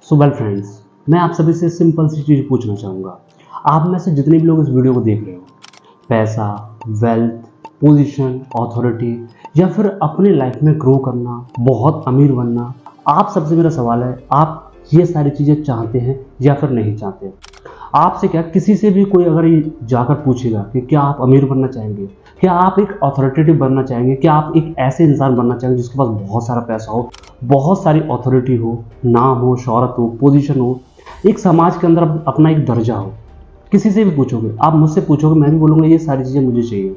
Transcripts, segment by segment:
So well friends, मैं आप सभी से सिंपल सी चीज़ पूछना चाहूँगा। आप में से जितने भी लोग इस वीडियो को देख रहे हो, पैसा, वेल्थ, पोजीशन, अथॉरिटी या फिर अपनी लाइफ में ग्रो करना, बहुत अमीर बनना, आप सबसे मेरा सवाल है, आप ये सारी चीज़ें चाहते हैं या फिर नहीं चाहते? आपसे क्या किसी से भी कोई अगर ये जाकर पूछेगा कि क्या आप अमीर बनना चाहेंगे, क्या आप एक अथॉरिटेटिव बनना चाहेंगे, क्या आप एक ऐसे इंसान बनना चाहेंगे जिसके पास बहुत सारा पैसा हो, बहुत सारी अथॉरिटी हो, नाम हो, शोहरत हो, पोजीशन हो, एक समाज के अंदर अपना एक दर्जा हो? किसी से भी पूछोगे, आप मुझसे पूछोगे, मैं भी बोलूँगा ये सारी चीज़ें मुझे चाहिए,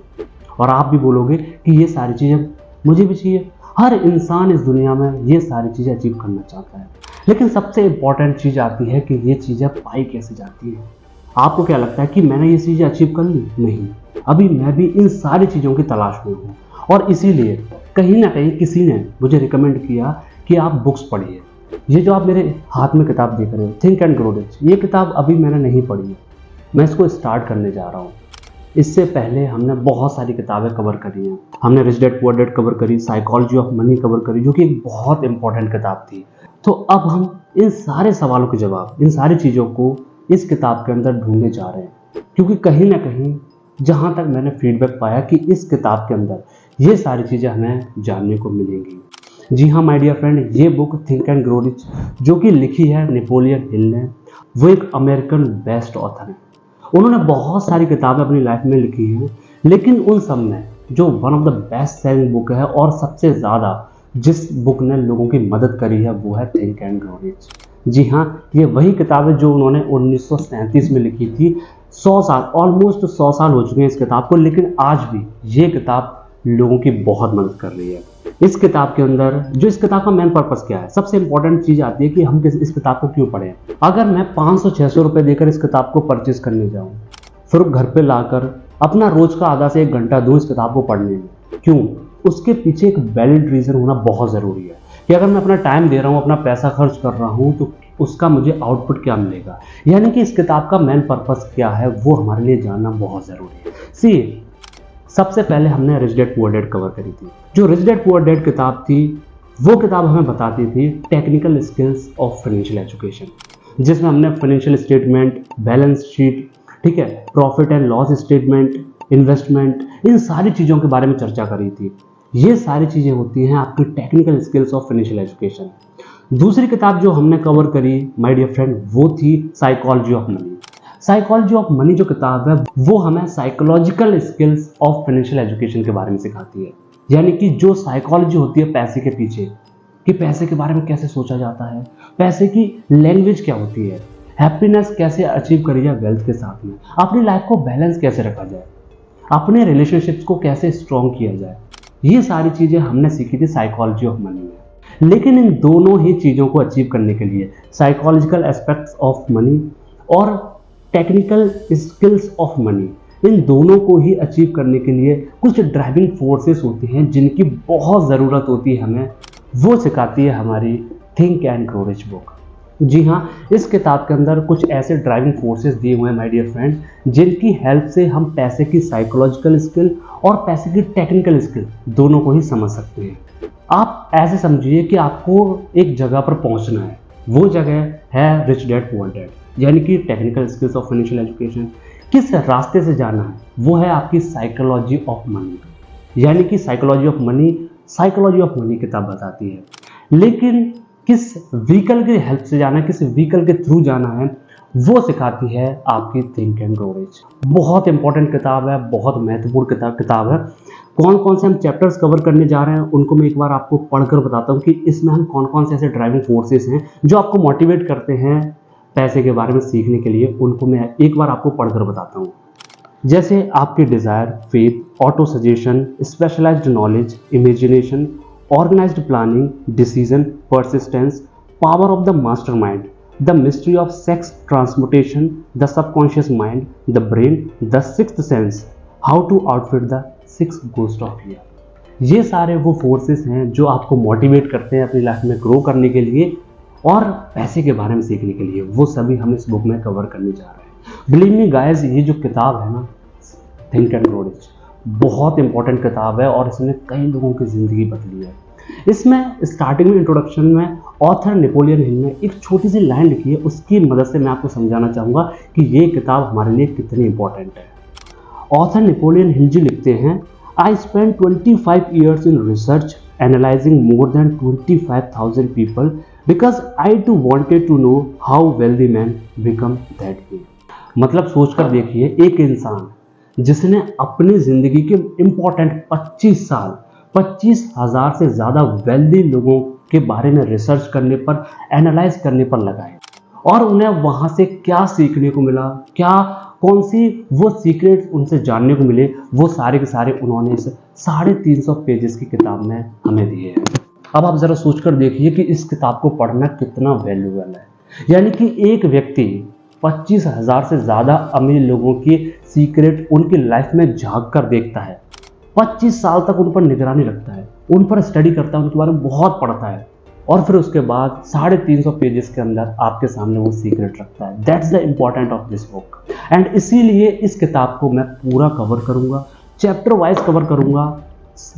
और आप भी बोलोगे कि ये सारी चीज़ें मुझे भी चाहिए। हर इंसान इस दुनिया में ये सारी चीज़ें अचीव करना चाहता है, लेकिन सबसे इम्पॉर्टेंट चीज़ आती है कि ये चीज़ें पाई कैसे जाती है। आपको क्या लगता है कि मैंने ये चीज़ें अचीव कर ली? नहीं, अभी मैं भी इन सारी चीज़ों की तलाश में हूँ, और इसीलिए कहीं ना कहीं किसी ने मुझे रिकमेंड किया कि आप बुक्स पढ़िए। ये जो आप मेरे हाथ में किताब देख रहे हो, थिंक एंड ग्रो रिच, ये किताब अभी मैंने नहीं पढ़ी है, मैं इसको स्टार्ट करने जा रहा हूँ। इससे पहले हमने बहुत सारी किताबें कवर करी हैं। हमने rich dad poor dad cover करी, साइकोलॉजी ऑफ मनी कवर करी, जो कि एक बहुत इंपॉर्टेंट किताब थी। तो अब हम इन सारे सवालों के जवाब, इन सारी चीज़ों को इस किताब के अंदर ढूंढने जा रहे हैं, क्योंकि कहीं ना कहीं जहाँ तक मैंने फीडबैक पाया कि इस किताब के अंदर ये सारी चीज़ें हमें जानने को मिलेंगी। जी हाँ माय डियर फ्रेंड, ये book think and grow rich जो कि लिखी है नेपोलियन हिल ने, वो एक अमेरिकन बेस्ट ऑथर है। उन्होंने बहुत सारी किताबें अपनी लाइफ में लिखी हैं, लेकिन उन सब में जो one of the best selling book है और सबसे ज़्यादा जिस बुक ने लोगों की मदद करी है, वो है थिंक एंड ग्रो रिच। जी हाँ, ये वही किताब है जो उन्होंने 1937 में लिखी थी। 100 साल, ऑलमोस्ट 100 साल हो चुके हैं इस किताब को, लेकिन आज भी ये किताब लोगों की बहुत मदद कर रही है। इस किताब के अंदर जो इस किताब का मेन पर्पस क्या है, सबसे इंपॉर्टेंट चीज़ आती है कि हम इस किताब को क्यों पढ़ें। अगर मैं 500-600 रुपये देकर इस किताब को परचेज करने जाऊँ, फिर घर पे लाकर अपना रोज का आधा से 1 घंटा दूँ इस किताब को पढ़ने में, क्यों? उसके पीछे एक वैलिड रीज़न होना बहुत ज़रूरी है कि अगर मैं अपना टाइम दे रहा हूँ, अपना पैसा खर्च कर रहा हूँ, तो उसका मुझे आउटपुट क्या मिलेगा, यानी कि इस किताब का मेन पर्पस क्या है, वो हमारे लिए जानना बहुत ज़रूरी है। सी, सबसे पहले हमने rich dad poor dad cover करी थी। जो रिच डैड पुअर डैड किताब थी, वो किताब हमें बताती थी technical skills of financial education, जिसमें हमने फाइनेंशियल स्टेटमेंट, बैलेंस शीट, ठीक है, profit and loss statement, investment, इन सारी चीज़ों के बारे में चर्चा करी थी। ये सारी चीज़ें होती हैं आपकी technical skills of financial education. दूसरी किताब जो हमने कवर करी माय डियर फ्रेंड, वो थी psychology of money. Psychology of money जो किताब है, वो हमें psychological skills of financial education के बारे में सिखाती है, यानी कि जो साइकोलॉजी होती है पैसे के पीछे, कि पैसे के बारे में कैसे सोचा जाता है, पैसे की लैंग्वेज क्या होती है, हैप्पीनेस कैसे अचीव करी जाए वेल्थ के साथ में, अपनी लाइफ को बैलेंस कैसे रखा जाए, अपने रिलेशनशिप्स को कैसे स्ट्रॉन्ग किया जाए, ये सारी चीज़ें हमने सीखी थी साइकोलॉजी ऑफ मनी में। लेकिन इन दोनों ही चीज़ों को अचीव करने के लिए, साइकोलॉजिकल एस्पेक्ट्स ऑफ मनी और टेक्निकल स्किल्स ऑफ मनी, इन दोनों को ही अचीव करने के लिए कुछ ड्राइविंग फोर्सेस होती हैं जिनकी बहुत ज़रूरत होती है हमें, वो सिखाती है हमारी think and grow rich book. जी हाँ, इस किताब के अंदर कुछ ऐसे ड्राइविंग फोर्सेस दिए हुए हैं माय डियर फ्रेंड, जिनकी हेल्प से हम पैसे की साइकोलॉजिकल स्किल और पैसे की टेक्निकल स्किल दोनों को ही समझ सकते हैं। आप ऐसे समझिए कि आपको एक जगह पर पहुंचना है, वो जगह है रिच डैड पुअर डैड, यानी कि technical skills of financial education. किस रास्ते से जाना है, वो है आपकी साइकोलॉजी ऑफ मनी, यानी कि साइकोलॉजी ऑफ मनी किताब बताती है। लेकिन किस व्हीकल की हेल्प से जाना है, किस व्हीकल के थ्रू जाना है, वो सिखाती है आपकी थिंक एंड ग्रो रिच। बहुत इंपॉर्टेंट किताब है, बहुत महत्वपूर्ण किताब है। कौन कौन से हम चैप्टर्स कवर करने जा रहे हैं, उनको मैं एक बार आपको पढ़कर बताता हूँ कि इसमें हम कौन कौन से ऐसे ड्राइविंग फोर्सेस हैं जो आपको मोटिवेट करते हैं पैसे के बारे में सीखने के लिए, उनको मैं एक बार आपको पढ़कर बताता हूँ। जैसे आपकी desire, faith, autosuggestion, specialised knowledge, imagination, organised planning, decision, persistence, power of the mastermind, the mystery of sex transmutation, the subconscious mind, the brain, the sixth sense, how to outfit the 6 ghost of year. ये सारे वो forces हैं जो आपको motivate करते हैं अपनी life में ग्रो करने के लिए और पैसे के बारे में सीखने के लिए। वो सभी हम इस बुक में कवर करने जा रहे हैं। बिलीव मी गाइस, ये जो किताब है ना, थिंक एंड ग्रो रिच, बहुत इंपॉर्टेंट किताब है और इसने कई लोगों की ज़िंदगी बदली है। इसमें स्टार्टिंग में इंट्रोडक्शन में ऑथर नेपोलियन हिल ने एक छोटी सी लाइन लिखी है, उसकी मदद से मैं आपको समझाना चाहूँगा कि ये किताब हमारे लिए कितनी इंपॉर्टेंट है। ऑथर नेपोलियन हिल जी लिखते हैं, I spend 25 years in research analyzing more than 25,000 people because I too wanted to know how wealthy men become that way। मतलब सोचकर देखिए, एक इंसान जिसने अपनी जिंदगी के इम्पोर्टेंट 25 साल 25,000 से ज़्यादा वेल्दी लोगों के बारे में रिसर्च करने पर, एनालाइज करने पर लगाए और उन्हें वहाँ से क्या सीखने को मिला, क्या कौन सी वो सीक्रेट उनसे जानने को मिले, वो सारे के सारे उन्होंने इस 350 पेजेस की किताब में हमें दिए हैं। अब आप ज़रा सोचकर देखिए कि इस किताब को पढ़ना कितना वैल्यूएबल है। यानी कि एक व्यक्ति 25,000 से ज़्यादा अमीर लोगों की सीक्रेट उनकी लाइफ में झांक कर देखता है, 25 साल तक उन पर निगरानी रखता है, उन पर स्टडी करता है, उनके बारे में बहुत पढ़ता है और फिर उसके बाद 350 पेजेस के अंदर आपके सामने वो सीक्रेट रखता है। That's the important of this book. And इसीलिए इस किताब को मैं पूरा कवर करूँगा, चैप्टर वाइज कवर करूँगा।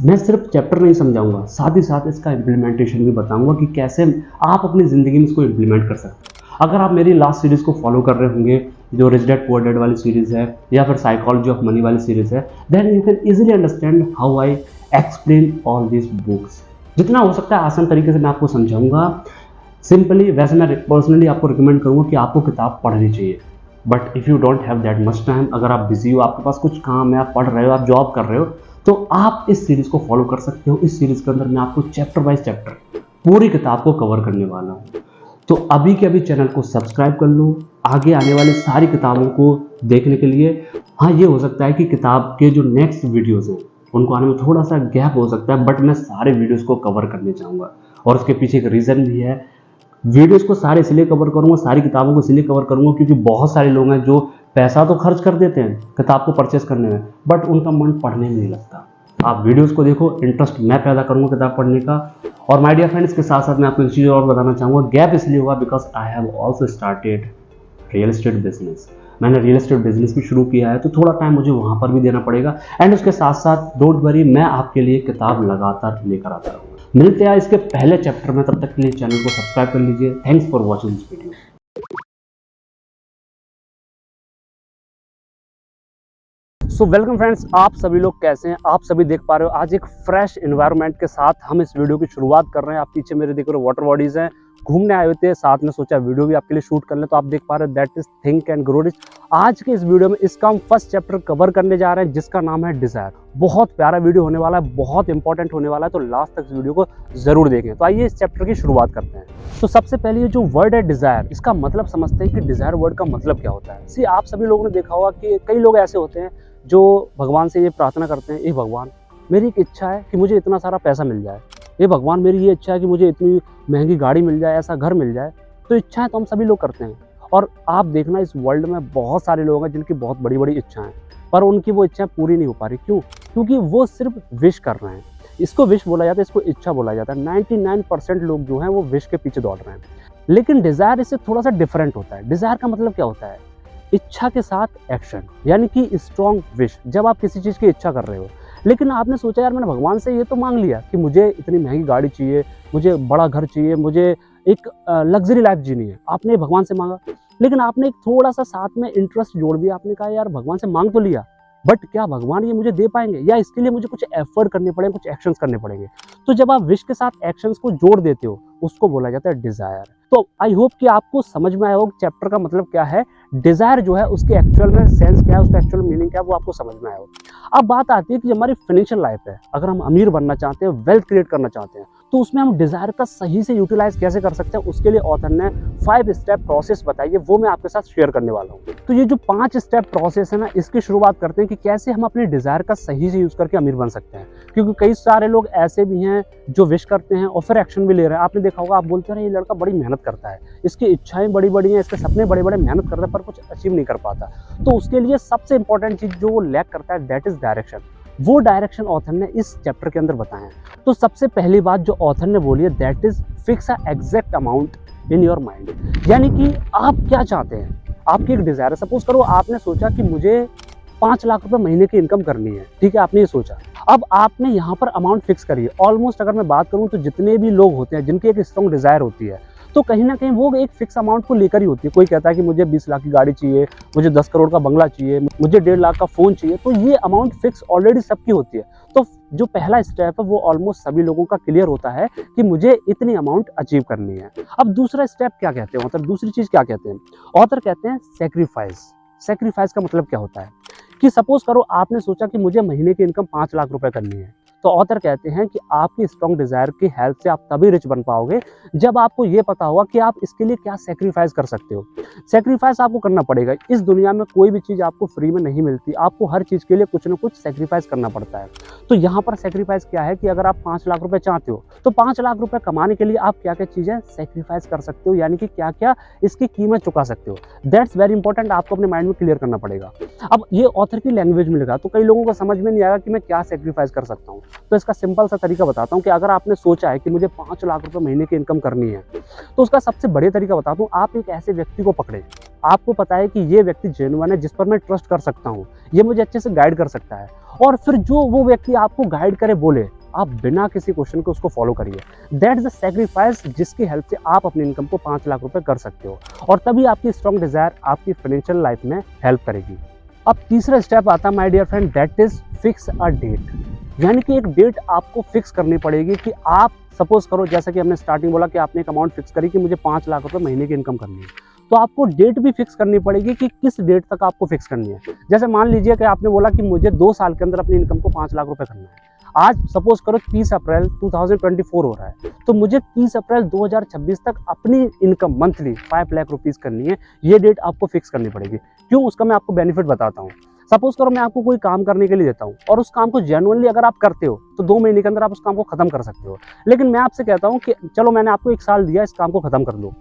मैं सिर्फ चैप्टर नहीं समझाऊंगा, साथ ही साथ इसका इम्प्लीमेंटेशन भी बताऊंगा कि कैसे आप अपनी ज़िंदगी में इसको इम्प्लीमेंट कर सकते हैं। अगर आप मेरी लास्ट सीरीज़ को फॉलो कर रहे होंगे, जो रिच डैड पुअर डैड वाली सीरीज़ है या फिर साइकोलॉजी ऑफ मनी वाली सीरीज़ है, then you can easily understand how I explain all this books. जितना हो सकता है आसान तरीके से मैं आपको समझाऊंगा सिंपली। वैसे मैं पर्सनली आपको रिकमेंड करूंगा कि आपको किताब पढ़नी चाहिए, but if you don't have that much time, अगर आप बिजी हो, आपके पास कुछ काम है, आप पढ़ रहे हो, आप जॉब कर रहे हो, तो आप इस सीरीज़ को फॉलो कर सकते हो। इस सीरीज़ के अंदर मैं आपको चैप्टर बाय चैप्टर पूरी किताब को कवर करने वाला हूँ। तो अभी के अभी चैनल को सब्सक्राइब कर लो आगे आने वाली सारी किताबों को देखने के लिए। हाँ, ये हो सकता है कि किताब के जो नेक्स्ट वीडियोज़ हैं उनको आने में थोड़ा सा गैप हो सकता है, बट मैं सारे वीडियोज़ को कवर करने चाहूँगा और उसके पीछे एक रीज़न भी है। वीडियोज़ को सारे इसलिए कवर करूँगा, सारी किताबों को इसलिए कवर करूँगा क्योंकि बहुत सारे लोग हैं जो पैसा तो खर्च कर देते हैं किताब को परचेस करने में, बट उनका मन पढ़ने में नहीं लगता। आप वीडियोज़ को देखो, इंटरेस्ट मैं पैदा करूँगा किताब पढ़ने का। और माय डियर फ्रेंड्स, के साथ साथ मैं आपको एक चीज़ और बताना चाहूँगा, गैप इसलिए हुआ because I have also started real estate business. मैंने रियल एस्टेट बिजनेस भी शुरू किया है, तो थोड़ा टाइम मुझे वहाँ पर भी देना पड़ेगा। एंड उसके साथ साथ डोंट वरी, मैं आपके लिए किताब लगातार लेकर आता रहूँगा। मिलते हैं इसके पहले चैप्टर में, तब तक के लिए चैनल को सब्सक्राइब कर लीजिए। Thanks for watching this video. So welcome friends, आप सभी लोग कैसे हैं? आप सभी देख पा रहे हो आज एक फ्रेश एनवायरनमेंट के साथ हम इस वीडियो की शुरुआत कर रहे हैं। आप पीछे मेरे देख रहे हो वाटर बॉडीज हैं, घूमने आए होते हैं, साथ में सोचा वीडियो भी आपके लिए शूट कर लें। तो आप देख पा रहे हो that is think and grow rich. आज के इस वीडियो में इसका हम फर्स्ट चैप्टर कवर करने जा रहे हैं जिसका नाम है डिजायर। बहुत प्यारा वीडियो होने वाला है, बहुत इंपॉर्टेंट होने वाला है, तो लास्ट तक इस वीडियो को जरूर देखें। तो आइए इस चैप्टर की शुरुआत करते हैं। तो सबसे पहले ये जो वर्ड है डिजायर, इसका मतलब समझते हैं कि डिजायर वर्ड का मतलब क्या होता है। सी आप सभी लोगों ने देखा होगा कि कई लोग ऐसे होते हैं जो भगवान से ये प्रार्थना करते हैं, ये भगवान मेरी एक इच्छा है कि मुझे इतना सारा पैसा मिल जाए, ये भगवान मेरी ये इच्छा है कि मुझे इतनी महंगी गाड़ी मिल जाए, ऐसा घर मिल जाए। तो इच्छाएं तो हम सभी लोग करते हैं और आप देखना इस वर्ल्ड में बहुत सारे लोग हैं जिनकी बहुत बड़ी बड़ी इच्छाएं, पर उनकी वो इच्छाएं पूरी नहीं हो पा रही। क्यों? क्योंकि वो सिर्फ विश कर रहे हैं। इसको विश बोला जाता है, इसको इच्छा बोला जाता है। 99% लोग जो हैं वो विश के पीछे दौड़ रहे हैं, लेकिन डिज़ायर इससे थोड़ा सा डिफरेंट होता है। डिज़ायर का मतलब क्या होता है? इच्छा के साथ एक्शन, यानी कि स्ट्रॉन्ग विश। जब आप किसी चीज़ की इच्छा कर रहे हो, लेकिन आपने सोचा यार मैंने भगवान से ये तो मांग लिया कि मुझे इतनी महंगी गाड़ी चाहिए, मुझे बड़ा घर चाहिए, मुझे एक लग्जरी लाइफ जीनी है, आपने भगवान से मांगा, लेकिन आपने एक थोड़ा सा साथ में इंटरेस्ट जोड़ दिया। आपने कहा यार भगवान से मांग तो लिया, बट क्या भगवान ये मुझे दे पाएंगे, या इसके लिए मुझे कुछ एफर्ट करने पड़ेंगे, कुछ एक्शंस करने पड़ेंगे। तो जब आप विश के साथ एक्शंस को जोड़ देते हो, उसको बोला जाता है डिजायर। तो आई होप कि आपको समझ में आया हो चैप्टर का मतलब क्या है, डिजायर जो है उसके एक्चुअल में सेंस क्या है, उसका एक्चुअल मीनिंग क्या है, वो आपको समझ में आया हो। अब बात आती है कि हमारी फाइनेंशियल लाइफ है, अगर हम अमीर बनना चाहते हैं, वेल्थ क्रिएट करना चाहते हैं, तो उसमें हम डिजायर का सही से यूटिलाइज कैसे कर सकते हैं, उसके लिए ऑथर ने 5 स्टेप प्रोसेस बताई है, वो मैं आपके साथ शेयर करने वाला हूँ। तो ये जो 5 स्टेप प्रोसेस है ना, इसकी शुरुआत करते हैं कि कैसे हम अपने डिजायर का सही से यूज करके अमीर बन सकते हैं। क्योंकि कई सारे लोग ऐसे भी हैं जो विश करते हैं और फिर एक्शन भी ले रहे हैं। आपने देखा होगा, आप बोलते हैं ये लड़का बड़ी मेहनत करता है, इसकी इच्छाएं बड़ी बड़ी हैं, इसके सपने बड़े बड़े, मेहनत करता है पर कुछ अचीव नहीं कर पाता। तो उसके लिए सबसे इंपॉर्टेंट चीज जो वो लैक करता है, दैट इज डायरेक्शन। वो डायरेक्शन ऑथर ने इस चैप्टर के अंदर बताया है। तो सबसे पहली बात जो ऑथर ने बोली है, that is fix a exact amount in your mind. यानी कि आप क्या चाहते हैं, आपकी एक डिजायर है। सपोज करो आपने सोचा कि मुझे 5 लाख रुपए महीने की इनकम करनी है, ठीक है, आपने ये सोचा। अब आपने यहाँ पर अमाउंट फिक्स करी है। ऑलमोस्ट अगर मैं बात करूँ तो जितने भी लोग होते हैं जिनकी एक स्ट्रॉन्ग डिज़ायर होती है, तो कहीं ना कहीं वो एक फिक्स अमाउंट को लेकर ही होती है। कोई कहता है कि मुझे 20 लाख की गाड़ी चाहिए, मुझे 10 करोड़ का बंगला चाहिए, मुझे 1.5 लाख का फ़ोन चाहिए, तो ये अमाउंट फिक्स ऑलरेडी सबकी होती है। तो जो पहला स्टेप है वो ऑलमोस्ट सभी लोगों का क्लियर होता है कि मुझे इतनी अमाउंट अचीव करनी है। अब दूसरा स्टेप क्या कहते हैं ऑथर, दूसरी चीज़ क्या कहते हैं ऑथर, कहते हैं सेक्रीफाइस। सेक्रीफाइस का मतलब क्या होता है कि सपोज करो आपने सोचा कि मुझे महीने की इनकम 5 लाख रुपए करनी है, तो ऑथर कहते हैं कि आपकी स्ट्रॉन्ग डिजायर की हेल्प से आप तभी रिच बन पाओगे जब आपको ये पता होगा कि आप इसके लिए क्या सेक्रीफाइस कर सकते हो। सेक्रीफाइस आपको करना पड़ेगा। इस दुनिया में कोई भी चीज़ आपको फ्री में नहीं मिलती, आपको हर चीज़ के लिए कुछ ना कुछ सेक्रीफाइस करना पड़ता है। तो यहाँ पर सेक्रीफाइस क्या है कि अगर आप 5 लाख रुपए चाहते हो तो 5 लाख रुपए कमाने के लिए आप क्या क्या चीज़ें सेक्रीफाइस कर सकते हो, यानी कि क्या क्या इसकी कीमत चुका सकते हो। दैट्स वेरी इंपॉर्टेंट, आपको अपने माइंड में क्लियर करना पड़ेगा। अब ये ऑथर की लैंग्वेज में लिखा, तो कई लोगों को समझ में नहीं आएगा कि मैं क्या सेक्रीफाइस कर सकता हूँ। तो इसका सिंपल सा तरीका बताता हूँ कि अगर आपने सोचा है कि मुझे 5 लाख रुपए महीने की इनकम करनी है, तो उसका सबसे बढ़िया तरीका बताता हूँ। आप एक ऐसे व्यक्ति को पकड़े, आपको पता है कि ये व्यक्ति जेन्युइन है, जिस पर मैं ट्रस्ट कर सकता हूँ, ये मुझे अच्छे से गाइड कर सकता है, और फिर जो वो व्यक्ति आपको गाइड करे बोले, आप बिना किसी क्वेश्चन के उसको फॉलो करिए। दैट इज द सेक्रीफाइस जिसकी हेल्प से आप अपनी इनकम को 5 लाख रुपए कर सकते हो, और तभी आपकी स्ट्रॉन्ग डिजायर आपकी फाइनेंशियल लाइफ में हेल्प करेगी। अब तीसरा स्टेप आता है my dear friend, that is fix a date. यानी कि एक डेट आपको फिक्स करनी पड़ेगी कि आप सपोज करो, जैसा कि हमने स्टार्टिंग बोला कि आपने एक अमाउंट फिक्स करी कि मुझे 5 लाख रुपए महीने की इनकम करनी है, तो आपको डेट भी फिक्स करनी पड़ेगी कि किस डेट तक आपको फिक्स करनी है। जैसे मान लीजिए कि आपने बोला कि मुझे 2 साल के अंदर अपनी इनकम को 5 लाख रुपए करना है। आज सपोज करो 30 अप्रैल 2024 हो रहा है, तो मुझे 30 अप्रैल 2026 तक अपनी इनकम मंथली 5 लाख रुपीज़ करनी है। ये डेट आपको फिक्स करनी पड़ेगी। क्यों, उसका मैं आपको बेनिफिट बताता हूँ। सपोज करो मैं आपको कोई काम करने के लिए देता हूँ, और उस काम को जेन्युइनली अगर आप करते हो तो 2 महीने के अंदर आप उस काम को खत्म कर सकते हो। लेकिन मैं आपसे कहता हूँ कि चलो मैंने आपको 1 साल दिया, इस काम को खत्म कर लो,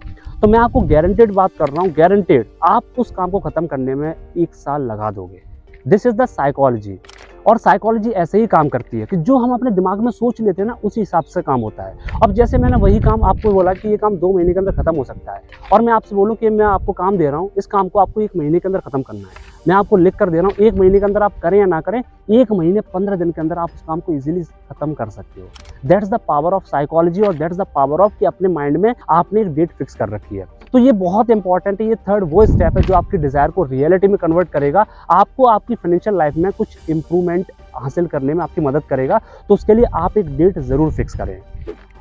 तो मैं आपको गारंटेड बात कर रहा हूँ, गारंटेड आप उस काम को खत्म करने में 1 साल लगा दोगे। This is the psychology. और साइकोलॉजी ऐसे ही काम करती है कि जो हम अपने दिमाग में सोच लेते हैं ना, उसी हिसाब से काम होता है। अब जैसे मैंने वही काम आपको बोला कि ये काम 2 महीने के अंदर खत्म हो सकता है, और मैं आपसे बोलूँ कि मैं आपको काम दे रहा हूँ, इस काम को आपको 1 महीने के अंदर खत्म करना है, मैं आपको लिख कर दे रहा हूँ, 1 महीने के अंदर आप करें या ना करें, 1 महीने 15 दिन के अंदर आप उस काम को इजीली खत्म कर सकते हो। That's the power of psychology, और दैट्स द पावर ऑफ कि अपने माइंड में आपने एक डेट फिक्स कर रखी है। तो ये बहुत इंपॉर्टेंट है। ये थर्ड वो स्टेप है जो आपकी डिजायर को रियलिटी में कन्वर्ट करेगा, आपको आपकी फाइनेंशियल लाइफ में कुछ इंप्रूवमेंट हासिल करने में आपकी मदद करेगा। तो उसके लिए आप एक डेट जरूर फिक्स करें।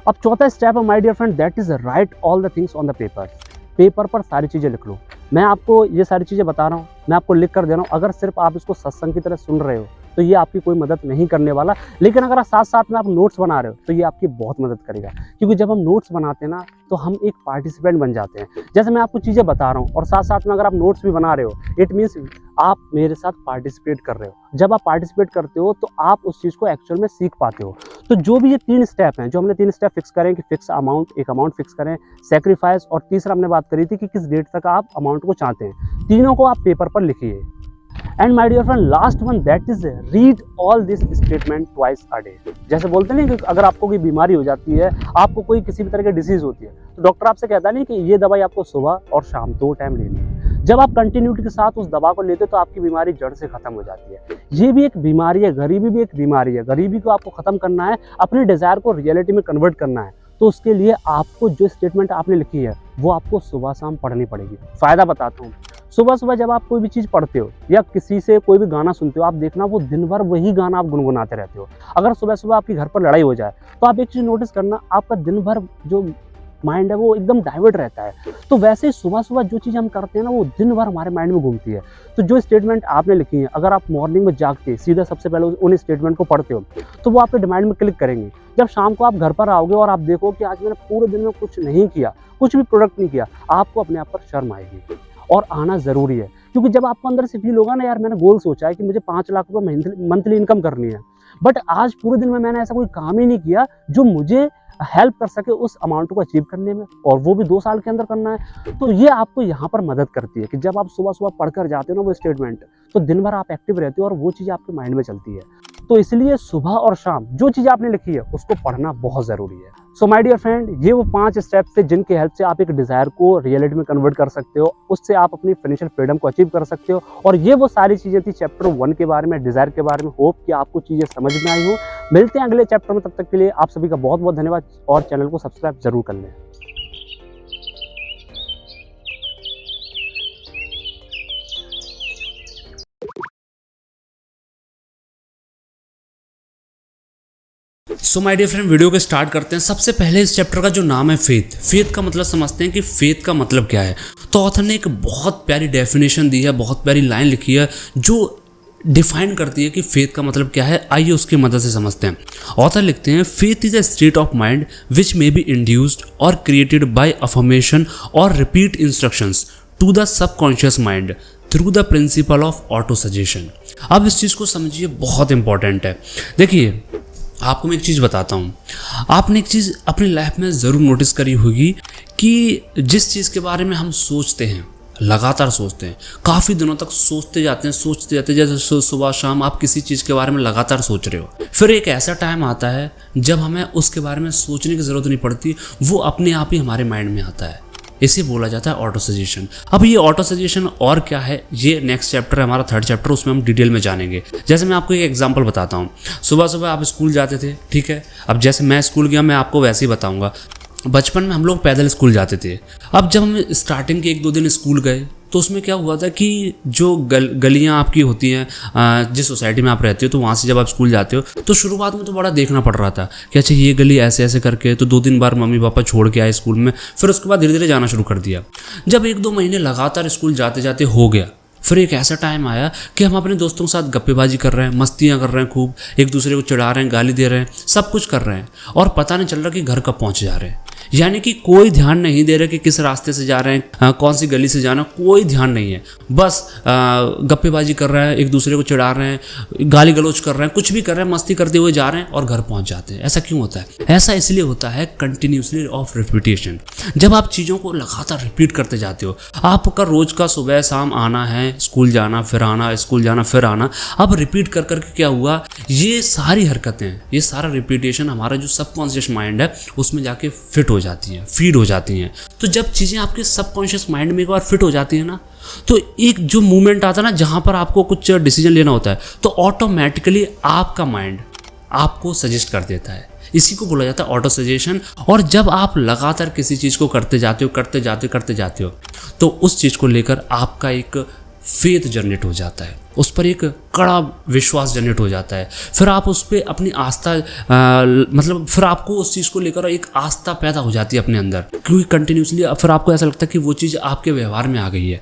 अब चौथा स्टेप है my dear friend, that is write all the things on the paper. Paper पर सारी चीज़ें लिख लो। मैं आपको ये सारी चीज़ें बता रहा हूँ, मैं आपको लिख कर दे रहा हूँ। अगर सिर्फ आप इसको सत्संग की तरह सुन रहे हो तो ये आपकी कोई मदद नहीं करने वाला, लेकिन अगर आप साथ साथ में आप नोट्स बना रहे हो तो ये आपकी बहुत मदद करेगा। क्योंकि जब हम नोट्स बनाते हैं ना, तो हम एक पार्टिसिपेंट बन जाते हैं। जैसे मैं आपको चीज़ें बता रहा हूँ और साथ साथ में अगर आप नोट्स भी बना रहे हो, इट मीन्स आप मेरे साथ पार्टिसिपेट कर रहे हो। जब आप पार्टिसिपेट करते हो तो आप उस चीज़ को एक्चुअल में सीख पाते हो। तो जो भी ये 3 स्टेप हैं, जो हमने 3 स्टेप फिक्स करें कि फिक्स अमाउंट, एक अमाउंट फिक्स करें, सेक्रीफाइस, और तीसरा हमने बात करी थी कि किस डेट तक आप अमाउंट को चाहते हैं, तीनों को आप पेपर पर लिखिए। And my dear friend, last one, that is read all this statement twice a day. जैसे बोलते नहीं कि अगर आपको कोई बीमारी हो जाती है, आपको कोई किसी भी तरह की डिसीज होती है, तो डॉक्टर आपसे कहता नहीं कि ये दवाई आपको सुबह और शाम 2 टाइम लेनी है। जब आप कंटिन्यूटी के साथ उस दवा को लेते हो तो आपकी बीमारी जड़ से खत्म हो जाती है। ये भी एक बीमारी है, गरीबी भी एक बीमारी है। गरीबी को आपको खत्म करना है, अपनी डिजायर को रियलिटी में कन्वर्ट करना है, तो उसके लिए आपको जो स्टेटमेंट आपने लिखी है वो आपको सुबह शाम पढ़नी पड़ेगी। फायदा बताता हूँ। सुबह सुबह जब आप कोई भी चीज़ पढ़ते हो या किसी से कोई भी गाना सुनते हो, आप देखना वो दिन भर वही गाना आप गुनगुनाते रहते हो। अगर सुबह सुबह आपके घर पर लड़ाई हो जाए तो आप एक चीज़ नोटिस करना, आपका दिन भर जो माइंड है वो एकदम डाइवर्ट रहता है। तो वैसे ही सुबह सुबह जो चीज़ हम करते हैं ना, वो दिन भर हमारे माइंड में घूमती है। तो जो स्टेटमेंट आपने लिखी है, अगर आप मॉर्निंग में जागते सीधा सबसे पहले उन स्टेटमेंट को पढ़ते हो तो वो आपके माइंड में क्लिक करेंगे। जब शाम को आप घर पर आओगे और आप देखो कि आज मैंने पूरे दिन में कुछ नहीं किया, कुछ भी प्रोडक्ट नहीं किया, आपको अपने आप पर शर्म आएगी। और आना ज़रूरी है, क्योंकि जब आपको अंदर से फील होगा ना, यार मैंने गोल सोचा है कि मुझे 5 लाख रुपए मंथली इनकम करनी है, बट आज पूरे दिन में मैंने ऐसा कोई काम ही नहीं किया जो मुझे हेल्प कर सके उस अमाउंट को अचीव करने में, और वो भी 2 साल के अंदर करना है। तो ये आपको यहाँ पर मदद करती है कि जब आप सुबह सुबह पढ़कर जाते हो ना वो स्टेटमेंट, तो दिन भर आप एक्टिव रहते हो और वो चीज़ आपके माइंड में चलती है। तो इसलिए सुबह और शाम जो चीज़ आपने लिखी है उसको पढ़ना बहुत ज़रूरी है। सो माय डियर फ्रेंड, ये वो 5 स्टेप्स थे जिनकी हेल्प से आप एक डिज़ायर को रियलिटी में कन्वर्ट कर सकते हो, उससे आप अपनी फाइनेंशियल फ्रीडम को अचीव कर सकते हो। और ये वो सारी चीज़ें थी चैप्टर 1 के बारे में, डिज़ायर के बारे में। होप कि आपको चीज़ें समझ में आई हो। मिलते हैं अगले चैप्टर में, तब तक के लिए आप सभी का बहुत बहुत धन्यवाद और चैनल को सब्सक्राइब जरूर कर लें। So my dear friend, video को स्टार्ट करते हैं। सबसे पहले इस चैप्टर का जो नाम है फेथ, फेथ का मतलब समझते हैं कि फेथ का मतलब क्या है। तो ऑथर ने एक बहुत प्यारी डेफिनेशन दी है, बहुत प्यारी लाइन लिखी है जो डिफाइन करती है कि फेथ का मतलब क्या है। आइए उसकी मदद से समझते हैं। ऑथर लिखते हैं, faith is a state of mind which may be induced और क्रिएटेड बाय अफर्मेशन और repeat instructions to the subconscious mind through the principle of autosuggestion. अब इस चीज़ को समझिए, बहुत इंपॉर्टेंट है। देखिए, आपको मैं एक चीज़ बताता हूँ। आपने एक चीज़ अपनी लाइफ में ज़रूर नोटिस करी होगी कि जिस चीज़ के बारे में हम सोचते हैं, लगातार सोचते हैं, काफ़ी दिनों तक सोचते जाते हैं, जैसे सुबह शाम आप किसी चीज़ के बारे में लगातार सोच रहे हो। फिर एक ऐसा टाइम आता है जब हमें उसके बारे में सोचने की ज़रूरत नहीं पड़ती, वो अपने आप ही हमारे माइंड में आता है। इसे बोला जाता है ऑटो सजेशन। अब ये ऑटो सजेशन और क्या है, ये नेक्स्ट चैप्टर है हमारा 3rd चैप्टर, उसमें हम डिटेल में जानेंगे। जैसे मैं आपको एक एग्जांपल बताता हूँ। सुबह सुबह आप स्कूल जाते थे, ठीक है। अब जैसे मैं स्कूल गया, मैं आपको वैसे ही बताऊँगा। बचपन में हम लोग पैदल स्कूल जाते थे। अब जब हम स्टार्टिंग के 1-2 दिन स्कूल गए तो उसमें क्या हुआ था कि जो गलियाँ आपकी होती हैं, जिस सोसाइटी में आप रहते हो, तो वहाँ से जब आप स्कूल जाते हो तो शुरुआत में तो बड़ा देखना पड़ रहा था कि अच्छा ये गली ऐसे ऐसे करके। तो 2-3 बार मम्मी पापा छोड़ के आए स्कूल में, फिर उसके बाद धीरे धीरे जाना शुरू कर दिया। जब 1-2 महीने लगातार स्कूल जाते जाते हो गया, फिर एक ऐसा टाइम आया कि हम अपने दोस्तों के साथ गप्पेबाजी कर रहे हैं, मस्तियाँ कर रहे हैं, खूब एक दूसरे को चिढ़ा रहे हैं, गाली दे रहे हैं, सब कुछ कर रहे हैं, और पता नहीं चल रहा कि घर कब पहुँच जा रहे हैं। यानी कि कोई ध्यान नहीं दे रहा कि किस रास्ते से जा रहे हैं, कौन सी गली से जाना, कोई ध्यान नहीं है। बस गप्पेबाजी कर रहे हैं, एक दूसरे को चिढ़ा रहे हैं, गाली गलौज कर रहे हैं, कुछ भी कर रहे हैं, मस्ती करते हुए जा रहे हैं और घर पहुंच जाते हैं। ऐसा क्यों होता है? ऐसा इसलिए होता है कंटिन्यूसली ऑफ रिपीटेशन। जब आप चीज़ों को लगातार रिपीट करते जाते हो, आपका रोज का सुबह शाम आना है, स्कूल जाना फिर आना, स्कूल जाना फिर आना। अब रिपीट कर करके क्या हुआ, ये सारी हरकतें, ये सारा रिपीटेशन हमारा जो सबकॉन्शियस माइंड है उसमें जाके फिट हो जाती हैं, फीड हो जाती हैं। तो जब चीज़ें आपके सबकॉन्शियस माइंड में एक बार फिट हो जाती है ना, तो एक जो मूवमेंट आता है ना जहाँ पर आपको कुछ डिसीजन लेना होता है, तो ऑटोमेटिकली आपका माइंड आपको सजेस्ट कर देता है। इसी को बोला जाता है ऑटो सजेशन। और जब आप लगातार किसी चीज़ को करते जाते हो तो उस चीज़ को लेकर आपका एक फेथ जनरेट हो जाता है, उस पर एक कड़ा विश्वास जनरेट हो जाता है। फिर आप उस पर अपनी आस्था मतलब फिर आपको उस चीज़ को लेकर एक आस्था पैदा हो जाती है अपने अंदर, क्योंकि कंटिन्यूसली फिर आपको ऐसा लगता है कि वो चीज़ आपके व्यवहार में आ गई है।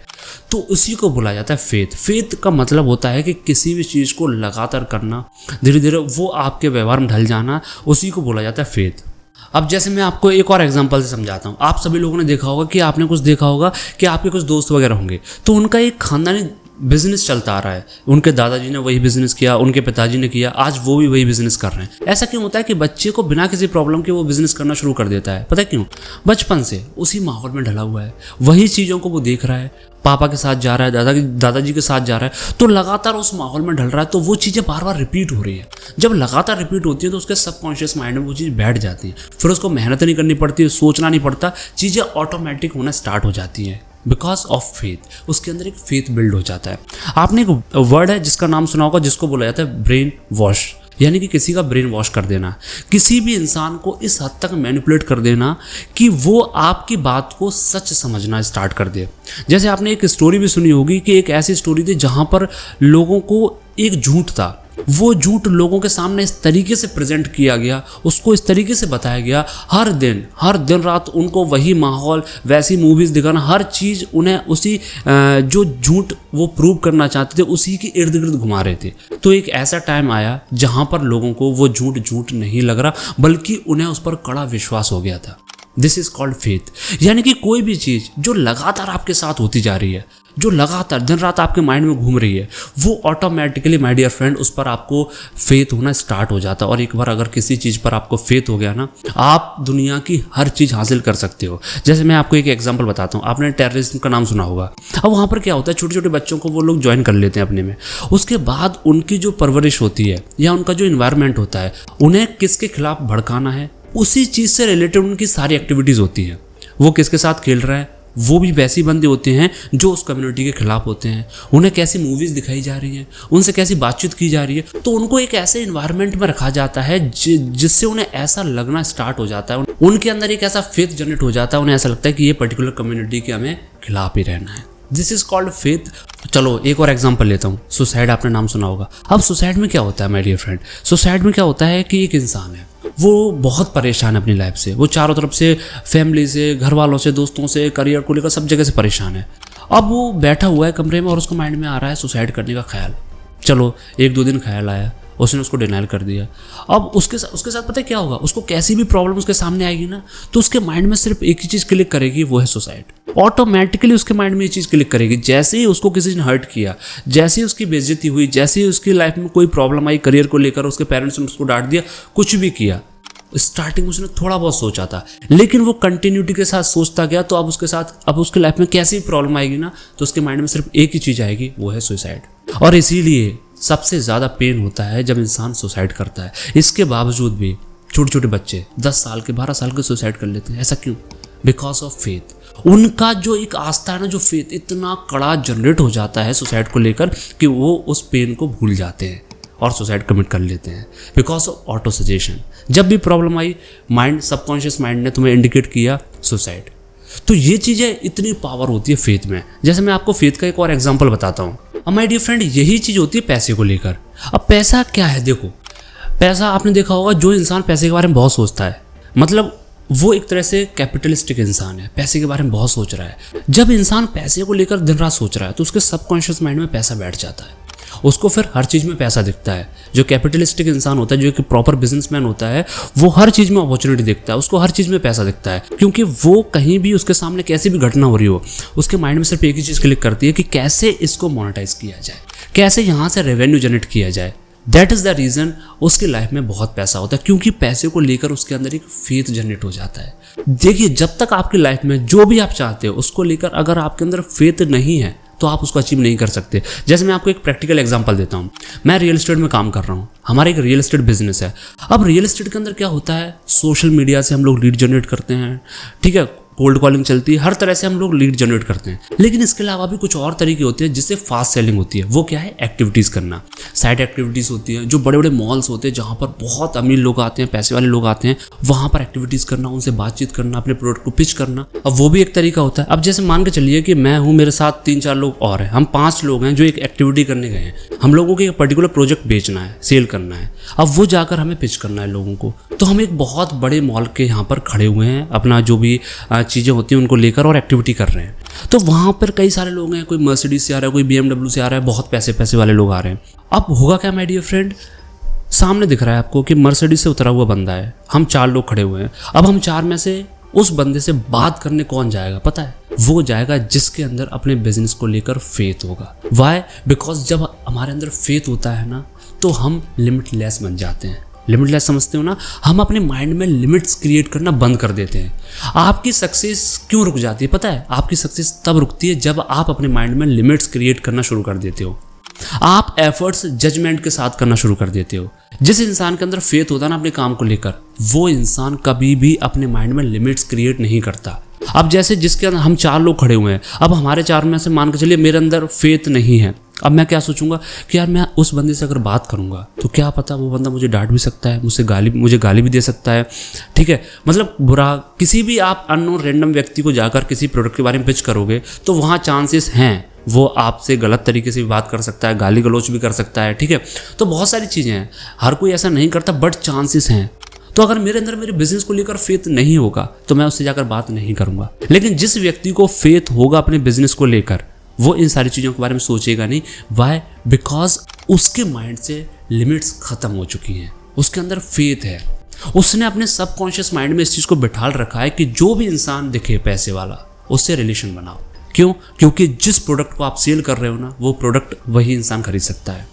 तो उसी को बोला जाता है फेथ। फेथ का मतलब होता है कि किसी भी चीज़ को लगातार करना, धीरे धीरे वो आपके व्यवहार में ढल जाना, उसी को बोला जाता है फेथ। अब जैसे मैं आपको एक और एग्जांपल से समझाता हूँ। आप सभी लोगों ने देखा होगा कि आपने कुछ देखा होगा कि आपके कुछ दोस्त वगैरह होंगे, तो उनका एक खानदानी बिजनेस चलता आ रहा है। उनके दादाजी ने वही बिजनेस किया, उनके पिताजी ने किया, आज वो भी वही बिजनेस कर रहे हैं। ऐसा क्यों होता है कि बच्चे को बिना किसी प्रॉब्लम के वो बिजनेस करना शुरू कर देता है? पता है क्यों? बचपन से उसी माहौल में ढला हुआ है, वही चीज़ों को वो देख रहा है, पापा के साथ जा रहा है, दादाजी के साथ जा रहा है, तो लगातार उस माहौल में ढल रहा है, तो वो चीज़ें बार बार रिपीट हो रही है। जब लगातार रिपीट होती है तो उसके सबकॉन्शियस माइंड में वो चीज़ बैठ जाती है, फिर उसको मेहनत नहीं करनी पड़ती, सोचना नहीं पड़ता, चीज़ें ऑटोमेटिक होना स्टार्ट हो जाती हैं बिकॉज ऑफ फेथ। उसके अंदर एक फेथ बिल्ड हो जाता है। आपने एक वर्ड है जिसका नाम सुना होगा, जिसको बोला जाता है ब्रेन वॉश, यानी कि किसी का ब्रेन वॉश कर देना, किसी भी इंसान को इस हद तक मैनिपुलेट कर देना कि वो आपकी बात को सच समझना स्टार्ट कर दे। जैसे आपने एक स्टोरी भी सुनी होगी कि एक ऐसी स्टोरी थी जहाँ पर लोगों को एक झूठ था, वो झूठ लोगों के सामने इस तरीके से प्रेजेंट किया गया, उसको इस तरीके से बताया गया, हर दिन रात उनको वही माहौल, वैसी मूवीज़ दिखाना, हर चीज़ उन्हें उसी जो झूठ वो प्रूव करना चाहते थे उसी के इर्द गिर्द घुमा रहे थे। तो एक ऐसा टाइम आया जहाँ पर लोगों को वो झूठ नहीं लग रहा, बल्कि उन्हें उस पर कड़ा विश्वास हो गया था। This is called faith. यानी कि कोई भी चीज़ जो लगातार आपके साथ होती जा रही है, जो लगातार दिन रात आपके माइंड में घूम रही है, वो ऑटोमेटिकली माय डियर फ्रेंड उस पर आपको फेथ होना स्टार्ट हो जाता है। और एक बार अगर किसी चीज़ पर आपको फेथ हो गया ना, आप दुनिया की हर चीज़ हासिल कर सकते हो। जैसे मैं आपको एक एग्जांपल बताता हूँ, आपने टेररिज्म का नाम सुना होगा। अब वहाँ पर क्या होता है, छोटे छोटे बच्चों को वो लोग ज्वाइन कर लेते हैं अपने में, उसके बाद उनकी जो परवरिश होती है या उनका जो इन्वायरमेंट होता है, उन्हें किसके खिलाफ भड़काना है, उसी चीज़ से रिलेटेड उनकी सारी एक्टिविटीज़ होती हैं। वो किसके साथ खेल रहा है, वो भी वैसे ही बंदे होते हैं जो उस कम्युनिटी के खिलाफ होते हैं। उन्हें कैसी मूवीज़ दिखाई जा रही हैं, उनसे कैसी बातचीत की जा रही है, तो उनको एक ऐसे इन्वायरमेंट में रखा जाता है जिससे उन्हें ऐसा लगना स्टार्ट हो जाता है, उनके अंदर एक ऐसा फेथ जनरेट हो जाता है, उन्हें ऐसा लगता है कि ये पर्टिकुलर कम्युनिटी के हमें खिलाफ ही रहना है। This is called faith. चलो एक और एग्जांपल लेता हूँ। सुसाइड आपने नाम सुना होगा। अब सुसाइड में क्या होता है माय डियर फ्रेंड, सुसाइड में क्या होता है कि एक इंसान है, वो बहुत परेशान है अपनी लाइफ से, वो चारों तरफ से, फैमिली से, घर वालों से, दोस्तों से, करियर को लेकर सब जगह से परेशान है। अब वो बैठा हुआ है कमरे में और उसको माइंड में आ रहा है सुसाइड करने का ख्याल। चलो 1-2 दिन ख्याल आया, उसने उसको डिनाइल कर दिया। अब उसके साथ पता है क्या होगा, उसको कैसी भी प्रॉब्लम उसके सामने आएगी ना, तो उसके माइंड में सिर्फ एक ही चीज़ क्लिक करेगी, वो है सुसाइड। ऑटोमेटिकली उसके माइंड में ये चीज़ क्लिक करेगी। जैसे ही उसको किसी ने हर्ट किया, जैसे ही उसकी बेइज्जती हुई, जैसे ही उसकी लाइफ में कोई प्रॉब्लम आई, करियर को लेकर उसके पेरेंट्स ने उसको डांट दिया, कुछ भी किया, स्टार्टिंग में उसने थोड़ा बहुत सोचा था, लेकिन वो कंटिन्यूटी के साथ सोचता गया, तो अब उसके लाइफ में कैसी भी प्रॉब्लम आएगी ना, तो उसके माइंड में सिर्फ एक ही चीज़ आएगी, वो है सुसाइड। और इसीलिए सबसे ज़्यादा पेन होता है जब इंसान सुसाइड करता है। इसके बावजूद भी छोटे छोटे बच्चे 10 साल के, 12 साल के सुसाइड कर लेते हैं। ऐसा क्यों? Because of faith. उनका जो एक आस्था है ना, जो फेथ इतना कड़ा जनरेट हो जाता है सुसाइड को लेकर कि वो उस पेन को भूल जाते हैं और सुसाइड कमिट कर लेते हैं। Because of auto suggestion. जब भी प्रॉब्लम आई, माइंड, सबकॉन्शियस माइंड ने तुम्हें इंडिकेट किया सुसाइड। तो ये चीज़ें इतनी पावर होती है फेथ में। जैसे मैं आपको फेथ का एक और एग्जांपल बताता हूँ। अब माय डियर फ्रेंड, यही चीज़ होती है पैसे को लेकर। अब पैसा क्या है, देखो पैसा आपने देखा होगा, जो इंसान पैसे के बारे में बहुत सोचता है, मतलब वो एक तरह से कैपिटलिस्टिक इंसान है, पैसे के बारे में बहुत सोच रहा है। जब इंसान पैसे को लेकर दिन रात सोच रहा है, तो उसके सबकॉन्शियस माइंड में पैसा बैठ जाता है, उसको फिर हर चीज़ में पैसा दिखता है। जो कैपिटलिस्टिक इंसान होता है, जो एक प्रॉपर बिजनेसमैन होता है, वो हर चीज़ में अपॉर्चुनिटी देखता है, उसको हर चीज़ में पैसा दिखता है, क्योंकि वो कहीं भी उसके सामने कैसी भी घटना हो रही हो, उसके माइंड में सिर्फ एक ही चीज़ क्लिक करती है कि कैसे इसको मोनेटाइज किया जाए, कैसे यहाँ से रेवेन्यू जनरेट किया जाए। दैट इज़ द रीज़न उसकी लाइफ में बहुत पैसा होता है, क्योंकि पैसे को लेकर उसके अंदर एक फेथ जनरेट हो जाता है। देखिए, जब तक आपकी लाइफ में जो भी आप चाहते हो उसको लेकर अगर आपके अंदर फेथ नहीं है, तो आप उसको अचीव नहीं कर सकते। जैसे मैं आपको एक प्रैक्टिकल एग्जांपल देता हूँ। मैं रियल एस्टेट में काम कर रहा हूँ, हमारा एक रियल एस्टेट बिजनेस है। अब रियल एस्टेट के अंदर क्या होता है, सोशल मीडिया से हम लोग लीड जनरेट करते हैं, ठीक है, कोल्ड कॉलिंग चलती है, हर तरह से हम लोग लीड जनरेट करते हैं। लेकिन इसके अलावा भी कुछ और तरीके होते हैं जिससे फास्ट सेलिंग होती है। वो क्या है, एक्टिविटीज़ करना, साइड एक्टिविटीज़ होती हैं। जो बड़े बड़े मॉल्स होते हैं जहाँ पर बहुत अमीर लोग आते हैं, पैसे वाले लोग आते हैं, वहाँ पर एक्टिविटीज़ करना, उनसे बातचीत करना, अपने प्रोडक्ट को पिच करना, अब वो भी एक तरीका होता है। अब जैसे मान के चलिए कि मैं हूँ, मेरे साथ 3-4 लोग और हैं, हम 5 लोग हैं जो एक एक्टिविटी करने गए हैं। हम लोगों को एक पर्टिकुलर प्रोजेक्ट बेचना है, सेल करना है, अब वो जाकर हमें पिच करना है लोगों को। तो हम एक बहुत बड़े मॉल के यहाँ पर खड़े हुए हैं, अपना जो भी चीज़ें होती हैं उनको लेकर और एक्टिविटी कर रहे हैं। तो वहाँ पर कई सारे लोग हैं, कोई मर्सिडीज से आ रहा है, कोई BMW से आ रहा है, बहुत पैसे वाले लोग आ रहे हैं। अब होगा क्या माय डियर फ्रेंड, सामने दिख रहा है आपको कि मर्सिडीज से उतरा हुआ बंदा है, हम 4 लोग खड़े हुए हैं। अब हम 4 में से उस बंदे से बात करने कौन जाएगा पता है? वो जाएगा जिसके अंदर अपने बिजनेस को लेकर फेथ होगा। वाई? बिकॉज जब हमारे अंदर फेथ होता है ना, तो हम लिमिटलेस बन जाते हैं। लिमिटलेस समझते हो ना, हम अपने माइंड में लिमिट्स क्रिएट करना बंद कर देते हैं। आपकी सक्सेस क्यों रुक जाती है पता है? आपकी सक्सेस तब रुकती है जब आप अपने माइंड में लिमिट्स क्रिएट करना शुरू कर देते हो। आप एफर्ट्स जजमेंट के साथ करना शुरू कर देते हो। जिस इंसान के अंदर फेथ होता है ना अपने काम को लेकर, वो इंसान कभी भी अपने माइंड में लिमिट्स क्रिएट नहीं करता। अब जैसे जिसके अंदर हम 4 लोग खड़े हुए हैं, अब हमारे 4 में से मान के चलिए मेरे अंदर फेथ नहीं है। अब मैं क्या सोचूंगा कि यार मैं उस बंदे से अगर बात करूंगा तो क्या पता वो बंदा मुझे डांट भी सकता है, मुझे गाली भी दे सकता है, ठीक है, मतलब बुरा। किसी भी आप अननोन रैंडम व्यक्ति को जाकर किसी प्रोडक्ट के बारे में पिच करोगे तो वहाँ चांसेस हैं वो आपसे गलत तरीके से भी बात कर सकता है, गाली गलौच भी कर सकता है, ठीक है। तो बहुत सारी चीज़ें हैं, हर कोई ऐसा नहीं करता, बट चांसेस हैं। तो अगर मेरे अंदर मेरे बिजनेस को लेकर फेथ नहीं होगा तो मैं उससे जाकर बात नहीं करूंगा। लेकिन जिस व्यक्ति को फेथ होगा अपने बिजनेस को लेकर, वो इन सारी चीज़ों के बारे में सोचेगा नहीं। वाई? बिकॉज उसके माइंड से लिमिट्स खत्म हो चुकी हैं, उसके अंदर फेथ है। उसने अपने सबकॉन्शियस माइंड में इस चीज़ को बिठा रखा है कि जो भी इंसान दिखे पैसे वाला, उससे रिलेशन बनाओ। क्यों? क्योंकि जिस प्रोडक्ट को आप सेल कर रहे हो ना, वो प्रोडक्ट वही इंसान खरीद सकता है।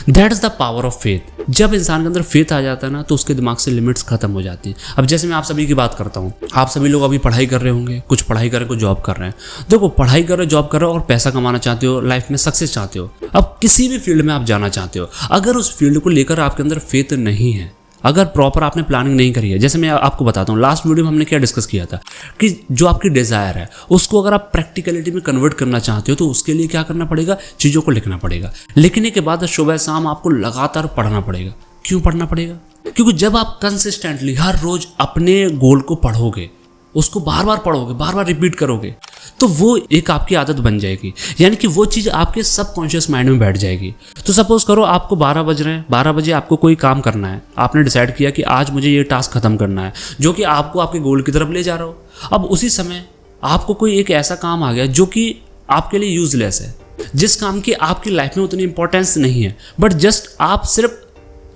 That is the power of faith. जब इंसान के अंदर फेथ आ जाता है ना, तो उसके दिमाग से लिमिट्स खत्म हो जाती हैं। अब जैसे मैं आप सभी की बात करता हूँ, आप सभी लोग अभी पढ़ाई कर रहे होंगे, कुछ पढ़ाई कर रहे हैं, कुछ जॉब कर रहे हैं। देखो, पढ़ाई कर रहे हो, जॉब कर रहे हो और पैसा कमाना चाहते हो, लाइफ में सक्सेस चाहते हो। अब किसी भी फील्ड में आप जाना चाहते हो, अगर उस फील्ड को लेकर आपके अंदर फेथ नहीं है, अगर प्रॉपर आपने प्लानिंग नहीं करी है, जैसे मैं आपको बताता हूँ लास्ट वीडियो में हमने क्या डिस्कस किया था कि जो आपकी डिज़ायर है उसको अगर आप प्रैक्टिकलिटी में कन्वर्ट करना चाहते हो तो उसके लिए क्या करना पड़ेगा, चीज़ों को लिखना पड़ेगा। लिखने के बाद सुबह शाम आपको लगातार पढ़ना पड़ेगा। क्यों पढ़ना पड़ेगा? क्योंकि जब आप कंसिस्टेंटली हर रोज अपने गोल को पढ़ोगे, उसको बार बार पढ़ोगे, बार बार रिपीट करोगे, तो वो एक आपकी आदत बन जाएगी, यानी कि वो चीज़ आपके सबकॉन्शियस माइंड में बैठ जाएगी। तो सपोज करो आपको 12 बज रहे हैं, 12 बजे आपको कोई काम करना है, आपने डिसाइड किया कि आज मुझे ये टास्क खत्म करना है जो कि आपको आपके गोल की तरफ ले जा रहा हो। अब उसी समय आपको कोई एक ऐसा काम आ गया जो कि आपके लिए यूजलेस है, जिस काम की आपकी लाइफ में उतनी इंपॉर्टेंस नहीं है, बट जस्ट आप सिर्फ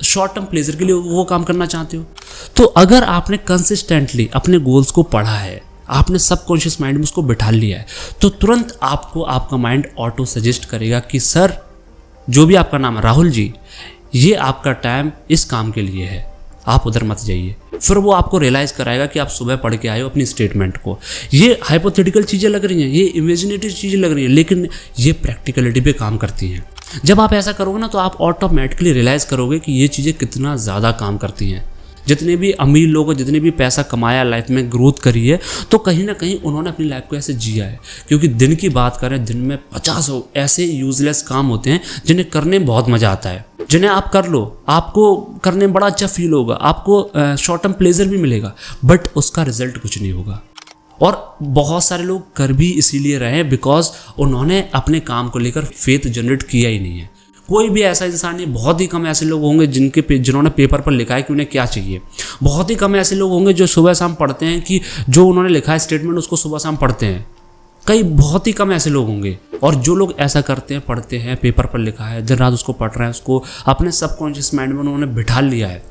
शॉर्ट टर्म प्लेजर के लिए वो काम करना चाहते हो। तो अगर आपने कंसिस्टेंटली अपने गोल्स को पढ़ा है, आपने सबकॉन्शियस माइंड में उसको बिठा लिया है, तो तुरंत आपको आपका माइंड ऑटो सजेस्ट करेगा कि सर, जो भी आपका नाम है, राहुल जी, ये आपका टाइम इस काम के लिए है, आप उधर मत जाइए। फिर वो आपको रियलाइज कराएगा कि आप सुबह पढ़ के आए हो अपनी स्टेटमेंट को। ये हाइपोथेटिकल चीज़ें लग रही हैं, ये इमेजिनेटिव चीज़ें लग रही हैं, लेकिन ये प्रैक्टिकलिटी पे काम करती हैं। जब आप ऐसा करोगे ना तो आप ऑटोमेटिकली रियलाइज़ करोगे कि ये चीज़ें कितना ज़्यादा काम करती हैं। जितने भी अमीर लोग, जितने भी पैसा कमाया, लाइफ में ग्रोथ करी है, तो कहीं ना कहीं उन्होंने अपनी लाइफ को ऐसे जिया है। क्योंकि दिन की बात करें, दिन में 50 ऐसे यूजलेस काम होते हैं जिन्हें करने में बहुत मज़ा आता है, जिन्हें आप कर लो, आपको करने में बड़ा अच्छा फील होगा, आपको शॉर्ट टर्म प्लेजर भी मिलेगा, बट उसका रिजल्ट कुछ नहीं होगा। और बहुत सारे लोग कर भी इसीलिए रहे हैं बिकॉज उन्होंने अपने काम को लेकर फेथ जनरेट किया ही नहीं है। कोई भी ऐसा इंसान नहीं, बहुत ही कम ऐसे लोग होंगे जिन्होंने पेपर पर लिखा है कि उन्हें क्या चाहिए। बहुत ही कम ऐसे लोग होंगे जो सुबह शाम पढ़ते हैं कि जो उन्होंने लिखा है स्टेटमेंट उसको सुबह शाम पढ़ते हैं। बहुत ही कम ऐसे लोग होंगे। और जो लोग ऐसा करते हैं, पढ़ते हैं, पेपर पर लिखा है, दिन रात उसको पढ़ रहे हैं, उसको अपने सबकॉन्शियस माइंड में उन्होंने बिठा लिया है,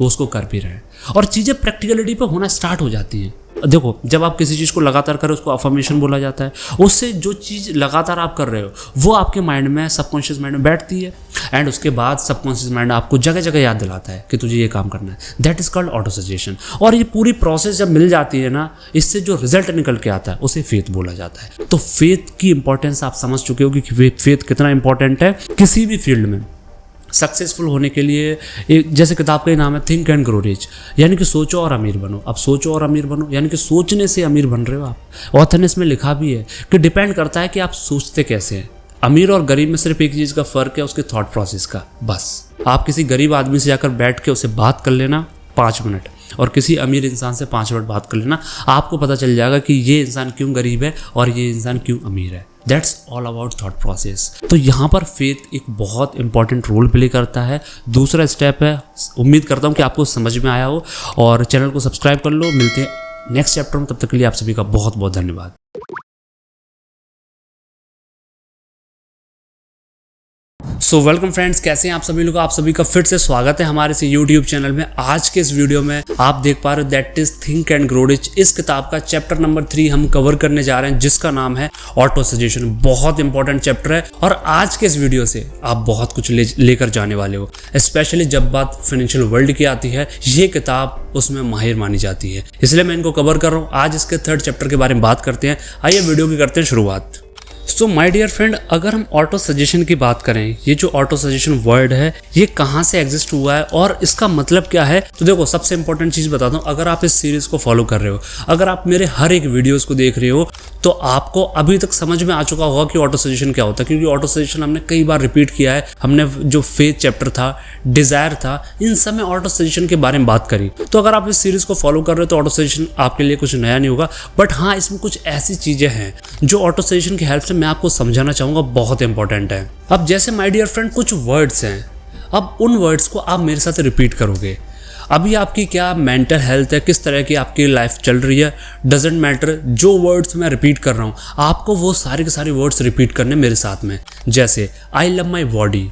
वो उसको कर भी रहे हैं और चीज़ें प्रैक्टिकलिटी पर होना स्टार्ट हो जाती हैं। देखो, जब आप किसी चीज़ को लगातार करें उसको अफर्मेशन बोला जाता है। उससे जो चीज़ लगातार आप कर रहे हो वो आपके माइंड में, सबकॉन्शियस माइंड में बैठती है एंड उसके बाद सबकॉन्शियस माइंड आपको जगह जगह याद दिलाता है कि तुझे ये काम करना है। That is called auto suggestion. और ये पूरी प्रोसेस जब मिल जाती है ना, इससे जो रिजल्ट निकल के आता है उसे फेथ बोला जाता है। तो फेथ की इंपॉर्टेंस आप समझ चुके हो कि फेथ कितना इंपॉर्टेंट है किसी भी फील्ड में सक्सेसफुल होने के लिए। एक जैसे किताब का ही नाम है थिंक एंड ग्रो रिच, यानी कि सोचो और अमीर बनो। अब सोचो और अमीर बनो यानी कि सोचने से अमीर बन रहे हो आप। ऑथर ने इसमें लिखा भी है कि डिपेंड करता है कि आप सोचते कैसे हैं। अमीर और गरीब में सिर्फ एक चीज़ का फ़र्क है, उसके थॉट प्रोसेस का, बस। आप किसी गरीब आदमी से जाकर बैठ के उससे बात कर लेना 5 मिनट, और किसी अमीर इंसान से 5 मिनट बात कर लेना, आपको पता चल जाएगा कि ये इंसान क्यों गरीब है और ये इंसान क्यों अमीर है। That's all about thought process. तो यहाँ पर फेथ एक बहुत इंपॉर्टेंट रोल प्ले करता है। दूसरा स्टेप है, उम्मीद करता हूँ कि आपको समझ में आया हो और चैनल को सब्सक्राइब कर लो। मिलते हैं नेक्स्ट चैप्टर में, तब तक के लिए आप सभी का बहुत बहुत धन्यवाद। सो वेलकम फ्रेंड्स, कैसे हैं आप सभी लोग? आप सभी का फिर से स्वागत है हमारे से यूट्यूब चैनल में। आज के इस वीडियो में आप देख पा रहे हो that is think and grow rich. इस किताब का चैप्टर नंबर 3 हम कवर करने जा रहे हैं, जिसका नाम है ऑटो सजेशन। बहुत इंपॉर्टेंट चैप्टर है और आज के इस वीडियो से आप बहुत कुछ लेकर जाने वाले हो। स्पेशली जब बात फाइनेंशियल वर्ल्ड की आती है, ये किताब उसमें माहिर मानी जाती है, इसलिए मैं इनको कवर कर रहा हूँ। आज इसके 3rd चैप्टर के बारे में बात करते हैं। आइए वीडियो की करते हैं शुरुआत। सो माय डियर फ्रेंड, अगर हम ऑटो सजेशन की बात करें, ये जो ऑटो सजेशन वर्ड है ये कहाँ से एग्जिस्ट हुआ है और इसका मतलब क्या है, तो देखो सबसे इंपॉर्टेंट चीज़ बताता हूँ। अगर आप इस सीरीज़ को फॉलो कर रहे हो, अगर आप मेरे हर एक वीडियोस को देख रहे हो, तो आपको अभी तक समझ में आ चुका होगा कि ऑटो सजेशन क्या होता है, क्योंकि ऑटो सजेशन हमने कई बार रिपीट किया है। हमने जो फेथ चैप्टर था, डिज़ायर था, इन सब में ऑटो सजेशन के बारे में बात करी। तो अगर आप इस सीरीज़ को फॉलो कर रहे हो तो ऑटो सजेशन आपके लिए कुछ नया नहीं होगा, बट हाँ, इसमें कुछ ऐसी चीज़ें हैं जो ऑटो सजेशन की हेल्प से मैं आपको समझाना चाहूँगा, बहुत इंपॉर्टेंट है। अब जैसे माय डियर फ्रेंड, कुछ वर्ड्स हैं, अब उन वर्ड्स को आप मेरे साथ रिपीट करोगे। अभी आपकी क्या मेंटल हेल्थ है, किस तरह की आपकी लाइफ चल रही है, डजेंट मैटर। जो वर्ड्स मैं रिपीट कर रहा हूँ आपको वो सारे के सारे वर्ड्स रिपीट करने मेरे साथ में। जैसे I love my body,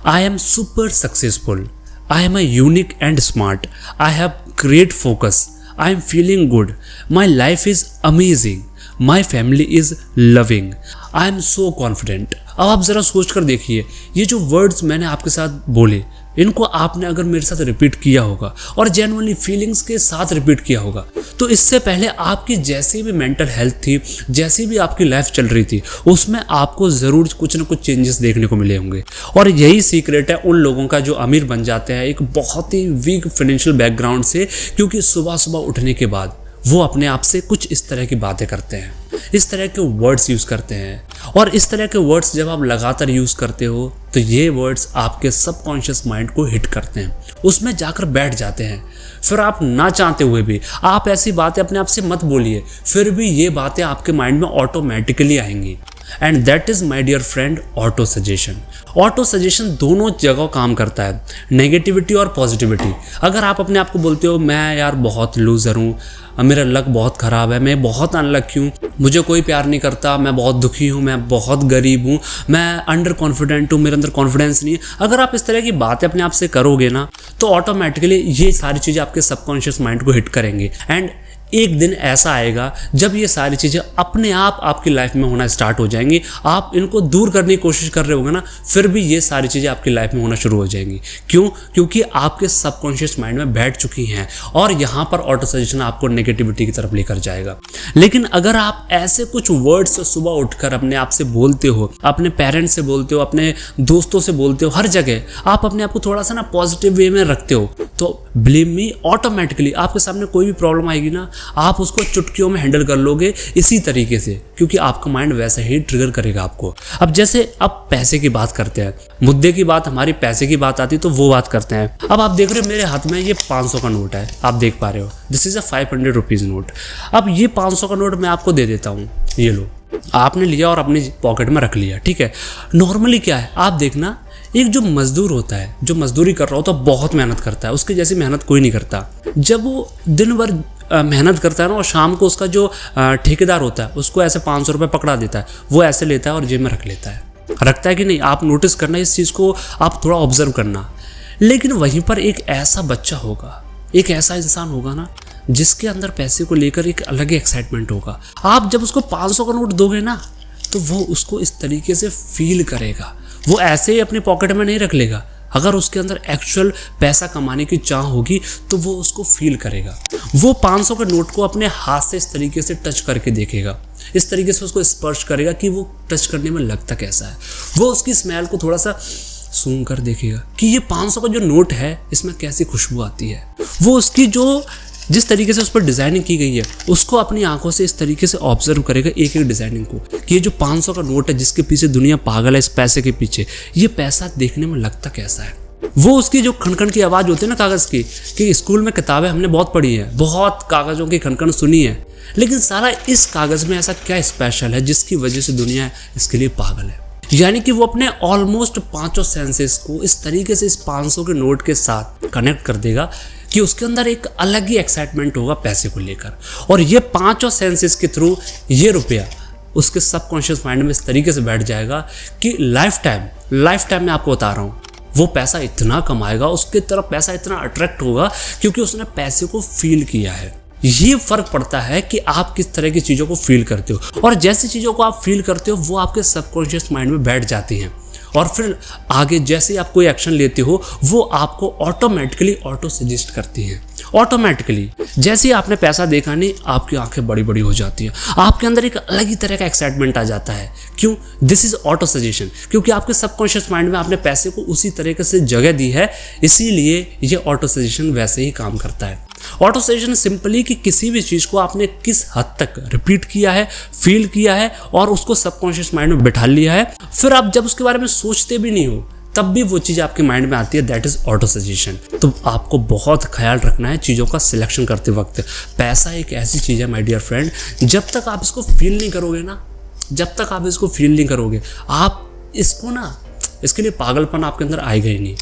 I am super successful, I am unique and smart, I have great focus, I am feeling good, my life is amazing, my family is loving, I am so confident. अब आप ज़रा सोच कर देखिए, ये जो words मैंने आपके साथ बोले, इनको आपने अगर मेरे साथ रिपीट किया होगा और जेन्युइनली फीलिंग्स के साथ रिपीट किया होगा, तो इससे पहले आपकी जैसी भी मेंटल हेल्थ थी, जैसी भी आपकी लाइफ चल रही थी, उसमें आपको ज़रूर कुछ ना कुछ चेंजेस देखने को मिले होंगे। और यही सीक्रेट है उन लोगों का जो अमीर बन जाते हैं एक बहुत ही वीक फाइनेंशियल बैकग्राउंड से, क्योंकि सुबह सुबह उठने के बाद वो अपने आप से कुछ इस तरह की बातें करते हैं, इस तरह के वर्ड्स यूज़ करते हैं। और इस तरह के वर्ड्स जब आप लगातार यूज़ करते हो तो ये वर्ड्स आपके सबकॉन्शियस माइंड को हिट करते हैं, उसमें जाकर बैठ जाते हैं। फिर आप ना चाहते हुए भी आप ऐसी बातें अपने आप से मत बोलिए, फिर भी ये बातें आपके माइंड में ऑटोमेटिकली आएंगी। And that is my dear friend autosuggestion. Autosuggestion दोनों जगह काम करता है, नेगेटिविटी और पॉजिटिविटी। अगर आप अपने आप को बोलते हो मैं यार बहुत लूज़र हूँ, मेरा लक बहुत ख़राब है, मैं बहुत अनलकी हूँ, मुझे कोई प्यार नहीं करता, मैं बहुत दुखी हूँ, मैं बहुत गरीब हूँ, मैं अंडर कॉन्फिडेंट हूँ, मेरे अंदर कॉन्फिडेंस नहीं है, अगर आप इस तरह की बातें अपने आप से करोगे ना, तो ऑटोमेटिकली ये सारी चीज़ें आपके सबकॉन्शियस माइंड को हिट करेंगे। एंड एक दिन ऐसा आएगा जब ये सारी चीज़ें अपने आप आपकी लाइफ में होना स्टार्ट हो जाएंगी। आप इनको दूर करने की कोशिश कर रहे होगे ना, फिर भी ये सारी चीज़ें आपकी लाइफ में होना शुरू हो जाएंगी। क्यों? क्योंकि आपके सबकॉन्शियस माइंड में बैठ चुकी हैं और यहाँ पर ऑटो सजेशन आपको नेगेटिविटी की तरफ लेकर जाएगा। लेकिन अगर आप ऐसे कुछ वर्ड्स सुबह उठकर अपने आप से बोलते हो, अपने पेरेंट्स से बोलते हो, अपने दोस्तों से बोलते हो, हर जगह आप अपने आप को थोड़ा सा ना पॉजिटिव वे में रखते हो, तो बिलीव मी ऑटोमेटिकली आपके सामने कोई भी प्रॉब्लम आएगी ना, आप उसको चुटकियों में हैंडल कर लोगे इसी तरीके से, क्योंकि आपका माइंड वैसा ही ट्रिगर करेगा आपको। अब जैसे अब पैसे की बात करते हैं, मुद्दे की बात हमारी पैसे की बात आती है तो वो बात करते हैं। अब आप देख रहे हो मेरे हाथ में ये 500 का नोट है, आप देख पा रहे हो, this is a 500 rupees note. अब ये 500 का नोट मैं आपको दे देता हूँ, ये लो, आपने लिया और अपनी पॉकेट में रख लिया, ठीक है। नॉर्मली क्या है, आप देखना, एक जो मजदूर होता है, जो मजदूरी कर रहा होता है, बहुत मेहनत करता है, उसके जैसी मेहनत कोई नहीं करता। जब वो दिन भर मेहनत करता है ना और शाम को उसका जो ठेकेदार होता है उसको ऐसे 500 रुपये पकड़ा देता है, वो ऐसे लेता है और जेब में रख लेता है, रखता है कि नहीं, आप नोटिस करना इस चीज़ को, आप थोड़ा ऑब्जर्व करना। लेकिन वहीं पर एक ऐसा बच्चा होगा, एक ऐसा इंसान होगा ना जिसके अंदर पैसे को लेकर एक अलग ही एक्साइटमेंट होगा। आप जब उसको 500 का नोट दोगे ना तो वो उसको इस तरीके से फील करेगा, वो ऐसे ही अपनी पॉकेट में नहीं रख लेगा। अगर उसके अंदर एक्चुअल पैसा कमाने की चाह होगी तो वो उसको फील करेगा। वो 500 के नोट को अपने हाथ से इस तरीके से टच करके देखेगा, इस तरीके से उसको स्पर्श करेगा कि वो टच करने में लगता कैसा है। वो उसकी स्मेल को थोड़ा सा सूंघ कर देखेगा कि ये 500 का जो नोट है इसमें कैसी खुशबू आती है। वो उसकी जो जिस तरीके से उस पर डिज़ाइनिंग की गई है उसको अपनी आंखों से इस तरीके से ऑब्जर्व करेगा, एक एक डिज़ाइनिंग को, कि ये जो 500 का नोट है जिसके पीछे दुनिया पागल है, इस पैसे के पीछे, ये पैसा देखने में लगता कैसा है। वो उसकी जो खनखन की आवाज़ होती है ना कागज़ की, कि स्कूल में किताबें हमने बहुत पढ़ी है, बहुत कागज़ों की खनखन सुनी है, लेकिन सारा इस कागज़ में ऐसा क्या स्पेशल है जिसकी वजह से दुनिया इसके लिए पागल है। यानी कि वो अपने ऑलमोस्ट 5 सेंसेस को इस तरीके से इस 500 के नोट के साथ कनेक्ट कर देगा कि उसके अंदर एक अलग ही एक्साइटमेंट होगा पैसे को लेकर। और ये 5 सेंसेस के थ्रू ये रुपया उसके सबकॉन्शियस माइंड में इस तरीके से बैठ जाएगा कि लाइफ टाइम मैं आपको बता रहा हूँ, वो पैसा इतना कमाएगा, उसके तरफ पैसा इतना अट्रैक्ट होगा क्योंकि उसने पैसे को फील किया है। ये फर्क पड़ता है कि आप किस तरह की चीज़ों को फील करते हो, और जैसी चीज़ों को आप फील करते हो वो आपके सबकॉन्शियस माइंड में बैठ जाती हैं, और फिर आगे जैसे ही आप कोई एक्शन लेते हो वो आपको ऑटोमेटिकली ऑटो सजेस्ट करती हैं। ऑटोमेटिकली जैसे ही आपने पैसा देखा नहीं, आपकी आंखें बड़ी बड़ी हो जाती हैं, आपके अंदर एक अलग ही तरह का एक्साइटमेंट आ जाता है। क्यों? दिस इज ऑटो सजेशन, क्योंकि आपके सबकॉन्शियस माइंड में आपने पैसे को उसी तरीके से जगह दी है, इसीलिए ये ऑटो सजेशन वैसे ही काम करता है। ऑटो सजेशन सिंपली कि किसी भी चीज़ को आपने किस हद तक रिपीट किया है, फील किया है और उसको सबकॉन्शियस माइंड में बिठा लिया है, फिर आप जब उसके बारे में सोचते भी नहीं हो तब भी वो चीज़ आपके माइंड में आती है, दैट इज़ ऑटो सजेशन। तो आपको बहुत ख्याल रखना है चीज़ों का सिलेक्शन करते वक्त। पैसा एक ऐसी चीज़ है माय डियर फ्रेंड, जब तक आप इसको फील नहीं करोगे ना, जब तक आप इसको फील नहीं करोगे, आप इसको ना, इसके लिए पागलपन आपके अंदर आएगा ही नहीं।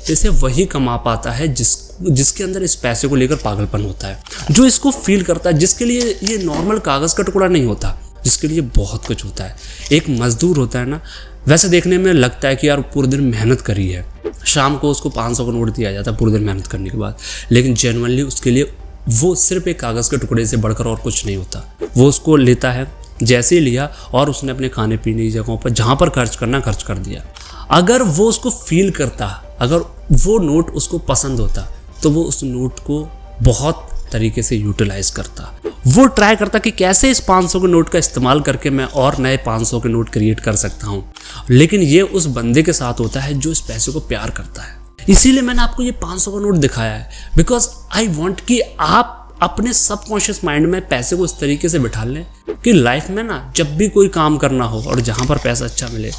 इसे वही कमा पाता है जिसके अंदर इस पैसे को लेकर पागलपन होता है, जो इसको फील करता है, जिसके लिए ये नॉर्मल कागज़ का टुकड़ा नहीं होता, जिसके लिए बहुत कुछ होता है। एक मजदूर होता है ना, वैसे देखने में लगता है कि यार पूरे दिन मेहनत करी है, शाम को उसको 500 का नोट दिया जाता है पूरे दिन मेहनत करने के बाद, लेकिन जेन्युइनली उसके लिए वो सिर्फ एक कागज़ के टुकड़े से बढ़कर और कुछ नहीं होता। वो उसको लेता है, जैसे ही लिया और उसने अपने खाने पीने की जगहों पर जहाँ पर खर्च करना खर्च कर दिया। अगर वो उसको फील करता, अगर वो नोट उसको पसंद होता, तो वो उस नोट को बहुत तरीके से यूटिलाइज करता। वो ट्राई करता कि कैसे इस 500 के नोट का इस्तेमाल करके मैं और नए 500 के नोट क्रिएट कर सकता हूँ। लेकिन ये उस बंदे के साथ होता है जो इस पैसे को प्यार करता है। इसीलिए मैंने आपको ये 500 का नोट दिखाया है, बिकॉज आई वॉन्ट कि आप अपने सबकॉन्शियस माइंड में पैसे को इस तरीके से बिठा लें कि लाइफ में ना जब भी कोई काम करना हो और जहाँ पर पैसा अच्छा मिले,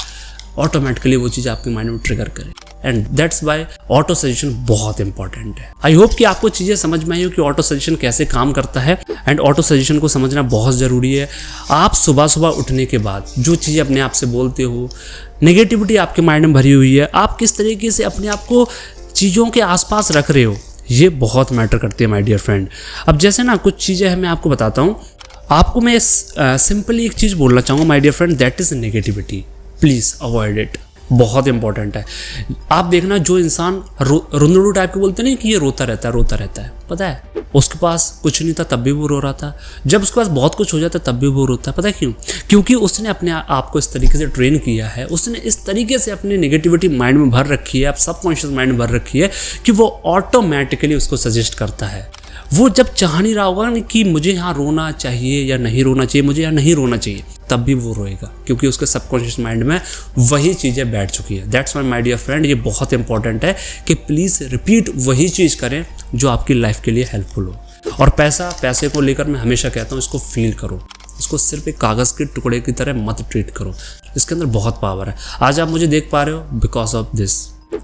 ऑटोमेटिकली वो चीज़ आपके माइंड में ट्रिगर करे। And that's why auto suggestion बहुत इंपॉर्टेंट है। आई होप कि आपको चीज़ें समझ में आई हो कि ऑटो सजेशन कैसे काम करता है। एंड ऑटो सजेशन को समझना बहुत ज़रूरी है। आप सुबह सुबह उठने के बाद जो चीज़ें अपने आप से बोलते हो, नेगेटिविटी आपके माइंड में भरी हुई है, आप किस तरीके से अपने आप को चीज़ों के आसपास रख रहे हो, ये बहुत मैटर करती है माय डियर फ्रेंड। अब जैसे ना कुछ चीज़ें हैं, मैं आपको बताता हूँ। आपको मैं सिंपली एक चीज़ बोलना चाहूँगा my dear friend, that is negativity. Please avoid it, बहुत इंपॉर्टेंट है। आप देखना जो इंसान रुंदड़ू टाइप के बोलते नहीं कि ये रोता रहता है, पता है उसके पास कुछ नहीं था तब भी वो रो रहा था, जब उसके पास बहुत कुछ हो जाता है तब भी वो रोता है। पता है क्यों? क्योंकि उसने अपने आप को इस तरीके से ट्रेन किया है, उसने इस तरीके से अपनी नेगेटिविटी माइंड में भर रखी है, आप सबकॉन्शियस माइंड में भर रखी है कि वो ऑटोमेटिकली उसको सजेस्ट करता है। वो जब चाह नहीं रहा होगा ना कि मुझे यहाँ रोना चाहिए या नहीं रोना चाहिए, मुझे यहाँ नहीं रोना चाहिए, तब भी वो रोएगा, क्योंकि उसके सबकॉन्शियस माइंड में वही चीज़ें बैठ चुकी है। That's why my dear friend, ये बहुत इंपॉर्टेंट है कि प्लीज़ रिपीट वही चीज़ करें जो आपकी लाइफ के लिए हेल्पफुल हो। और पैसे को लेकर मैं हमेशा कहता हूँ, इसको फील करो, इसको सिर्फ एक कागज़ के टुकड़े की तरह मत ट्रीट करो। इसके अंदर बहुत पावर है। आज आप मुझे देख पा रहे हो बिकॉज ऑफ दिस।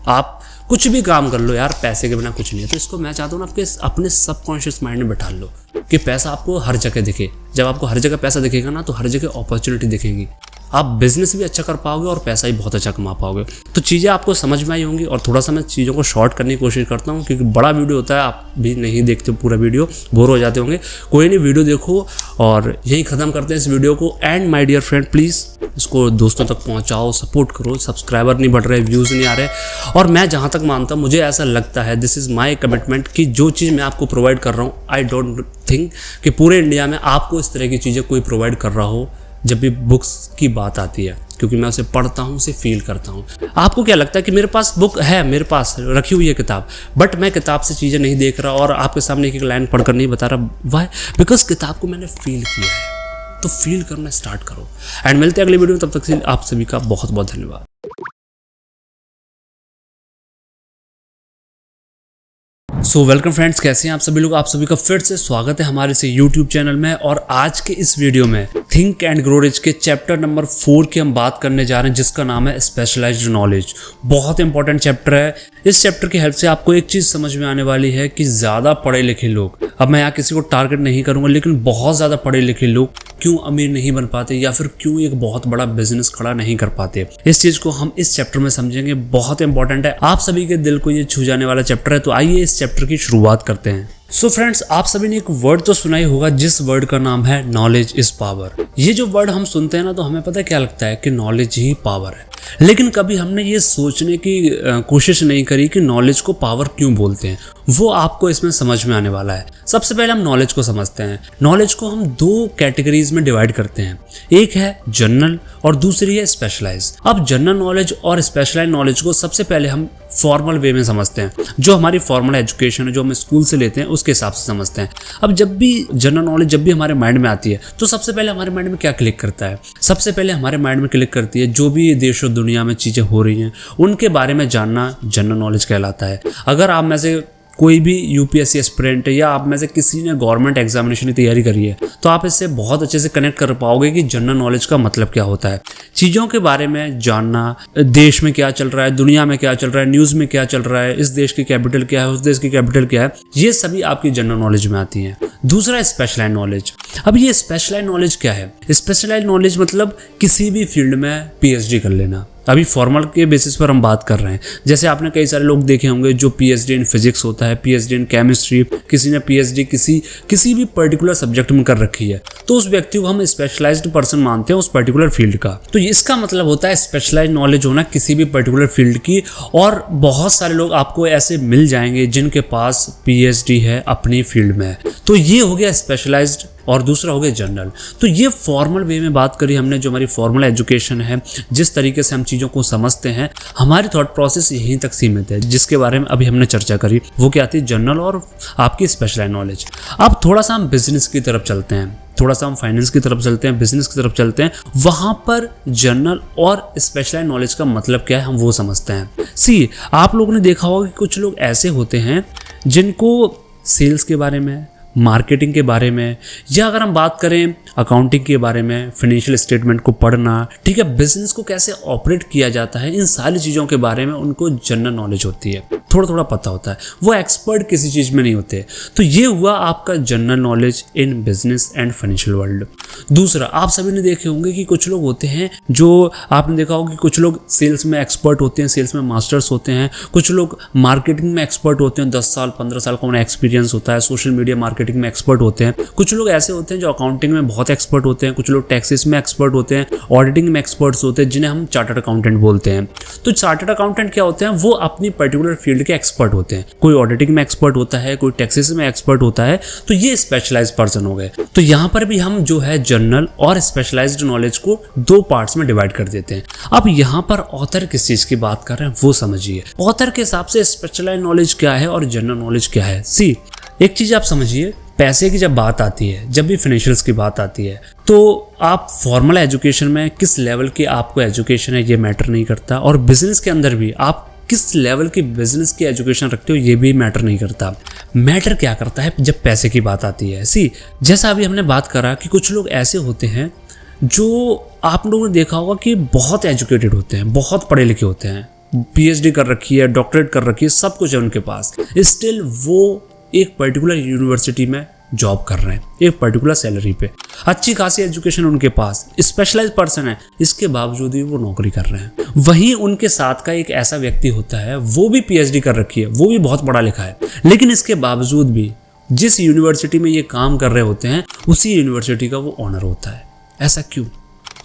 आप कुछ भी काम कर लो यार, पैसे के बिना कुछ नहीं है। तो इसको मैं चाहता हूँ ना, आपके अपने सबकॉन्शियस माइंड में बैठा लो कि पैसा आपको हर जगह दिखे। जब आपको हर जगह पैसा दिखेगा ना, तो हर जगह अपॉर्चुनिटी दिखेंगी। आप बिजनेस भी अच्छा कर पाओगे और पैसा भी बहुत अच्छा कमा पाओगे। तो चीज़ें आपको समझ में आई होंगी। और थोड़ा सा मैं चीज़ों को शॉर्ट करने की कोशिश करता हूँ, क्योंकि बड़ा वीडियो होता है, आप भी नहीं देखते पूरा वीडियो, बोर हो जाते होंगे। कोई नहीं, वीडियो देखो और यही ख़त्म करते हैं इस वीडियो को। And my dear friend, please इसको दोस्तों तक पहुँचाओ, सपोर्ट करो। सब्सक्राइबर नहीं बढ़ रहे, व्यूज़ नहीं आ रहे। और मैं जहाँ तक मानता हूँ, मुझे ऐसा लगता है, दिस इज़ माई कमिटमेंट, कि जो चीज़ मैं आपको प्रोवाइड कर रहा हूँ, आई डोंट थिंक कि पूरे इंडिया में आपको इस तरह की चीज़ें कोई प्रोवाइड कर रहा हो जब भी बुक्स की बात आती है, क्योंकि मैं उसे पढ़ता हूँ, उसे फील करता हूँ। आपको क्या लगता है कि मेरे पास बुक है, मेरे पास रखी हुई है किताब, बट मैं किताब से चीज़ें नहीं देख रहा और आपके सामने एक एक लाइन पढ़कर नहीं बता रहा? वाई? बिकॉज किताब को मैंने फील किया है। तो फील करना स्टार्ट करो। एंड मिलते हैं अगले वीडियो में, तब तक से आप सभी का बहुत बहुत धन्यवाद। सो वेलकम फ्रेंड्स, कैसे हैं आप सभी लोग? आप सभी का फिर से स्वागत है हमारे से यूट्यूब चैनल में। और आज के इस वीडियो में थिंक एंड ग्रो रिच के चैप्टर नंबर 4 की हम बात करने जा रहे हैं, जिसका नाम है स्पेशलाइज्ड नॉलेज। बहुत इंपॉर्टेंट चैप्टर है। इस चैप्टर की हेल्प से आपको एक चीज़ समझ में आने वाली है कि ज़्यादा पढ़े लिखे लोग, अब मैं यहाँ किसी को टारगेट नहीं करूँगा, लेकिन बहुत ज़्यादा पढ़े लिखे लोग क्यों अमीर नहीं बन पाते, या फिर क्यों एक बहुत बड़ा बिजनेस खड़ा नहीं कर पाते। इस चीज़ को हम इस चैप्टर में समझेंगे। बहुत इंपॉर्टेंट है, आप सभी के दिल को ये छू जाने वाला चैप्टर है। तो आइए इस चैप्टर की शुरुआत करते हैं। सो फ्रेंड्स, आप सभी ने एक वर्ड तो सुना ही होगा, जिस वर्ड का नाम है नॉलेज इज पावर। ये जो वर्ड हम सुनते हैं ना, तो हमें पता है क्या लगता है कि नॉलेज ही पावर है। लेकिन कभी हमने ये सोचने की कोशिश नहीं करी कि नॉलेज को पावर क्यों बोलते हैं। वो आपको इसमें समझ में आने वाला है। सबसे पहले हम नॉलेज को समझते हैं। नॉलेज को हम 2 कैटेगरीज में डिवाइड करते हैं, एक है जनरल और दूसरी है स्पेशलाइज। अब जनरल नॉलेज और स्पेशलाइज नॉलेज को सबसे पहले हम फॉर्मल वे में समझते हैं, जो हमारी फॉर्मल एजुकेशन है, जो हम स्कूल से लेते हैं, उसके हिसाब से समझते हैं। अब जब भी जनरल नॉलेज जब भी हमारे माइंड में आती है, तो सबसे पहले हमारे माइंड में क्या क्लिक करता है? सबसे पहले हमारे माइंड में क्लिक करती है जो भी देश और दुनिया में चीज़ें हो रही हैं, उनके बारे में जानना जनरल नॉलेज कहलाता है। अगर आप में से कोई भी यूपीएससी एस्पिरेंट है, या आप में से किसी ने गवर्नमेंट एग्जामिनेशन की तैयारी करी है, तो आप इससे बहुत अच्छे से कनेक्ट कर पाओगे कि जनरल नॉलेज का मतलब क्या होता है। चीज़ों के बारे में जानना, देश में क्या चल रहा है, दुनिया में क्या चल रहा है, न्यूज़ में क्या चल रहा है, इस देश की कैपिटल क्या है, उस देश की कैपिटल क्या है, ये सभी आपकी जनरल नॉलेज में आती हैं। दूसरा स्पेशलाइज नॉलेज। अब ये स्पेशलाइज नॉलेज क्या है? स्पेशलाइज नॉलेज मतलब किसी भी फील्ड में पीएचडी कर लेना। अभी फॉर्मल के बेसिस पर हम बात कर रहे हैं। जैसे आपने कई सारे लोग देखे होंगे जो पीएचडी इन फिजिक्स होता है, पीएचडी इन केमिस्ट्री, किसी ने पीएचडी किसी भी पर्टिकुलर सब्जेक्ट में कर रखी है, तो उस व्यक्ति को हम स्पेशलाइज्ड पर्सन मानते हैं उस पर्टिकुलर फील्ड का। तो इसका मतलब होता है स्पेशलाइज नॉलेज होना किसी भी पर्टिकुलर फील्ड की। और बहुत सारे लोग आपको ऐसे मिल जाएंगे जिनके पास पीएचडी है अपनी फील्ड में। तो ये हो गया स्पेशलाइज्ड और दूसरा हो गया जनरल। तो ये फॉर्मल वे में बात करी हमने, जो हमारी फॉर्मल एजुकेशन है, जिस तरीके से हम चीज़ों को समझते हैं, हमारी थॉट प्रोसेस यहीं तक सीमित है, जिसके बारे में अभी हमने चर्चा करी। वो क्या आती है? जनरल और आपकी स्पेशलाइज नॉलेज। अब थोड़ा सा हम बिजनेस की तरफ चलते हैं, थोड़ा सा हम फाइनेंस की तरफ चलते हैं, बिजनेस की तरफ चलते हैं। वहां पर जनरल और स्पेशलाइज नॉलेज का मतलब क्या है, हम वो समझते हैं। सी, आप लोगों ने देखा होगा कि कुछ लोग ऐसे होते हैं जिनको सेल्स के बारे में, मार्केटिंग के बारे में, या अगर हम बात करें अकाउंटिंग के बारे में, फाइनेंशियल स्टेटमेंट को पढ़ना, ठीक है, बिजनेस को कैसे ऑपरेट किया जाता है, इन सारी चीज़ों के बारे में उनको जनरल नॉलेज होती है, थोड़ा थोड़ा पता होता है। वो एक्सपर्ट किसी चीज़ में नहीं होते। तो ये हुआ आपका general knowledge in business and financial world. दूसरा, आप सभी ने देखे होंगे कि कुछ लोग होते हैं, जो आपने देखा होगा कि कुछ लोग सेल्स में एक्सपर्ट होते हैं, सेल्स में मास्टर्स होते हैं। कुछ लोग मार्केटिंग में एक्सपर्ट होते हैं, 10 साल 15 साल का उन्हें एक्सपीरियंस होता है, सोशल मीडिया मार्केटिंग में एक्सपर्ट होते हैं। कुछ लोग ऐसे होते हैं जो अकाउंटिंग में बहुत एक्सपर्ट होते हैं। कुछ लोग टैक्सेस में एक्सपर्ट होते हैं, ऑडिटिंग में एक्सपर्ट्स होते हैं, जिन्हें हम चार्टर्ड अकाउंटेंट बोलते हैं। तो चार्टर्ड अकाउंटेंट क्या होते हैं? वो अपनी पर्टिकुलर फील्ड के एक्सपर्ट होते हैं। कोई ऑडिटिंग में एक्सपर्ट होता है, कोई टैक्सेस में एक्सपर्ट होता है। तो ये स्पेशलाइज पर्सन हो गए। तो यहाँ पर भी हम जो है जनरल और स्पेशलाइज्ड नॉलेज को 2 पार्ट्स में डिवाइड कर देते हैं। अब यहाँ पर ऑथर किस चीज की बात कर रहे हैं वो समझिए। ऑथर के हिसाब से स्पेशलाइज नॉलेज क्या है और जनरल नॉलेज क्या है। सी, एक चीज आप समझिए, पैसे की जब बात आती है, जब भी फाइनेंशियल्स की बात आती है, तो आप फॉर्मल एजुकेशन में किस लेवल की आपको एजुकेशन है ये मैटर नहीं करता, और बिजनेस के अंदर भी आप किस लेवल की बिजनेस की एजुकेशन रखते हो ये भी मैटर नहीं करता। मैटर क्या करता है जब पैसे की बात आती है। सी, जैसा अभी हमने बात करा कि कुछ लोग ऐसे होते हैं जो आप लोगों ने देखा होगा कि बहुत एजुकेटेड होते हैं, बहुत पढ़े लिखे होते हैं, PhD कर रखी है, डॉक्टरेट कर रखी है, सब कुछ है उनके पास, स्टिल वो एक पर्टिकुलर यूनिवर्सिटी में जॉब कर रहे हैं, एक पर्टिकुलर सैलरी पे, अच्छी खासी एजुकेशन उनके पास, स्पेशलाइज पर्सन है, इसके बावजूद भी वो नौकरी कर रहे हैं। वहीं उनके साथ का एक ऐसा व्यक्ति होता है, वो भी PhD कर रखी है, वो भी बहुत पढ़ा लिखा है, लेकिन इसके बावजूद भी जिस यूनिवर्सिटी में ये काम कर रहे होते हैं उसी यूनिवर्सिटी का वो ऑनर होता है। ऐसा क्यों?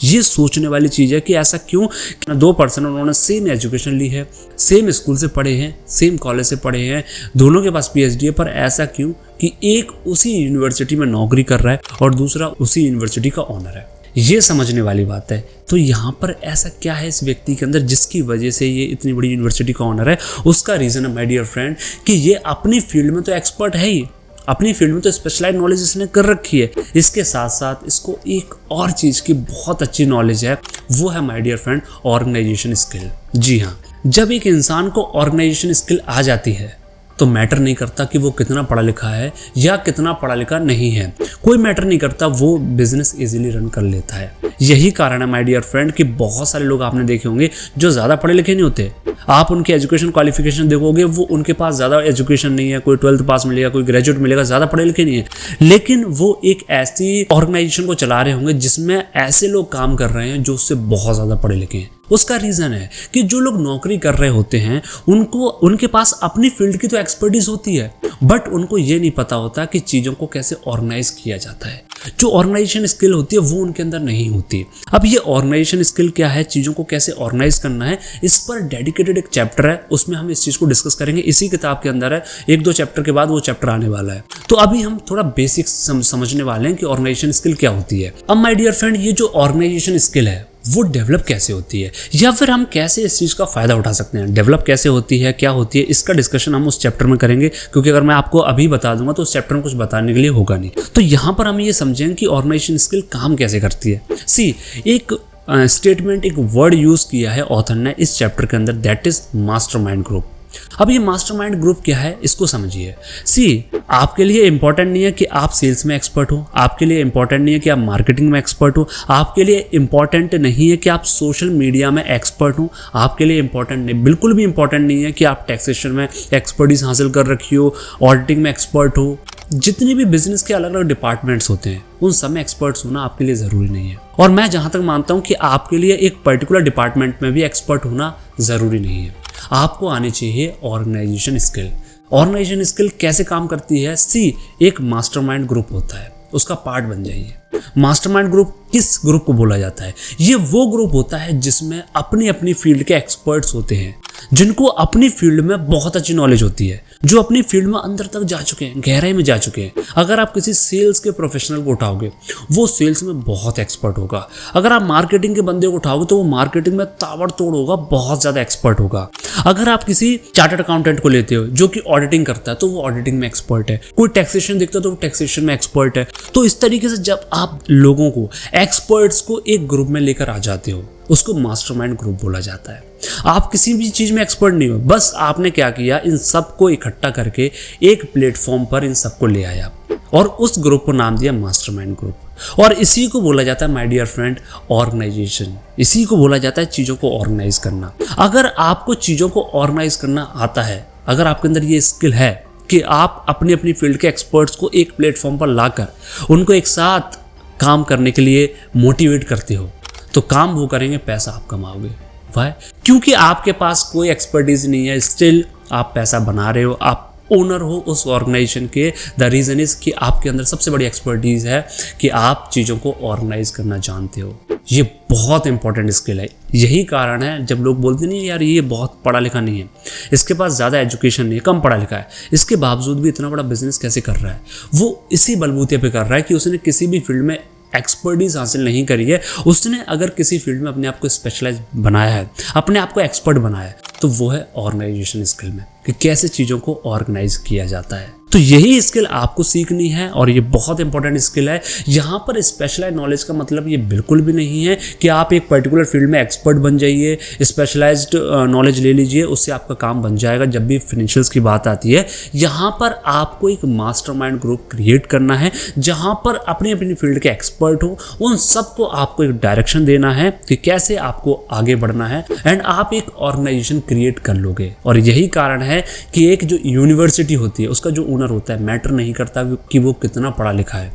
ये सोचने वाली चीज़ है कि ऐसा क्यों। 2 पर्सन उन्होंने सेम एजुकेशन ली है, सेम स्कूल से पढ़े हैं, सेम कॉलेज से पढ़े हैं, दोनों के पास PhD है, पर ऐसा क्यों कि एक उसी यूनिवर्सिटी में नौकरी कर रहा है और दूसरा उसी यूनिवर्सिटी का ऑनर है। ये समझने वाली बात है। तो यहाँ पर ऐसा क्या है इस व्यक्ति के अंदर जिसकी वजह से ये इतनी बड़ी यूनिवर्सिटी का ऑनर है? उसका रीज़न है माय डियर फ्रेंड कि ये अपनी फील्ड में तो एक्सपर्ट है ही, अपनी फील्ड में तो स्पेशलाइज नॉलेज इसने कर रखी है, इसके साथ साथ इसको एक और चीज़ की बहुत अच्छी नॉलेज है, वो है my dear friend organisation skill. जी हाँ, जब एक इंसान को ऑर्गेनाइजेशन स्किल आ जाती है तो मैटर नहीं करता कि वो कितना पढ़ा लिखा है या कितना पढ़ा लिखा नहीं है, कोई मैटर नहीं करता, वो बिजनेस इजीली रन कर लेता है। यही कारण है माय डियर फ्रेंड कि बहुत सारे लोग आपने देखे होंगे जो ज़्यादा पढ़े लिखे नहीं होते, आप उनकी एजुकेशन क्वालिफिकेशन देखोगे वो उनके पास ज़्यादा एजुकेशन नहीं है, कोई 12th पास मिलेगा, कोई ग्रेजुएट मिलेगा, ज़्यादा पढ़े लिखे नहीं है, लेकिन वो एक ऐसी ऑर्गेनाइजेशन को चला रहे होंगे जिसमें ऐसे लोग काम कर रहे हैं जो उससे बहुत ज़्यादा पढ़े लिखे हैं। उसका रीज़न है कि जो लोग नौकरी कर रहे होते हैं उनके पास अपनी फील्ड की तो एक्सपर्टीज होती है, बट उनको ये नहीं पता होता कि चीज़ों को कैसे ऑर्गेनाइज किया जाता है। जो ऑर्गेनाइजेशन स्किल होती है वो उनके अंदर नहीं होती। अब ये ऑर्गेनाइजेशन स्किल क्या है, चीज़ों को कैसे ऑर्गेनाइज करना है, इस पर डेडिकेटेड एक चैप्टर है, उसमें हम इस चीज़ को डिस्कस करेंगे। इसी किताब के अंदर है, 1-2 चैप्टर के बाद वो चैप्टर आने वाला है। तो अभी हम थोड़ा बेसिक्स समझने वाले हैं कि ऑर्गेनाइजेशन स्किल क्या होती है। अब माय डियर फ्रेंड, ये जो ऑर्गेनाइजेशन स्किल है वो डेवलप कैसे होती है, या फिर हम कैसे इस चीज़ का फ़ायदा उठा सकते हैं, डेवलप कैसे होती है, क्या होती है, इसका डिस्कशन हम उस चैप्टर में करेंगे, क्योंकि अगर मैं आपको अभी बता दूंगा तो उस चैप्टर में कुछ बताने के लिए होगा नहीं। तो यहाँ पर हम ये समझें कि ऑर्गेनाइजेशन स्किल काम कैसे करती है। सी, एक स्टेटमेंट, एक वर्ड यूज़ किया है ऑथर ने इस चैप्टर के अंदर, दैट इज मास्टरमाइंड ग्रुप। अब ये मास्टरमाइंड ग्रुप क्या है इसको समझिए। सी, आपके लिए इंपॉर्टेंट नहीं है कि आप सेल्स में एक्सपर्ट हो, आपके लिए इंपॉर्टेंट नहीं है कि आप मार्केटिंग में एक्सपर्ट हो, आपके लिए इंपॉर्टेंट नहीं है कि आप सोशल मीडिया में एक्सपर्ट हो, आपके लिए इंपॉर्टेंट नहीं, बिल्कुल भी इंपॉर्टेंट नहीं है कि आप टैक्सेशन में एक्सपर्टीज हासिल कर रखी हो, ऑडिटिंग में एक्सपर्ट हो। जितने भी बिजनेस के अलग अलग डिपार्टमेंट्स होते हैं उन सब में एक्सपर्ट्स होना आपके लिए ज़रूरी नहीं है। और मैं जहाँ तक मानता हूँ कि आपके लिए एक पर्टिकुलर डिपार्टमेंट में भी एक्सपर्ट होना ज़रूरी नहीं है। आपको आनी चाहिए ऑर्गेनाइजेशन स्किल। ऑर्गेनाइजेशन स्किल कैसे काम करती है? सी, एक मास्टरमाइंड ग्रुप होता है, उसका पार्ट बन जाइए। मास्टरमाइंड ग्रुप किस ग्रुप को बोला जाता है? ये वो ग्रुप होता है जिसमें अपनी अपनी फील्ड के एक्सपर्ट्स होते हैं, जिनको अपनी फील्ड में बहुत अच्छी नॉलेज होती है। जो अपनी फील्ड में अंदर तक जा चुके हैं, गहराई में जा चुके हैं। अगर आप किसी सेल्स के प्रोफेशनल को उठाओगे, वो सेल्स में बहुत एक्सपर्ट होगा। अगर आप मार्केटिंग के बंदे को उठाओगे तो वो मार्केटिंग में ताबड़तोड़ होगा, बहुत ज़्यादा एक्सपर्ट होगा। अगर आप किसी चार्टर्ड अकाउंटेंट को लेते हो जो कि ऑडिटिंग करता है तो वो ऑडिटिंग में एक्सपर्ट है। कोई टैक्सेशन देखता है तो वो टैक्सेशन में एक्सपर्ट है। तो इस तरीके से जब आप लोगों को, एक्सपर्ट्स को एक ग्रुप में लेकर आ जाते हो, उसको मास्टरमाइंड ग्रुप बोला जाता है। आप किसी भी चीज में एक्सपर्ट नहीं हो, बस आपने क्या किया, इन सबको इकट्ठा करके एक प्लेटफॉर्म पर इन सबको ले आया और उस ग्रुप को नाम दिया मास्टरमाइंड ग्रुप। और इसी को बोला जाता है माय डियर फ्रेंड ऑर्गेनाइजेशन। इसी को बोला जाता है चीजों को ऑर्गेनाइज करना। अगर आपको चीजों को ऑर्गेनाइज करना आता है, अगर आपके अंदर ये स्किल है कि आप अपनी अपनी फील्ड के एक्सपर्ट्स को एक प्लेटफॉर्म पर लाकर उनको एक साथ काम करने के लिए मोटिवेट करते हो, तो काम वो करेंगे, पैसा आप कमाओगे। वाई? क्योंकि आपके पास कोई एक्सपर्टीज नहीं है, स्टिल आप पैसा बना रहे हो, आप ओनर हो उस ऑर्गेनाइजेशन के। द रीजन इज कि आपके अंदर सबसे बड़ी एक्सपर्टीज है कि आप चीज़ों को ऑर्गेनाइज करना जानते हो। ये बहुत इंपॉर्टेंट स्किल है। यही कारण है जब लोग बोलते नहीं यार ये बहुत पढ़ा लिखा नहीं है, इसके पास ज़्यादा एजुकेशन नहीं है, कम पढ़ा लिखा है, इसके बावजूद भी इतना बड़ा बिजनेस कैसे कर रहा है। वो इसी बलबूते पे कर रहा है कि उसने किसी भी फील्ड में एक्सपर्टीज हासिल नहीं करी है। उसने अगर किसी फील्ड में अपने आप को स्पेशलाइज बनाया है, अपने आप को एक्सपर्ट बनाया है, तो वो है ऑर्गेनाइजेशन स्किल में, कि कैसे चीज़ों को ऑर्गेनाइज किया जाता है। तो यही स्किल आपको सीखनी है और ये बहुत इंपॉर्टेंट स्किल है। यहाँ पर स्पेशलाइज नॉलेज का मतलब ये बिल्कुल भी नहीं है कि आप एक पर्टिकुलर फील्ड में एक्सपर्ट बन जाइए, स्पेशलाइज्ड नॉलेज ले लीजिए, उससे आपका काम बन जाएगा। जब भी फाइनेंशियल्स की बात आती है, यहाँ पर आपको एक मास्टरमाइंड ग्रुप क्रिएट करना है जहाँ पर अपनी अपनी फील्ड के एक्सपर्ट हो, उन सबको आपको एक डायरेक्शन देना है कि कैसे आपको आगे बढ़ना है, एंड आप एक ऑर्गेनाइजेशन क्रिएट कर लोगे। और यही कारण है कि एक जो यूनिवर्सिटी होती है उसका जो ओनर होता है, मैटर नहीं करता कि वो कितना पढ़ा लिखा है,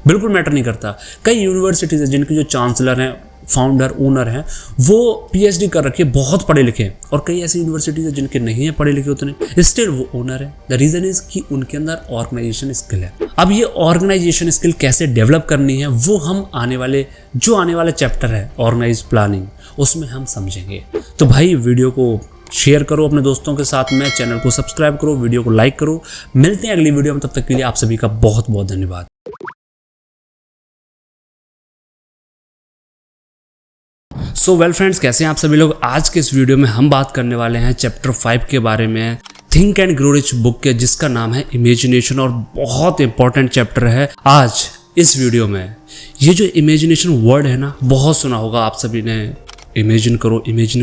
बिल्कुल मैटर नहीं करता। कई यूनिवर्सिटीज हैं जिनके जो चांसलर हैं, फाउंडर, ओनर हैं, वो पीएचडी कर रखे, बहुत पढ़े लिखे हैं, और कई ऐसी यूनिवर्सिटीज हैं जिनके नहीं है पढ़े लिखे उतने, स्टिल वो ओनर है। द रीजन इज कि उनके अंदर ऑर्गेनाइजेशन स्किल है। अब ये ऑर्गेनाइजेशन स्किल कैसे डेवलप करनी है वो हम आने वाले चैप्टर है ऑर्गेनाइज प्लानिंग, उसमें हम समझेंगे। तो भाई वीडियो को शेयर करो अपने दोस्तों के साथ में, चैनल को सब्सक्राइब करो, वीडियो को लाइक करो। मिलते हैं अगली वीडियो में, तब तक के लिए आप सभी का बहुत बहुत धन्यवाद। सो वेल फ्रेंड्स, कैसे हैं आप सभी लोग। आज के इस वीडियो में हम बात करने वाले हैं चैप्टर 5 के बारे में, think and grow rich book के, जिसका नाम है इमेजिनेशन, और बहुत इंपॉर्टेंट चैप्टर है। आज इस वीडियो में ये जो इमेजिनेशन वर्ड है ना, बहुत सुना होगा आप सभी ने, इमेजिन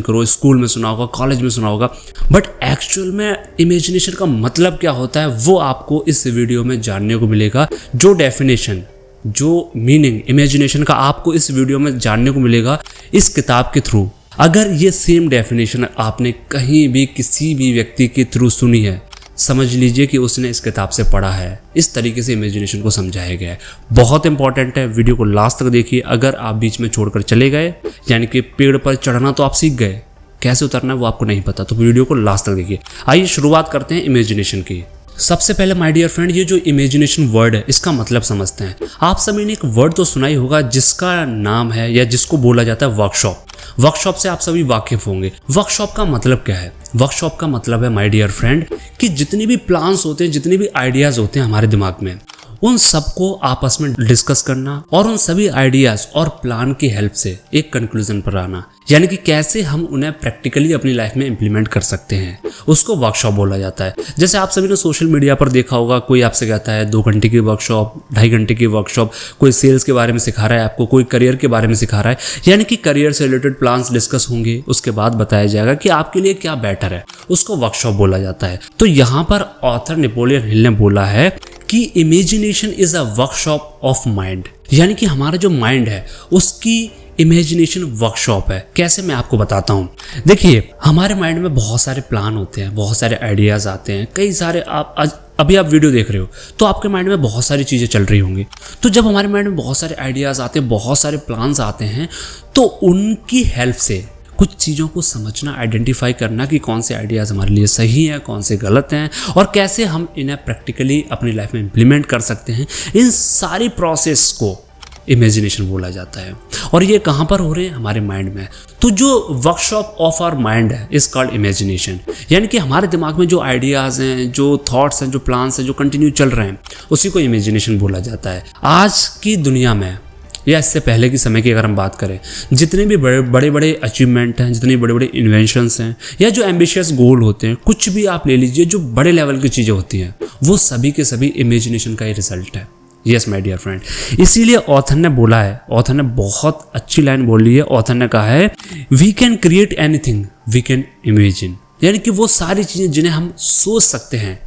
करो, स्कूल में सुना होगा, कॉलेज में सुना होगा, बट एक्चुअल में इमेजिनेशन का मतलब क्या होता है वो आपको इस वीडियो में जानने को मिलेगा। जो डेफिनेशन, जो मीनिंग इमेजिनेशन का आपको इस वीडियो में जानने को मिलेगा इस किताब के थ्रू। अगर ये सेम डेफिनेशन आपने कहीं भी किसी भी व्यक्ति के थ्रू सुनी है, समझ लीजिए कि उसने इस किताब से पढ़ा है। इस तरीके से इमेजिनेशन को समझाया गया है। बहुत इंपॉर्टेंट है, वीडियो को लास्ट तक देखिए। अगर आप बीच में छोड़कर चले गए, यानी कि पेड़ पर चढ़ना तो आप सीख गए, कैसे उतरना है वो आपको नहीं पता, तो वीडियो को लास्ट तक देखिए। आइए शुरुआत करते हैं इमेजिनेशन की। सबसे पहले माय डियर फ्रेंड, ये जो इमेजिनेशन वर्ड है इसका मतलब समझते हैं। आप सभी ने एक वर्ड तो सुना ही होगा जिसका नाम है या जिसको बोला जाता है वर्कशॉप। वर्कशॉप से आप सभी वाकिफ होंगे। वर्कशॉप का मतलब क्या है? वर्कशॉप का मतलब है माय डियर फ्रेंड कि जितनी भी प्लान्स होते हैं, जितने भी आइडियाज होते हैं हमारे दिमाग में, उन सबको आपस में डिस्कस करना और उन सभी आइडियाज और प्लान की हेल्प से एक कंक्लूजन पर आना, यानी कि कैसे हम उन्हें प्रैक्टिकली अपनी लाइफ में इंप्लीमेंट कर सकते हैं, उसको वर्कशॉप बोला जाता है। जैसे आप सभी ने सोशल मीडिया पर देखा होगा, कोई आपसे कहता है 2 घंटे की वर्कशॉप, 2.5 घंटे की वर्कशॉप, कोई सेल्स के बारे में सिखा रहा है आपको, कोई करियर के बारे में सिखा रहा है, यानी कि करियर से रिलेटेड प्लान्स डिस्कस होंगे, उसके बाद बताया जाएगा कि आपके लिए क्या बेटर है, उसको वर्कशॉप बोला जाता है। तो यहाँ पर ऑथर नेपोलियन हिल ने बोला है कि imagination is a workshop of mind, यानी कि हमारा जो माइंड है उसकी इमेजिनेशन वर्कशॉप है। कैसे, मैं आपको बताता हूँ। देखिए, हमारे माइंड में बहुत सारे प्लान होते हैं, बहुत सारे आइडियाज आते हैं, कई सारे अभी आप वीडियो देख रहे हो तो आपके माइंड में बहुत सारी चीज़ें चल रही होंगी। तो जब हमारे माइंड में बहुत सारे आइडियाज आते हैं, बहुत सारे प्लान्स आते हैं, तो उनकी हेल्प से कुछ चीज़ों को समझना, आइडेंटिफाई करना कि कौन से आइडियाज़ हमारे लिए सही हैं, कौन से गलत हैं, और कैसे हम इन्हें प्रैक्टिकली अपनी लाइफ में इम्प्लीमेंट कर सकते हैं। इन सारी प्रोसेस को इमेजिनेशन बोला जाता है। और ये कहाँ पर हो रहे हैं? हमारे माइंड में। तो जो वर्कशॉप ऑफ आवर माइंड है इज कॉल्ड इमेजिनेशन, यानी कि हमारे दिमाग में जो आइडियाज़ हैं, जो थॉट्स हैं, जो प्लान्स हैं, जो कंटिन्यू चल रहे हैं, उसी को इमेजिनेशन बोला जाता है। आज की दुनिया में या इससे पहले की समय की अगर हम बात करें, जितने भी बड़े बड़े अचीवमेंट हैं, जितने बड़े बड़े इन्वेंशंस हैं, या जो एम्बिशियस गोल होते हैं, कुछ भी आप ले लीजिए, जो बड़े लेवल की चीज़ें होती हैं, वो सभी के सभी इमेजिनेशन का ही रिजल्ट है। यस माय डियर फ्रेंड, इसीलिए ऑथर ने बोला है, ऑथर ने बहुत अच्छी लाइन बोली है। ऑथर ने कहा है we can create anything we can imagine, यानी कि वो सारी चीज़ें जिन्हें हम सोच सकते हैं,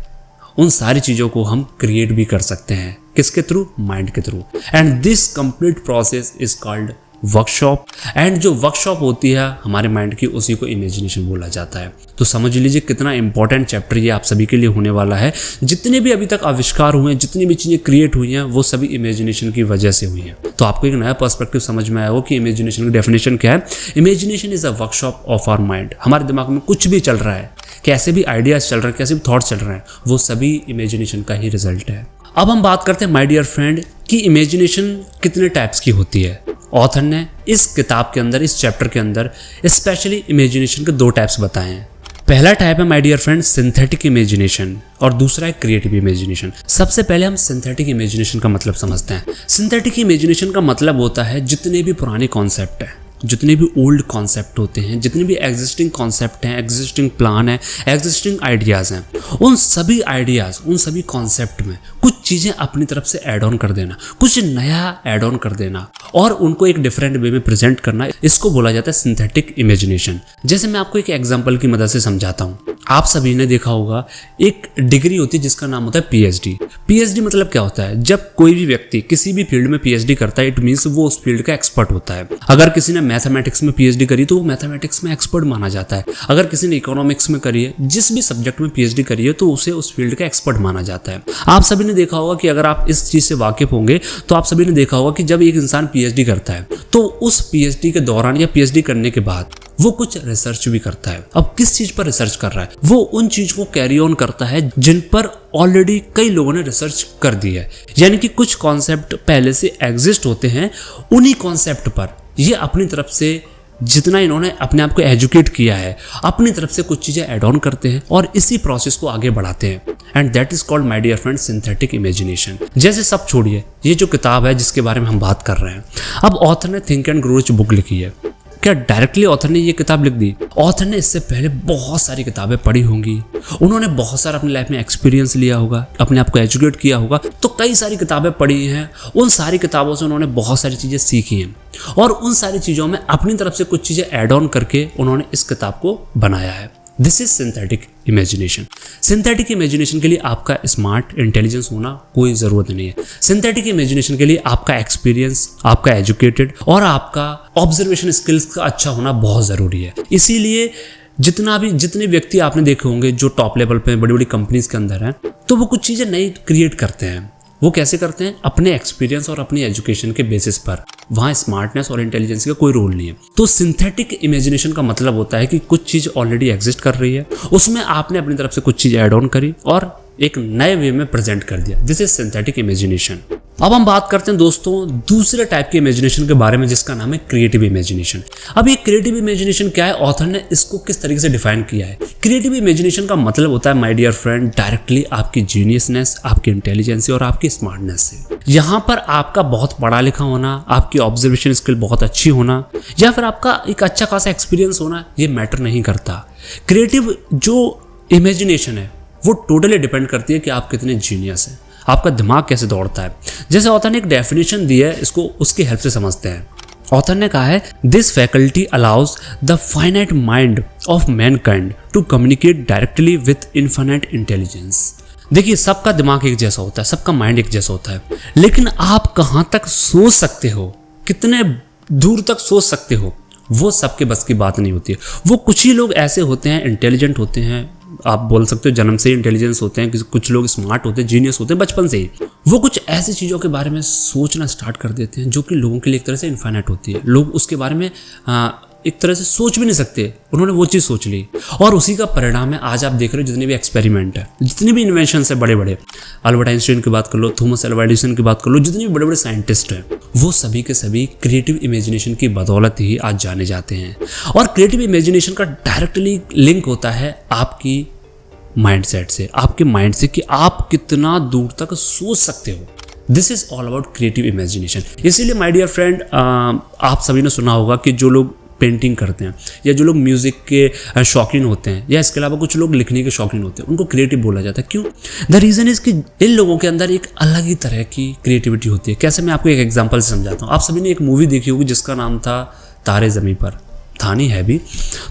उन सारी चीज़ों को हम क्रिएट भी कर सकते हैं। किसके थ्रू? माइंड के through. And this complete process is called workshop. And जो वर्कशॉप होती है हमारे माइंड की, उसी को इमेजिनेशन बोला जाता है। तो समझ लीजिए कितना इंपॉर्टेंट चैप्टर ये आप सभी के लिए होने वाला है। जितने भी अभी तक आविष्कार हुए हैं, जितनी भी चीज़ें क्रिएट हुई हैं, वो सभी इमेजिनेशन की वजह से हुई हैं। तो आपको एक नया पर्सपेक्टिव समझ में आया हो कि इमेजिनेशन की डेफिनेशन क्या है। Imagination is a workshop of our mind. हमारे दिमाग में कुछ भी चल रहा है, कैसे भी आइडियाज चल रहे हैं, कैसे भी थॉट्स चल रहे हैं, वो सभी इमेजिनेशन का ही रिजल्ट है। अब हम बात करते हैं माय डियर फ्रेंड कि इमेजिनेशन कितने टाइप्स की होती है। ऑथर ने इस किताब के अंदर, इस चैप्टर के अंदर स्पेशली इमेजिनेशन के 2 टाइप्स बताए हैं। पहला टाइप है my dear friend synthetic imagination, और दूसरा है क्रिएटिव इमेजिनेशन। सबसे पहले हम सिंथेटिक इमेजिनेशन का मतलब समझते हैं। सिंथेटिक इमेजिनेशन का मतलब होता है जितने भी पुराने कॉन्सेप्ट हैं, जितने भी ओल्ड कॉन्सेप्ट होते हैं, जितने भी एग्जिस्टिंग कॉन्सेप्ट हैं, एग्जिस्टिंग प्लान है, एग्जिस्टिंग आइडियाज़ हैं, उन सभी आइडियाज़, उन सभी कॉन्सेप्ट में कुछ चीज़ें अपनी तरफ से ऐड ऑन कर देना, कुछ नया ऐड ऑन कर देना और उनको एक डिफरेंट वे में प्रेजेंट करना, इसको बोला जाता है सिंथेटिक इमेजिनेशन। जैसे मैं आपको एक एग्जाम्पल की मदद से समझाता हूँ। आप सभी ने देखा होगा एक डिग्री होती है जिसका नाम होता है पीएचडी। पीएचडी मतलब क्या होता है? जब कोई भी व्यक्ति किसी भी फील्ड में पीएचडी करता है, इट मीन्स वो उस फील्ड का एक्सपर्ट होता है। अगर किसी ने मैथमेटिक्स में पीएचडी करी तो वो मैथमेटिक्स में एक्सपर्ट माना जाता है। अगर किसी ने इकोनॉमिक्स में करी है, जिस भी सब्जेक्ट में पीएचडी करी है, तो उसे उस फील्ड का एक्सपर्ट माना जाता है। आप सभी ने देखा होगा कि अगर आप इस चीज़ से वाकिफ होंगे तो आप सभी ने देखा होगा कि जब एक इंसान पीएचडी करता है तो उस पीएचडी के दौरान या पीएचडी करने के बाद वो कुछ रिसर्च भी करता है। अब किस चीज पर रिसर्च कर रहा है? वो उन चीज को कैरी ऑन करता है जिन पर ऑलरेडी कई लोगों ने रिसर्च कर दी है। यानी कि कुछ कॉन्सेप्ट पहले से एग्जिस्ट होते हैं, उन्हीं कॉन्सेप्ट पर ये अपनी तरफ से जितना इन्होंने अपने आप को एजुकेट किया है, अपनी तरफ से कुछ चीज़ें ऐड ऑन करते हैं और इसी प्रोसेस को आगे बढ़ाते हैं। And that is called my dear friend synthetic imagination. जैसे सब छोड़िए, ये जो किताब है जिसके बारे में हम बात कर रहे हैं, अब ऑथर ने think and grow rich book लिखी है। क्या डायरेक्टली ऑथर ने ये किताब लिख दी? ऑथर ने इससे पहले बहुत सारी किताबें पढ़ी होंगी, उन्होंने बहुत सारा अपनी लाइफ में एक्सपीरियंस लिया होगा, अपने आप को एजुकेट किया होगा, तो कई सारी किताबें पढ़ी हैं। उन सारी किताबों से उन्होंने बहुत सारी चीज़ें सीखी हैं और उन सारी चीज़ों में अपनी तरफ से कुछ चीज़ें ऐड ऑन करके उन्होंने इस किताब को बनाया है। This is synthetic imagination. Synthetic imagination के लिए आपका स्मार्ट इंटेलिजेंस होना कोई ज़रूरत नहीं है। सिंथेटिक इमेजिनेशन के लिए आपका एक्सपीरियंस, आपका एजुकेटेड और आपका ऑब्जर्वेशन स्किल्स का अच्छा होना बहुत ज़रूरी है। इसीलिए जितने व्यक्ति आपने देखे होंगे जो टॉप लेवल पे बड़ी बड़ी कंपनीज के अंदर हैं, तो वो कुछ चीज़ें नई क्रिएट करते हैं। वो कैसे करते हैं? अपने एक्सपीरियंस और अपनी एजुकेशन के बेसिस पर। वहाँ स्मार्टनेस और इंटेलिजेंस का कोई रोल नहीं है। तो सिंथेटिक इमेजिनेशन का मतलब होता है कि कुछ चीज़ ऑलरेडी एग्जिस्ट कर रही है, उसमें आपने अपनी तरफ से कुछ चीज़ ऐड ऑन करी और एक नए वे में प्रेजेंट कर दिया। This is synthetic imagination. अब हम बात करते हैं दोस्तों दूसरे टाइप के इमेजिनेशन के बारे में, जिसका नाम है क्रिएटिव इमेजिनेशन। अब ये क्रिएटिव इमेजिनेशन क्या है, ऑथर ने इसको किस तरीके से डिफाइन किया है? क्रिएटिव इमेजिनेशन का मतलब होता है माय डियर फ्रेंड डायरेक्टली आपकी जीनियसनेस, आपकी इंटेलिजेंस और आपकी स्मार्टनेस से। यहाँ पर आपका बहुत पढ़ा लिखा होना, आपकी ऑब्जर्वेशन स्किल बहुत अच्छी होना या फिर आपका एक अच्छा खासा एक्सपीरियंस होना, ये मैटर नहीं करता। क्रिएटिव जो इमेजिनेशन है वो टोटली डिपेंड करती है कि आप कितने जीनियस हैं, आपका दिमाग कैसे दौड़ता है। जैसे ऑथर ने एक डेफिनेशन दी है, इसको उसकी हेल्प से समझते हैं। ऑथर ने कहा है this faculty allows the finite mind of mankind to communicate directly with infinite intelligence. देखिए, सबका दिमाग एक जैसा होता है, सबका माइंड एक जैसा होता है, लेकिन आप कहाँ तक सोच सकते हो, कितने दूर तक सोच सकते हो, वो सबके बस की बात नहीं होती है। वो कुछ ही लोग ऐसे होते हैं, इंटेलिजेंट होते हैं, आप बोल सकते हो जन्म से ही इंटेलिजेंस होते हैं, कुछ लोग स्मार्ट होते हैं, जीनियस होते हैं बचपन से ही। वो कुछ ऐसी चीज़ों के बारे में सोचना स्टार्ट कर देते हैं जो कि लोगों के लिए एक तरह से इनफाइनाइट होती है। लोग उसके बारे में एक तरह से सोच भी नहीं सकते, उन्होंने वो चीज़ सोच ली और उसी का परिणाम है आज आप देख रहे हो जितने भी एक्सपेरिमेंट है, जितने भी इन्वेंशन है बड़े बड़े, अल्बर्ट आइंस्टाइन की बात कर लो, थॉमस अल्वा एडिसन की बात कर लो, जितने भी बड़े बड़े साइंटिस्ट हैं वो सभी के सभी क्रिएटिव इमेजिनेशन की बदौलत ही आज जाने जाते हैं। और क्रिएटिव इमेजिनेशन का डायरेक्टली लिंक होता है आपकी माइंडसेट से, आपके माइंड से, कि आप कितना दूर तक सोच सकते हो। This is all about creative imagination. इसीलिए माय डियर फ्रेंड, आप सभी ने सुना होगा कि जो लोग पेंटिंग करते हैं या जो लोग म्यूजिक के शौकीन होते हैं या इसके अलावा कुछ लोग लिखने के शौकीन होते हैं, उनको क्रिएटिव बोला जाता है। क्यों? द रीज़न इज कि इन लोगों के अंदर एक अलग ही तरह की क्रिएटिविटी होती है। कैसे, मैं आपको एक एग्जांपल से समझाता हूँ। आप सभी ने एक मूवी देखी होगी जिसका नाम था तारे ज़मीं पर, था नहीं है भी।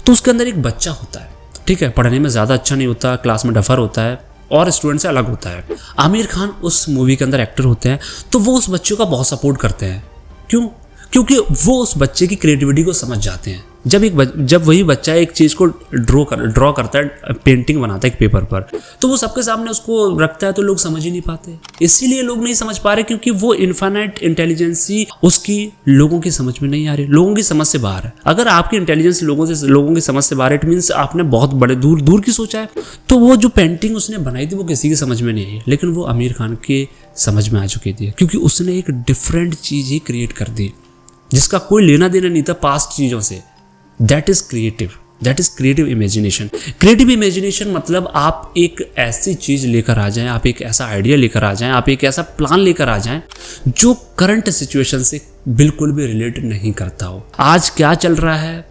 तो उसके अंदर एक बच्चा होता है, ठीक है, पढ़ने में ज़्यादा अच्छा नहीं होता, क्लास में डफर होता है और स्टूडेंट से अलग होता है। आमिर खान उस मूवी के अंदर एक्टर होते हैं, तो वो उस बच्चे का बहुत सपोर्ट करते हैं। क्यों? क्योंकि वो उस बच्चे की क्रिएटिविटी को समझ जाते हैं। जब वही बच्चा एक चीज़ को ड्रॉ करता है, पेंटिंग बनाता है एक पेपर पर, तो वो सबके सामने उसको रखता है, तो लोग समझ ही नहीं पाते। इसीलिए लोग नहीं समझ पा रहे, क्योंकि वो इन्फाइनाइट इंटेलिजेंसी उसकी लोगों की समझ में नहीं आ रही, लोगों की समझ से बाहर है। अगर आपकी इंटेलिजेंस लोगों की समझ से बाहर है, इट मीन्स आपने बहुत बड़े दूर की सोचा है। तो वो जो पेंटिंग उसने बनाई थी वो किसी की समझ में नहीं आई, लेकिन वो आमिर खान के समझ में आ चुकी थी, क्योंकि उसने एक डिफरेंट चीज़ ही क्रिएट कर दी जिसका कोई लेना देना नहीं था पास्ट चीज़ों से। That is creative imagination. Creative imagination मतलब आप एक ऐसी चीज़ लेकर आ जाएं, आप एक ऐसा आइडिया लेकर आ जाएं, आप एक ऐसा प्लान लेकर आ जाएं जो करंट सिचुएशन से बिल्कुल भी रिलेट नहीं करता हो। आज क्या चल रहा है,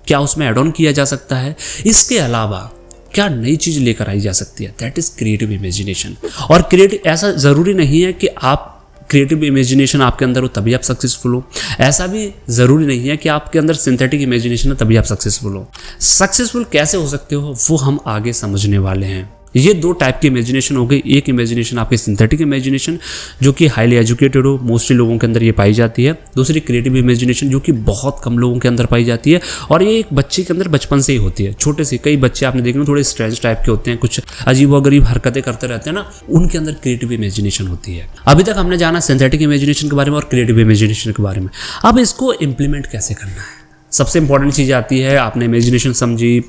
क्या उसमें एड ऑन किया जा सकता है, इसके अलावा क्या नई चीज़ लेकर आई जा सकती है, दैट इज क्रिएटिव इमेजिनेशन। और क्रिएटिव ऐसा ज़रूरी नहीं है कि आप क्रिएटिव इमेजिनेशन आपके अंदर हो तभी आप सक्सेसफुल हो, ऐसा भी ज़रूरी नहीं है कि आपके अंदर सिंथेटिक इमेजिनेशन है तभी आप सक्सेसफुल हो। सक्सेसफुल कैसे हो सकते हो वो हम आगे समझने वाले हैं। ये दो टाइप की इमेजिनेशन हो गई। एक इमेजिनेशन आपकी सिंथेटिक इमेजिनेशन जो कि हाईली एजुकेटेड हो, मोस्टली लोगों के अंदर ये पाई जाती है। दूसरी क्रिएटिव इमेजिनेशन जो कि बहुत कम लोगों के अंदर पाई जाती है, और ये एक बच्चे के अंदर बचपन से ही होती है। छोटे से कई बच्चे आपने देखे थोड़े स्ट्रेंज टाइप के होते हैं, कुछ अजीबोगरीब हरकतें करते रहते हैं ना, उनके अंदर क्रिएटिव इमेजिनेशन होती है। अभी तक हमने जाना सिंथेटिक इमेजिनेशन के बारे में और क्रिएटिव इमेजिनेशन के बारे में। अब इसको इम्प्लीमेंट कैसे करना है, सबसे इंपॉर्टेंट चीज़ आती है। आपने इमेजिनेशन समझी,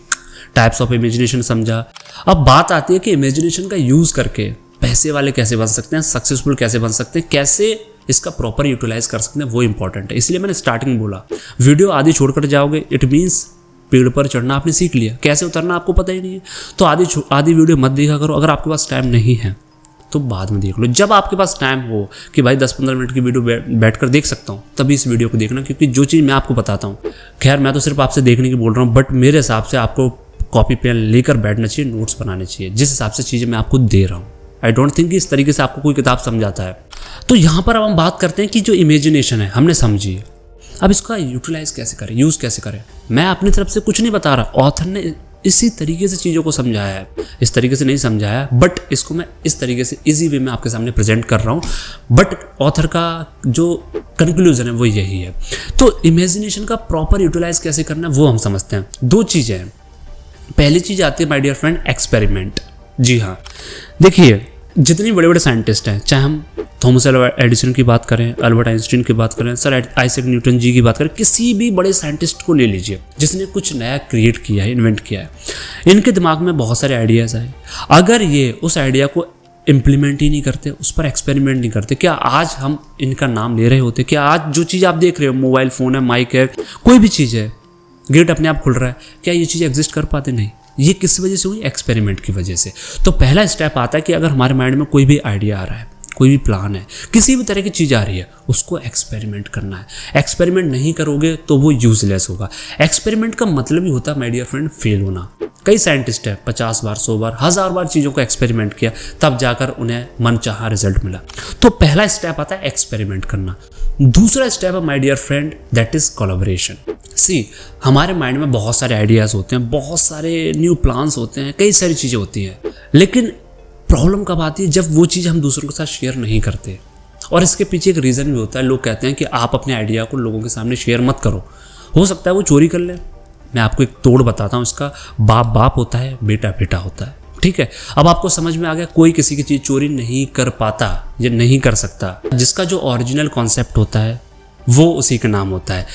टाइप्स ऑफ इमेजिनेशन समझा, अब बात आती है कि इमेजिनेशन का यूज़ करके पैसे वाले कैसे बन सकते हैं, सक्सेसफुल कैसे बन सकते हैं, कैसे इसका प्रॉपर यूटिलाइज कर सकते हैं, वो इंपॉर्टेंट है। इसलिए मैंने स्टार्टिंग में बोला, वीडियो आधी छोड़कर जाओगे इट मीन्स पेड़ पर चढ़ना आपने सीख लिया, कैसे उतरना आपको पता ही नहीं है। तो आधी वीडियो मत देखा करो। अगर आपके पास टाइम नहीं है तो बाद में देख लो। जब आपके पास टाइम हो कि भाई 10-15 मिनट की वीडियो बैठकर देख सकता हूँ, तभी इस वीडियो को देखना, क्योंकि जो चीज़ मैं आपको बताता हूँ, खैर मैं तो सिर्फ आपसे देखने की बोल रहा हूँ, बट मेरे हिसाब से आपको कॉपी पेन लेकर बैठना चाहिए, नोट्स बनाने चाहिए, जिस हिसाब से चीज़ें मैं आपको दे रहा हूँ। आई डोंट थिंक कि इस तरीके से आपको कोई किताब समझाता है। तो यहाँ पर अब हम बात करते हैं कि जो इमेजिनेशन है हमने समझी, अब इसका यूटिलाइज कैसे करें, यूज़ कैसे करें। मैं अपनी तरफ से कुछ नहीं बता रहा, ऑथर ने इसी तरीके से चीज़ों को समझाया है, इस तरीके से नहीं समझाया, बट इसको मैं इस तरीके से इजी वे में आपके सामने प्रेजेंट कर रहा हूँ। बट ऑथर का जो कंक्लूजन है वो यही है। तो इमेजिनेशन का प्रॉपर यूटिलाइज कैसे करना है वो हम समझते हैं। दो चीज़ें हैं। पहली चीज़ आती है माय डियर फ्रेंड, एक्सपेरिमेंट। जी हाँ, देखिए जितने बड़े बड़े साइंटिस्ट हैं, चाहे हम थॉमस अल्वा एडिसन की बात करें, अल्बर्ट आइंस्टीन की बात करें, सर आइजैक न्यूटन जी की बात करें, किसी भी बड़े साइंटिस्ट को ले लीजिए जिसने कुछ नया क्रिएट किया है, इन्वेंट किया है, इनके दिमाग में बहुत सारे आइडियाज़ आए। अगर ये उस आइडिया को इम्प्लीमेंट ही नहीं करते, उस पर एक्सपेरिमेंट नहीं करते, क्या आज हम इनका नाम ले रहे होते? क्या आज जो चीज़ आप देख रहे हो, मोबाइल फ़ोन है, माइक है, कोई भी चीज़ है, गेट अपने आप खुल रहा है, क्या ये चीज़ एग्जिस्ट कर पाते? नहीं। ये किस वजह से हुई? एक्सपेरिमेंट की वजह से। तो पहला स्टेप आता है कि अगर हमारे माइंड में कोई भी आइडिया आ रहा है, कोई भी प्लान है, किसी भी तरह की चीज़ आ रही है, उसको एक्सपेरिमेंट करना है। एक्सपेरिमेंट नहीं करोगे तो वो यूजलेस होगा। एक्सपेरिमेंट का मतलब ही होता है माय डियर फ्रेंड फेल होना। कई साइंटिस्ट हैं 50 बार, 100 बार, 1000 बार चीज़ों को एक्सपेरिमेंट किया, तब जाकर उन्हें मनचाहा रिजल्ट मिला। तो पहला स्टेप आता है एक्सपेरिमेंट करना। दूसरा स्टेप है my dear friend, that is collaboration. See, हमारे माइंड में बहुत सारे आइडियाज़ होते हैं, बहुत सारे न्यू प्लान्स होते हैं, कई सारी चीज़ें होती हैं, लेकिन प्रॉब्लम कब आती है? जब वो चीज़ हम दूसरों के साथ शेयर नहीं करते। और इसके पीछे एक रीज़न भी होता है। लोग कहते हैं कि आप अपने आइडिया को लोगों के सामने शेयर मत करो, हो सकता है वो चोरी कर ले। मैं आपको एक तोड़ बताता हूँ इसका। बाप बाप होता है, बेटा बेटा होता है, ठीक है। अब आपको समझ में आ गया, कोई किसी की चीज़ चोरी नहीं कर पाता या नहीं कर सकता। जिसका जो ओरिजिनल कॉन्सेप्ट होता है वो उसी का नाम होता है।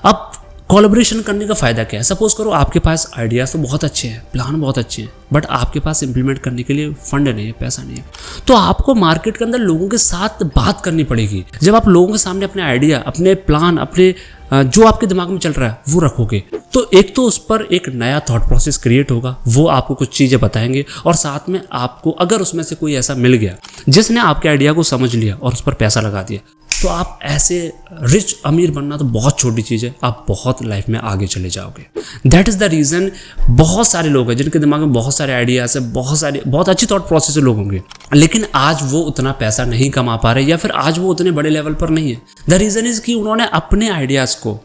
अब कोलैबोरेशन करने का फ़ायदा क्या है? सपोज करो आपके पास आइडियाज़ तो बहुत अच्छे हैं, प्लान बहुत अच्छे हैं, बट आपके पास इंप्लीमेंट करने के लिए फंड नहीं है, पैसा नहीं है, तो आपको मार्केट के अंदर लोगों के साथ बात करनी पड़ेगी। जब आप लोगों के सामने अपने आइडिया, अपने प्लान, अपने जो आपके दिमाग में चल रहा है वो रखोगे, तो एक तो उस पर एक नया थॉट प्रोसेस क्रिएट होगा, वो आपको कुछ चीज़ें बताएंगे, और साथ में आपको अगर उसमें से कोई ऐसा मिल गया जिसने आपके आइडिया को समझ लिया और उस पर पैसा लगा दिया, तो आप ऐसे रिच अमीर बनना तो बहुत छोटी चीज़ है, आप बहुत लाइफ में आगे चले जाओगे। दैट इज़ द रीज़न बहुत सारे लोग हैं जिनके दिमाग में बहुत सारे आइडियाज़ है, बहुत अच्छी थॉट प्रोसेस लोग होंगे, लेकिन आज वो उतना पैसा नहीं कमा पा रहे, या फिर आज वो उतने बड़े लेवल पर नहीं है। द रीज़न इज़ कि उन्होंने अपने आइडियाज़ को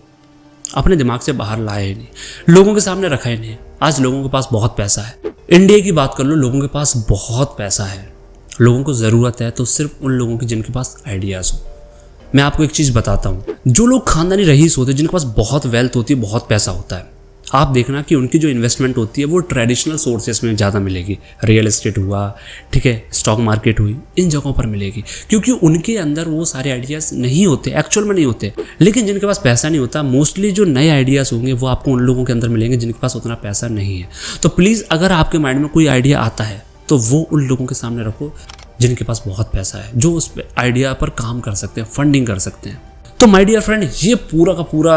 अपने दिमाग से बाहर लाया ही नहीं, लोगों के सामने रखा ही नहीं। आज लोगों के पास बहुत पैसा है, इंडिया की बात कर लो, लोगों के पास बहुत पैसा है, लोगों को ज़रूरत है तो सिर्फ उन लोगों की जिनके पास आइडियाज़ हो। मैं आपको एक चीज़ बताता हूँ, जो लोग खानदानी रईस होते हैं, जिनके पास बहुत वेल्थ होती है, बहुत पैसा होता है, आप देखना कि उनकी जो इन्वेस्टमेंट होती है वो ट्रेडिशनल सोर्सेस में ज़्यादा मिलेगी। रियल एस्टेट हुआ, ठीक है, स्टॉक मार्केट हुई, इन जगहों पर मिलेगी, क्योंकि उनके अंदर वो सारे आइडियाज़ नहीं होते, एक्चुअल में नहीं होते। लेकिन जिनके पास पैसा नहीं होता, मोस्टली जो नए आइडियाज़ होंगे वो आपको उन लोगों के अंदर मिलेंगे जिनके पास उतना पैसा नहीं है। तो प्लीज़, अगर आपके माइंड में कोई आइडिया आता है तो वो उन लोगों के सामने रखो जिनके पास बहुत पैसा है, जो उस आइडिया पर काम कर सकते हैं, फंडिंग कर सकते हैं। तो माय डियर फ्रेंड, ये पूरा का पूरा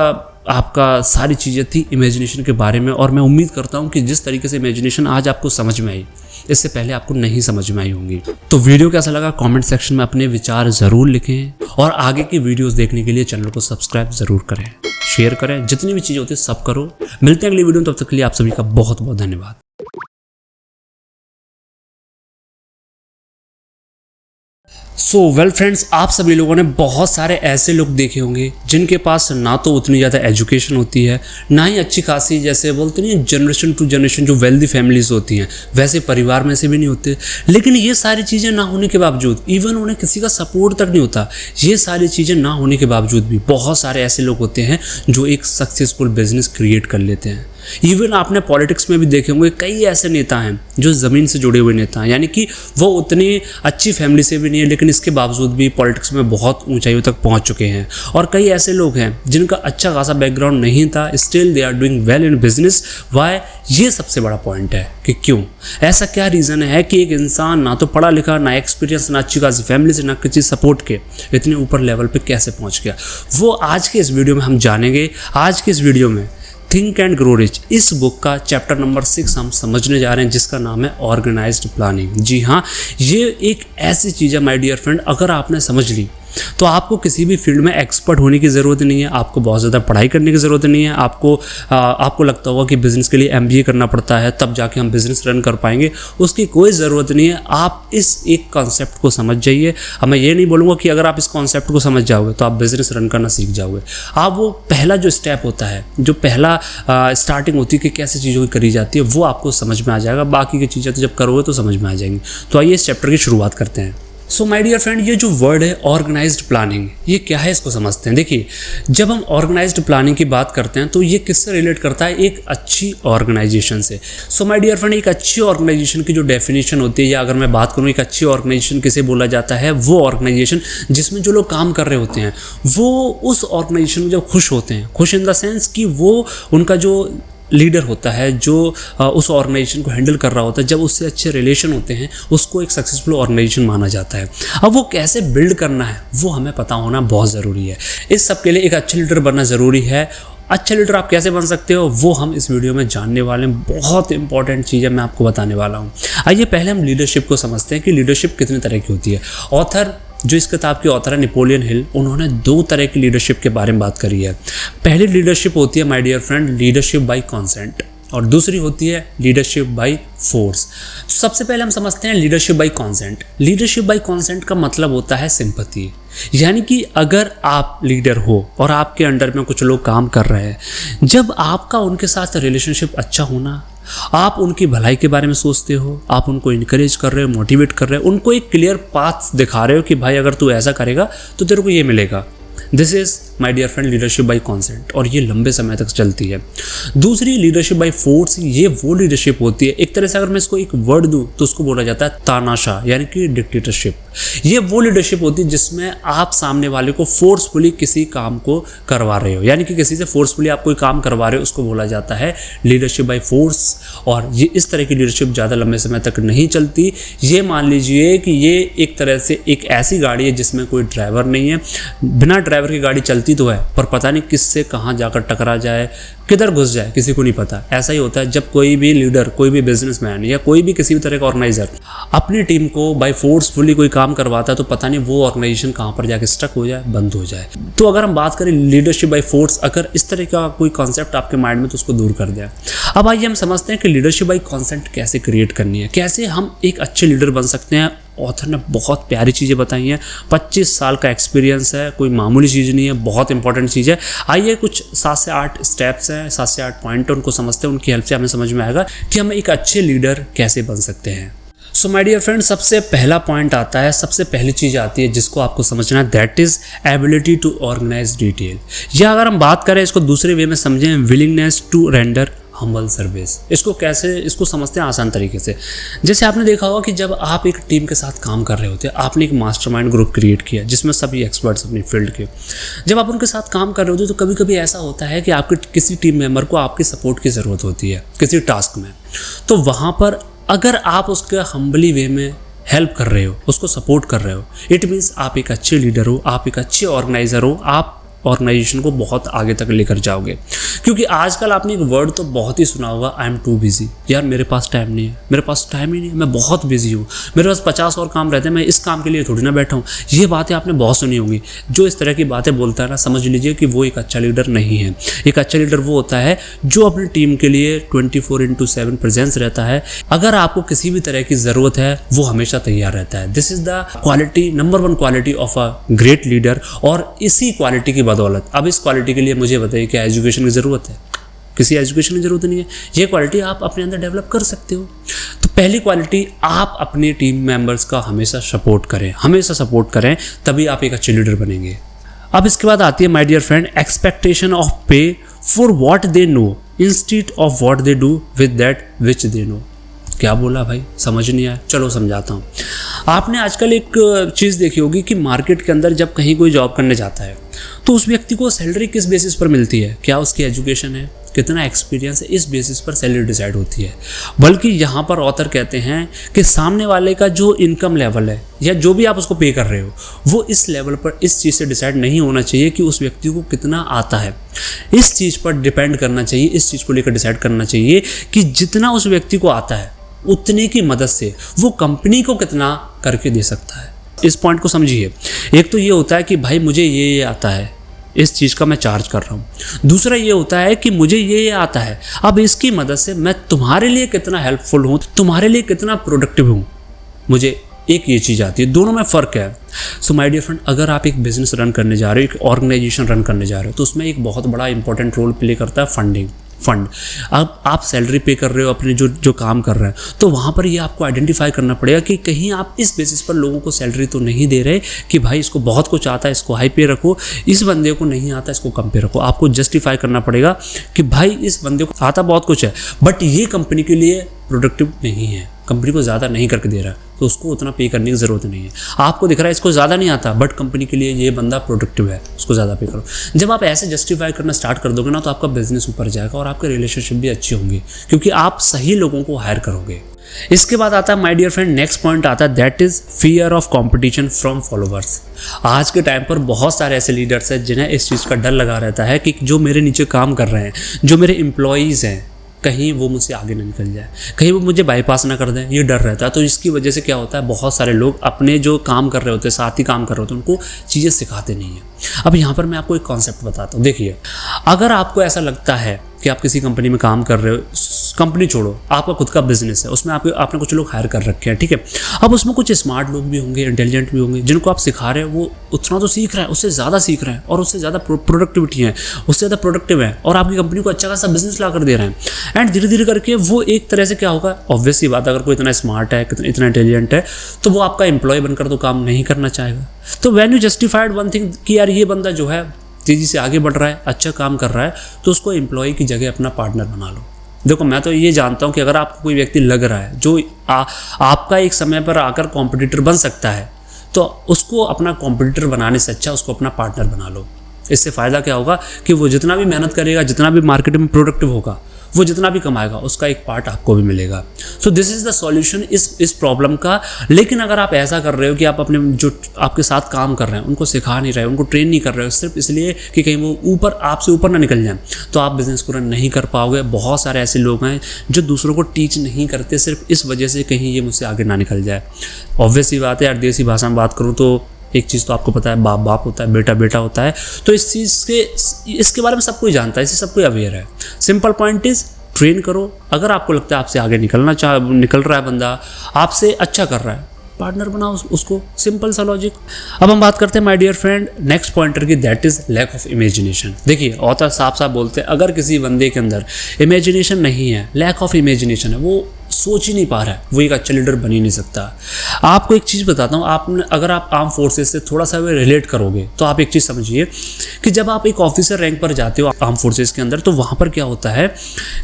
आपका सारी चीज़ें थी इमेजिनेशन के बारे में, और मैं उम्मीद करता हूँ कि जिस तरीके से इमेजिनेशन आज आपको समझ में आई, इससे पहले आपको नहीं समझ में आई होंगी। तो वीडियो कैसा लगा कमेंट सेक्शन में अपने विचार ज़रूर लिखें, और आगे की वीडियोस देखने के लिए चैनल को सब्सक्राइब ज़रूर करें, शेयर करें, जितनी भी चीज़ें होती है सब करो। मिलते हैं अगली वीडियो में, तब तक के लिए आप सभी का बहुत बहुत धन्यवाद। सो वेल फ्रेंड्स, आप सभी लोगों ने बहुत सारे ऐसे लोग देखे होंगे जिनके पास ना तो उतनी ज़्यादा एजुकेशन होती है, ना ही अच्छी खासी, जैसे बोलते नहीं, जनरेशन टू जनरेशन जो वेल्दी फैमिलीज होती हैं वैसे परिवार में से भी नहीं होते। लेकिन ये सारी चीज़ें ना होने के बावजूद, इवन उन्हें किसी का सपोर्ट तक नहीं होता, ये सारी चीज़ें ना होने के बावजूद भी बहुत सारे ऐसे लोग होते हैं जो एक सक्सेसफुल बिजनेस क्रिएट कर लेते हैं। इवन आपने पॉलिटिक्स में भी देखे होंगे, कई ऐसे नेता हैं जो ज़मीन से जुड़े हुए नेता हैं, यानी कि वो उतनी अच्छी फैमिली से भी नहीं है, लेकिन इसके बावजूद भी पॉलिटिक्स में बहुत ऊंचाइयों तक पहुंच चुके हैं। और कई ऐसे लोग हैं जिनका अच्छा खासा बैकग्राउंड नहीं था, still they are doing well in business. Why? ये सबसे बड़ा पॉइंट है कि क्यों, ऐसा क्या रीज़न है कि एक इंसान ना तो पढ़ा लिखा, ना एक्सपीरियंस, ना अच्छी खासी फैमिली से, ना किसी सपोर्ट के इतने ऊपर लेवल पर कैसे पहुँच गया, वो आज के इस वीडियो में हम जानेंगे। आज के इस वीडियो में थिंक एंड ग्रो रिच, इस बुक का चैप्टर नंबर 6 हम समझने जा रहे हैं, जिसका नाम है ऑर्गेनाइज्ड प्लानिंग। जी हाँ, ये एक ऐसी चीज़ है माय डियर फ्रेंड, अगर आपने समझ ली तो आपको किसी भी फील्ड में एक्सपर्ट होने की ज़रूरत नहीं है, आपको बहुत ज़्यादा पढ़ाई करने की ज़रूरत नहीं है। आपको लगता होगा कि बिज़नेस के लिए MBA करना पड़ता है तब जाके हम बिज़नेस रन कर पाएंगे, उसकी कोई ज़रूरत नहीं है। आप इस एक कॉन्सेप्ट को समझ जाइए। अब मैं ये नहीं बोलूँगा कि अगर आप इस कॉन्सेप्ट को समझ जाओगे तो आप बिज़नेस रन करना सीख जाओगे। आप वो पहला जो स्टेप होता है, जो पहला स्टार्टिंग होती है कि कैसे चीज़ों की करी जाती है, वो आपको समझ में आ जाएगा। बाकी की चीज़ें तो जब करोगे तो समझ में आ जाएंगी। तो आइए इस चैप्टर की शुरुआत करते हैं। सो माय डियर फ्रेंड, ये जो वर्ड है ऑर्गेनाइज्ड प्लानिंग, ये क्या है, इसको समझते हैं। देखिए, जब हम ऑर्गेनाइज्ड प्लानिंग की बात करते हैं तो ये किससे रिलेट करता है, एक अच्छी ऑर्गेनाइजेशन से। सो माय डियर फ्रेंड, एक अच्छी ऑर्गेनाइजेशन की जो डेफिनेशन होती है, या अगर मैं बात करूँ एक अच्छी ऑर्गेनाइजेशन किसे बोला जाता है, वो ऑर्गेनाइजेशन जिसमें जो लोग काम कर रहे होते हैं वो उस ऑर्गेनाइजेशन में जब खुश होते हैं, खुश इन द सेंस कि वो उनका जो लीडर होता है, जो उस ऑर्गेनाइजेशन को हैंडल कर रहा होता है, जब उससे अच्छे रिलेशन होते हैं, उसको एक सक्सेसफुल ऑर्गेनाइजेशन माना जाता है। अब वो कैसे बिल्ड करना है वो हमें पता होना बहुत ज़रूरी है। इस सब के लिए एक अच्छा लीडर बनना ज़रूरी है। अच्छा लीडर आप कैसे बन सकते हो वो हम इस वीडियो में जानने वाले हैं। बहुत इंपॉर्टेंट चीज़ है, मैं आपको बताने वाला हूँ। आइए पहले हम लीडरशिप को समझते हैं कि लीडरशिप कितने तरह की होती है। ऑथर, जो इस किताब के ऑथर है नेपोलियन हिल, उन्होंने 2 तरह की लीडरशिप के बारे में बात करी है। पहली लीडरशिप होती है my dear friend leadership by consent, और दूसरी होती है लीडरशिप बाय फोर्स। सबसे पहले हम समझते हैं leadership by consent. Leadership by consent का मतलब होता है सिंपैथी, यानी कि अगर आप लीडर हो और आपके अंडर में कुछ लोग काम कर रहे हैं, जब आपका उनके साथ रिलेशनशिप अच्छा होना, आप उनकी भलाई के बारे में सोचते हो, आप उनको इनकरेज कर रहे हो, मोटिवेट कर रहे हो, उनको एक क्लियर पाथ दिखा रहे हो कि भाई अगर तू ऐसा करेगा तो तेरे को ये मिलेगा, this is my dear friend leadership by consent, और ये लंबे समय तक चलती है। दूसरी लीडरशिप बाय फोर्स, ये वो लीडरशिप होती है, एक तरह से अगर मैं इसको एक वर्ड दूं तो उसको बोला जाता है तानाशाह, यानी कि डिक्टेटरशिप। ये वो लीडरशिप होती है जिसमें आप सामने वाले को फोर्सफुली किसी काम को करवा रहे हो, यानी कि किसी से फोर्सफुली आप कोई काम करवा रहे हो, उसको बोला जाता है लीडरशिप बाय फोर्स। और ये इस तरह की लीडरशिप ज़्यादा लंबे समय तक नहीं चलती। ये मान लीजिए कि ये एक तरह से एक ऐसी गाड़ी है जिसमें कोई ड्राइवर नहीं है। बिना ड्राइवर की गाड़ी चलती तो है, पर पता नहीं किससे कहाँ जाकर टकरा जाए, किधर घुस जाए, किसी को नहीं पता। ऐसा ही होता है जब कोई भी लीडर, कोई भी बिजनेसमैन या कोई भी किसी भी तरह का ऑर्गेनाइजर अपनी टीम को बाय फोर्सफुली कोई काम करवाता है, तो पता नहीं वो ऑर्गेनाइजेशन कहाँ पर जाके स्टक हो जाए, बंद हो जाए। तो अगर हम बात करें लीडरशिप बाय फोर्स, अगर इस तरह का कोई कॉन्सेप्ट आपके माइंड में, तो उसको दूर कर दिया। अब आइए हम समझते हैं कि लीडरशिप बाय कॉन्सेंट कैसे क्रिएट करनी है, कैसे हम एक अच्छे लीडर बन सकते हैं। ऑथर ने बहुत प्यारी चीज़ें बताई हैं, 25 साल का एक्सपीरियंस है, कोई मामूली चीज़ नहीं है, बहुत इंपॉर्टेंट चीज़ है। आइए कुछ 7 से 8 स्टेप्स हैं, 7 से 8 पॉइंट हैं, उनको समझते हैं। उनकी हेल्प से हमें समझ में आएगा कि हम एक अच्छे लीडर कैसे बन सकते हैं। सो माय डियर फ्रेंड, सबसे पहला पॉइंट आता है, सबसे पहली चीज़ आती है जिसको आपको समझना है, that is ability to organise detail. या अगर हम बात करें इसको दूसरे वे में समझें, willingness to render humble service. इसको कैसे, इसको समझते हैं आसान तरीके से। जैसे आपने देखा होगा कि जब आप एक टीम के साथ काम कर रहे होते हैं, आपने एक मास्टरमाइंड ग्रुप क्रिएट किया जिसमें सभी एक्सपर्ट्स अपनी फील्ड के, जब आप उनके साथ काम कर रहे होते हैं तो कभी कभी ऐसा होता है कि आपके किसी टीम मेंबर को आपकी सपोर्ट की ज़रूरत होती है किसी टास्क में। तो वहाँ पर अगर आप उसके हम्बली वे में हेल्प कर रहे हो, उसको सपोर्ट कर रहे हो, इट मीन्स आप एक अच्छे लीडर हो, आप एक अच्छे ऑर्गेनाइजर हो, आप ऑर्गेनाइजेशन को बहुत आगे तक लेकर जाओगे। क्योंकि आजकल आपने एक वर्ड तो बहुत ही सुना होगा, आई एम टू बिजी। यार मेरे पास टाइम नहीं है, मेरे पास टाइम ही नहीं है, मैं बहुत बिजी हूँ, मेरे पास 50 और काम रहते हैं, मैं इस काम के लिए थोड़ी ना बैठा हूँ। ये बातें आपने बहुत सुनी होंगी। जो इस तरह की बातें बोलता है ना, समझ लीजिए कि वो एक अच्छा लीडर नहीं है। एक अच्छा लीडर वो होता है जो अपनी टीम के लिए 24/7 प्रेजेंस रहता है। अगर आपको किसी भी तरह की ज़रूरत है, वो हमेशा तैयार रहता है। This is the quality, number 1 quality of a great leader. और इसी क्वालिटी की बदौलत, अब इस क्वालिटी के लिए मुझे बताइए क्या एजुकेशन की ज़रूरत है? किसी एजुकेशन की ज़रूरत नहीं है। ये क्वालिटी आप अपने अंदर डेवलप कर सकते हो। तो पहली क्वालिटी, आप अपने टीम मेंबर्स का हमेशा सपोर्ट करें, हमेशा सपोर्ट करें, तभी आप एक अच्छे लीडर बनेंगे। अब इसके बाद आती है my dear friend, expectation of pay for what they know instead of what they do with that which they know. क्या बोला भाई, समझ नहीं आया? चलो समझाता हूँ। आपने आजकल एक चीज़ देखी होगी कि मार्केट के अंदर जब कहीं कोई जॉब करने जाता है तो उस व्यक्ति को सैलरी किस बेसिस पर मिलती है? क्या उसकी एजुकेशन है, कितना एक्सपीरियंस है, इस बेसिस पर सैलरी डिसाइड होती है। बल्कि यहाँ पर ऑथर कहते हैं कि सामने वाले का जो इनकम लेवल है या जो भी आप उसको पे कर रहे हो, वो इस लेवल पर इस चीज़ से डिसाइड नहीं होना चाहिए कि उस व्यक्ति को कितना आता है। इस चीज़ पर डिपेंड करना चाहिए, इस चीज़ को लेकर डिसाइड करना चाहिए कि जितना उस व्यक्ति को आता है उतने की मदद से वो कंपनी को कितना करके दे सकता है। इस पॉइंट को समझिए। एक तो ये होता है कि भाई मुझे ये आता है, इस चीज़ का मैं चार्ज कर रहा हूँ। दूसरा ये होता है कि मुझे ये आता है, अब इसकी मदद से मैं तुम्हारे लिए कितना हेल्पफुल हूँ, तुम्हारे लिए कितना प्रोडक्टिव हूँ, मुझे एक ये चीज़ आती है। दोनों में फ़र्क है। सो माय डियर फ्रेंड, अगर आप एक बिजनेस रन करने जा रहे हो, एक ऑर्गेनाइजेशन रन करने जा रहे हो, तो उसमें एक बहुत बड़ा इंपॉर्टेंट रोल प्ले करता है फंड। अब आप सैलरी पे कर रहे हो अपने जो काम कर रहे हैं, तो वहाँ पर ये आपको आइडेंटिफाई करना पड़ेगा कि कहीं आप इस बेसिस पर लोगों को सैलरी तो नहीं दे रहे कि भाई इसको बहुत कुछ आता है, इसको हाई पे रखो, इस बंदे को नहीं आता, इसको कम पे रखो। आपको जस्टिफाई करना पड़ेगा कि भाई इस बंदे को आता बहुत कुछ है, बट ये कंपनी के लिए प्रोडक्टिव नहीं है, कंपनी को ज़्यादा नहीं करके दे रहा है, तो उसको उतना पे करने की ज़रूरत नहीं है। आपको दिख रहा है इसको ज़्यादा नहीं आता, बट कंपनी के लिए ये बंदा प्रोडक्टिव है, उसको ज़्यादा पे करो। जब आप ऐसे जस्टिफाई करना स्टार्ट कर दोगे ना, तो आपका बिजनेस ऊपर जाएगा और आपके रिलेशनशिप भी अच्छे होंगे, क्योंकि आप सही लोगों को हायर करोगे। इसके बाद आता है my dear friend, next point आता है, that is fear of competition from followers. आज के टाइम पर बहुत सारे ऐसे लीडर्स हैं जिन्हें इस चीज़ का डर लगा रहता है कि जो मेरे नीचे काम कर रहे हैं, जो मेरे एम्प्लॉयज़ हैं, कहीं वो मुझसे आगे ना निकल जाए, कहीं वो मुझे बाईपास ना कर दें, ये डर रहता है। तो इसकी वजह से क्या होता है, बहुत सारे लोग अपने जो काम कर रहे होते हैं, साथ ही काम कर रहे होते हैं, उनको चीज़ें सिखाते नहीं हैं। अब यहाँ पर मैं आपको एक कॉन्सेप्ट बताता हूँ। देखिए, अगर आपको ऐसा लगता है कि आप किसी कंपनी में काम कर रहे हो, कंपनी छोड़ो, आपका खुद का बिजनेस है, उसमें आपने कुछ लोग हायर कर रखे हैं, ठीक है। अब उसमें कुछ स्मार्ट लोग भी होंगे, इंटेलिजेंट भी होंगे, जिनको आप सिखा रहे हो वो उतना तो सीख रहा है, उससे ज़्यादा सीख रहे हैं और उससे ज़्यादा प्रोडक्टिविटी है, उससे ज़्यादा प्रोडक्टिव है और आपकी कंपनी को अच्छा खासा बिजनेस ला कर दे रहे हैं। एंड धीरे धीरे करके वो एक तरह से क्या होगा, ऑब्वियस सी बात, अगर कोई इतना स्मार्ट है, इतना इंटेलिजेंट है, तो वो आपका एम्प्लॉय बनकर तो काम नहीं करना चाहेगा। तो when you justified one thing कि यार ये बंदा जो है तेज़ी से आगे बढ़ रहा है, अच्छा काम कर रहा है, तो उसको एम्प्लॉय की जगह अपना पार्टनर बना लो। देखो मैं तो ये जानता हूँ कि अगर आपको कोई व्यक्ति लग रहा है जो आपका एक समय पर आकर कॉम्पिटिटर बन सकता है, तो उसको अपना कॉम्पिटिटर बनाने से अच्छा उसको अपना पार्टनर बना लो। इससे फ़ायदा क्या होगा कि वो जितना भी मेहनत करेगा, जितना भी मार्केट में प्रोडक्टिव होगा, वो जितना भी कमाएगा उसका एक पार्ट आपको भी मिलेगा। So this is the solution इस प्रॉब्लम का। लेकिन अगर आप ऐसा कर रहे हो कि आप अपने जो आपके साथ काम कर रहे हैं उनको सिखा नहीं रहे हो, उनको ट्रेन नहीं कर रहे हो, सिर्फ इसलिए कि कहीं वो आपसे ऊपर ना निकल जाए, तो आप बिज़नेस को रन नहीं कर पाओगे। बहुत सारे ऐसे लोग हैं जो दूसरों को टीच नहीं करते सिर्फ इस वजह से कहीं ये मुझसे आगे ना निकल जाए। ऑब्वियस सी बात है यार, देसी भाषा में बात करूँ तो एक चीज़ तो आपको पता है, बाप बाप होता है, बेटा बेटा होता है। तो इसके बारे में सब कोई जानता है, इससे सब कोई अवेयर है। सिंपल पॉइंट इज़ ट्रेन करो। अगर आपको लगता है आपसे आगे निकल रहा है बंदा, आपसे अच्छा कर रहा है, पार्टनर बनाओ उसको। सिंपल सा लॉजिक। अब हम बात करते हैं my dear friend next pointer की, that is lack of imagination. देखिए ऑथर साफ साफ बोलते हैं अगर किसी बंदे के अंदर इमेजिनेशन नहीं है, लैक ऑफ इमेजिनेशन है, वो सोच ही नहीं पा रहा है, वो एक अच्छा लीडर बन ही नहीं सकता। आपको एक चीज़ बताता हूँ, अगर आप आर्म फोर्सेस से थोड़ा सा रिलेट करोगे तो आप एक चीज़ समझिए कि जब आप एक ऑफिसर रैंक पर जाते हो आर्म फोर्सेस के अंदर, तो वहाँ पर क्या होता है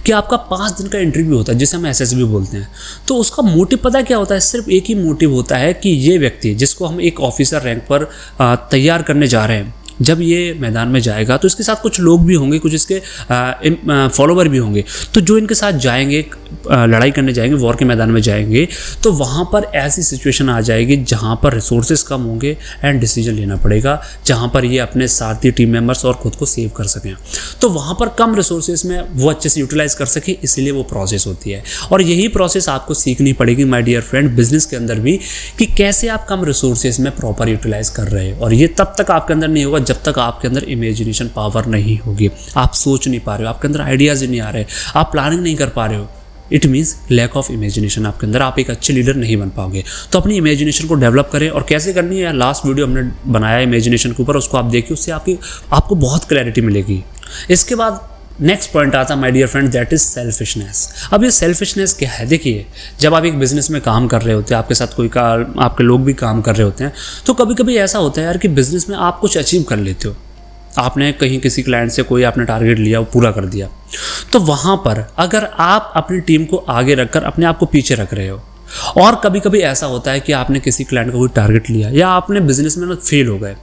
कि आपका 5 दिन का इंटरव्यू होता है जिसे हम SSB बोलते हैं। तो उसका मोटिव पता क्या होता है? सिर्फ एक ही मोटिव होता है कि ये व्यक्ति जिसको हम एक ऑफिसर रैंक पर तैयार करने जा रहे हैं, जब ये मैदान में जाएगा तो इसके साथ कुछ लोग भी होंगे, कुछ इसके फॉलोवर भी होंगे। तो जो इनके साथ जाएंगे, लड़ाई करने जाएंगे, वॉर के मैदान में जाएंगे, तो वहाँ पर ऐसी सिचुएशन आ जाएगी जहाँ पर रिसोर्सेज कम होंगे एंड डिसीजन लेना पड़ेगा, जहाँ पर ये अपने साथी टीम मेंबर्स और खुद को सेव कर सकें। तो वहाँ पर कम रिसोर्सेज में वो अच्छे से यूटिलाइज कर सके, इसीलिए वो प्रोसेस होती है। और यही प्रोसेस आपको सीखनी पड़ेगी माय डियर फ्रेंड बिजनेस के अंदर भी, कि कैसे आप कम रिसोर्सेज में प्रॉपर यूटिलाइज कर रहे हो। और ये तब तक आपके अंदर नहीं होगा जब तक आपके अंदर इमेजिनेशन पावर नहीं होगी। आप सोच नहीं पा रहे हो, आपके अंदर आइडियाज़ ही नहीं आ रहे, आप प्लानिंग नहीं कर पा रहे हो। It means lack of imagination आपके अंदर, आप एक अच्छे लीडर नहीं बन पाओगे। तो अपनी इमेजिनेशन को डेवलप करें, और कैसे करनी है लास्ट वीडियो हमने बनाया इमेजिनेशन के ऊपर, उसको आप देखिए, उससे आपको बहुत क्लैरिटी मिलेगी। इसके बाद नेक्स्ट पॉइंट आता है my dear friend, that is selfishness. अब ये सेल्फिशनेस क्या है? देखिए जब आप एक बिजनेस में काम कर रहे होते हैं, आपके साथ आपके लोग भी काम कर रहे होते हैं, तो कभी कभी ऐसा होता है यार कि बिजनेस में आप कुछ अचीव कर लेते हो, आपने कहीं किसी क्लाइंट से कोई आपने टारगेट लिया, वो पूरा कर दिया। तो वहाँ पर अगर आप अपनी टीम को आगे रखकर अपने आप को पीछे रख रहे हो, और कभी कभी ऐसा होता है कि आपने किसी क्लाइंट का कोई टारगेट लिया, या आपने बिजनेस में फेल हो गए,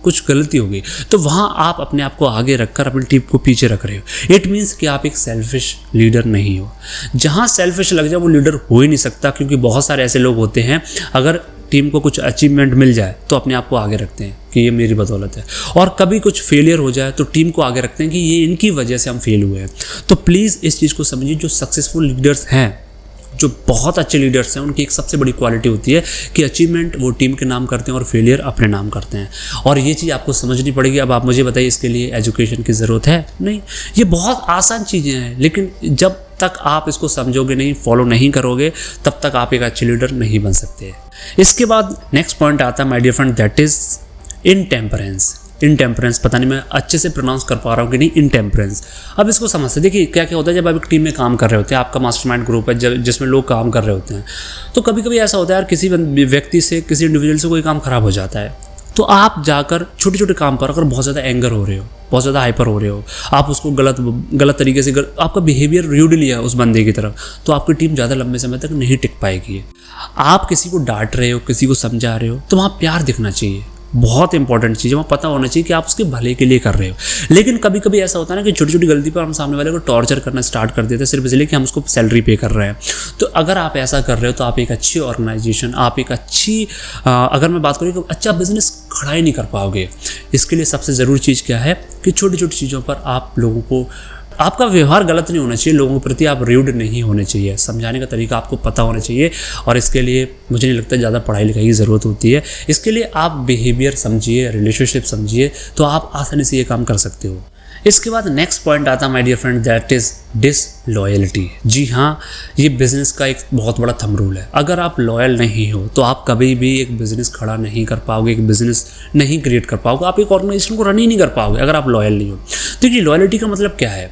कुछ गलती हो गई, तो वहाँ आप अपने आप को आगे रखकर अपनी टीम को पीछे रख रहे हो। इट मीन्स कि आप एक सेल्फिश लीडर नहीं हो। जहाँ सेल्फिश लग जाए वो लीडर हो ही नहीं सकता, क्योंकि बहुत सारे ऐसे लोग होते हैं अगर टीम को कुछ अचीवमेंट मिल जाए तो अपने आप को आगे रखते हैं कि ये मेरी बदौलत है, और कभी कुछ फेलियर हो जाए तो टीम को आगे रखते हैं कि ये इनकी वजह से हम फेल हुए हैं। तो प्लीज़ इस चीज़ को समझिए, जो सक्सेसफुल लीडर्स हैं, जो बहुत अच्छे लीडर्स हैं, उनकी एक सबसे बड़ी क्वालिटी होती है कि अचीवमेंट वो टीम के नाम करते हैं और फेलियर अपने नाम करते हैं। और ये चीज़ आपको समझनी पड़ेगी। अब आप मुझे बताइए, इसके लिए एजुकेशन की ज़रूरत है? नहीं, ये बहुत आसान चीज़ें हैं, लेकिन जब तक आप इसको समझोगे नहीं, फॉलो नहीं करोगे, तब तक आप एक अच्छे लीडर नहीं बन सकते। इसके बाद नेक्स्ट पॉइंट आता है my dear friend, that is intemperance. Intemperance, पता नहीं मैं अच्छे से प्रोनाउंस कर पा रहा हूँ कि नहीं, इनटेम्परेंस। अब इसको समझते, देखिए क्या क्या होता है जब आप एक टीम में काम कर रहे होते हैं, आपका मास्टरमाइंड ग्रुप है जिसमें लोग काम कर रहे होते हैं, तो कभी कभी ऐसा होता है यार किसी व्यक्ति से, किसी इंडिविजुअल से कोई काम खराब हो जाता है, तो आप जाकर छोटे छोटे काम पर अगर बहुत ज़्यादा एंगर हो रहे हो, बहुत ज़्यादा हाइपर हो रहे हो, आप उसको गलत तरीके से आपका बिहेवियर र्यूडली है उस बंदे की तरफ, तो आपकी टीम ज़्यादा लंबे समय तक नहीं टिक पाएगी। आप किसी को डांट रहे हो, किसी को समझा रहे हो, तो वहाँ प्यार दिखना चाहिए। बहुत इंपॉर्टेंट चीज़ है, वहाँ पता होना चाहिए कि आप उसके भले के लिए कर रहे हो। लेकिन कभी कभी ऐसा होता है ना कि छोटी छोटी गलती पर हम सामने वाले को टॉर्चर करना स्टार्ट कर देते हैं, सिर्फ इसलिए कि हम उसको सैलरी पे कर रहे हैं। तो अगर आप ऐसा कर रहे हो तो आप एक अच्छी ऑर्गेनाइजेशन, आप एक अच्छी अगर मैं बात करूँ कि अच्छा बिजनेस खड़ा ही नहीं कर पाओगे। इसके लिए सबसे ज़रूरी चीज़ क्या है कि छोटी छोटी चीज़ों पर आप लोगों को, आपका व्यवहार गलत नहीं होना चाहिए, लोगों के प्रति आप रूड नहीं होने चाहिए, समझाने का तरीका आपको पता होना चाहिए। और इसके लिए मुझे नहीं लगता ज़्यादा पढ़ाई लिखाई की ज़रूरत होती है। इसके लिए आप बिहेवियर समझिए, रिलेशनशिप समझिए, तो आप आसानी से ये काम कर सकते हो। इसके बाद नेक्स्ट पॉइंट आता है my dear friend, that is disloyalty. जी हाँ, ये बिज़नेस का एक बहुत बड़ा थंब रूल है। अगर आप लॉयल नहीं हो तो आप कभी भी एक बिज़नेस खड़ा नहीं कर पाओगे, एक बिज़नेस नहीं क्रिएट कर पाओगे, आप एक ऑर्गेनाइजेशन को रन ही नहीं कर पाओगे अगर आप लॉयल नहीं हो। देखिए लॉयल्टी का मतलब क्या है,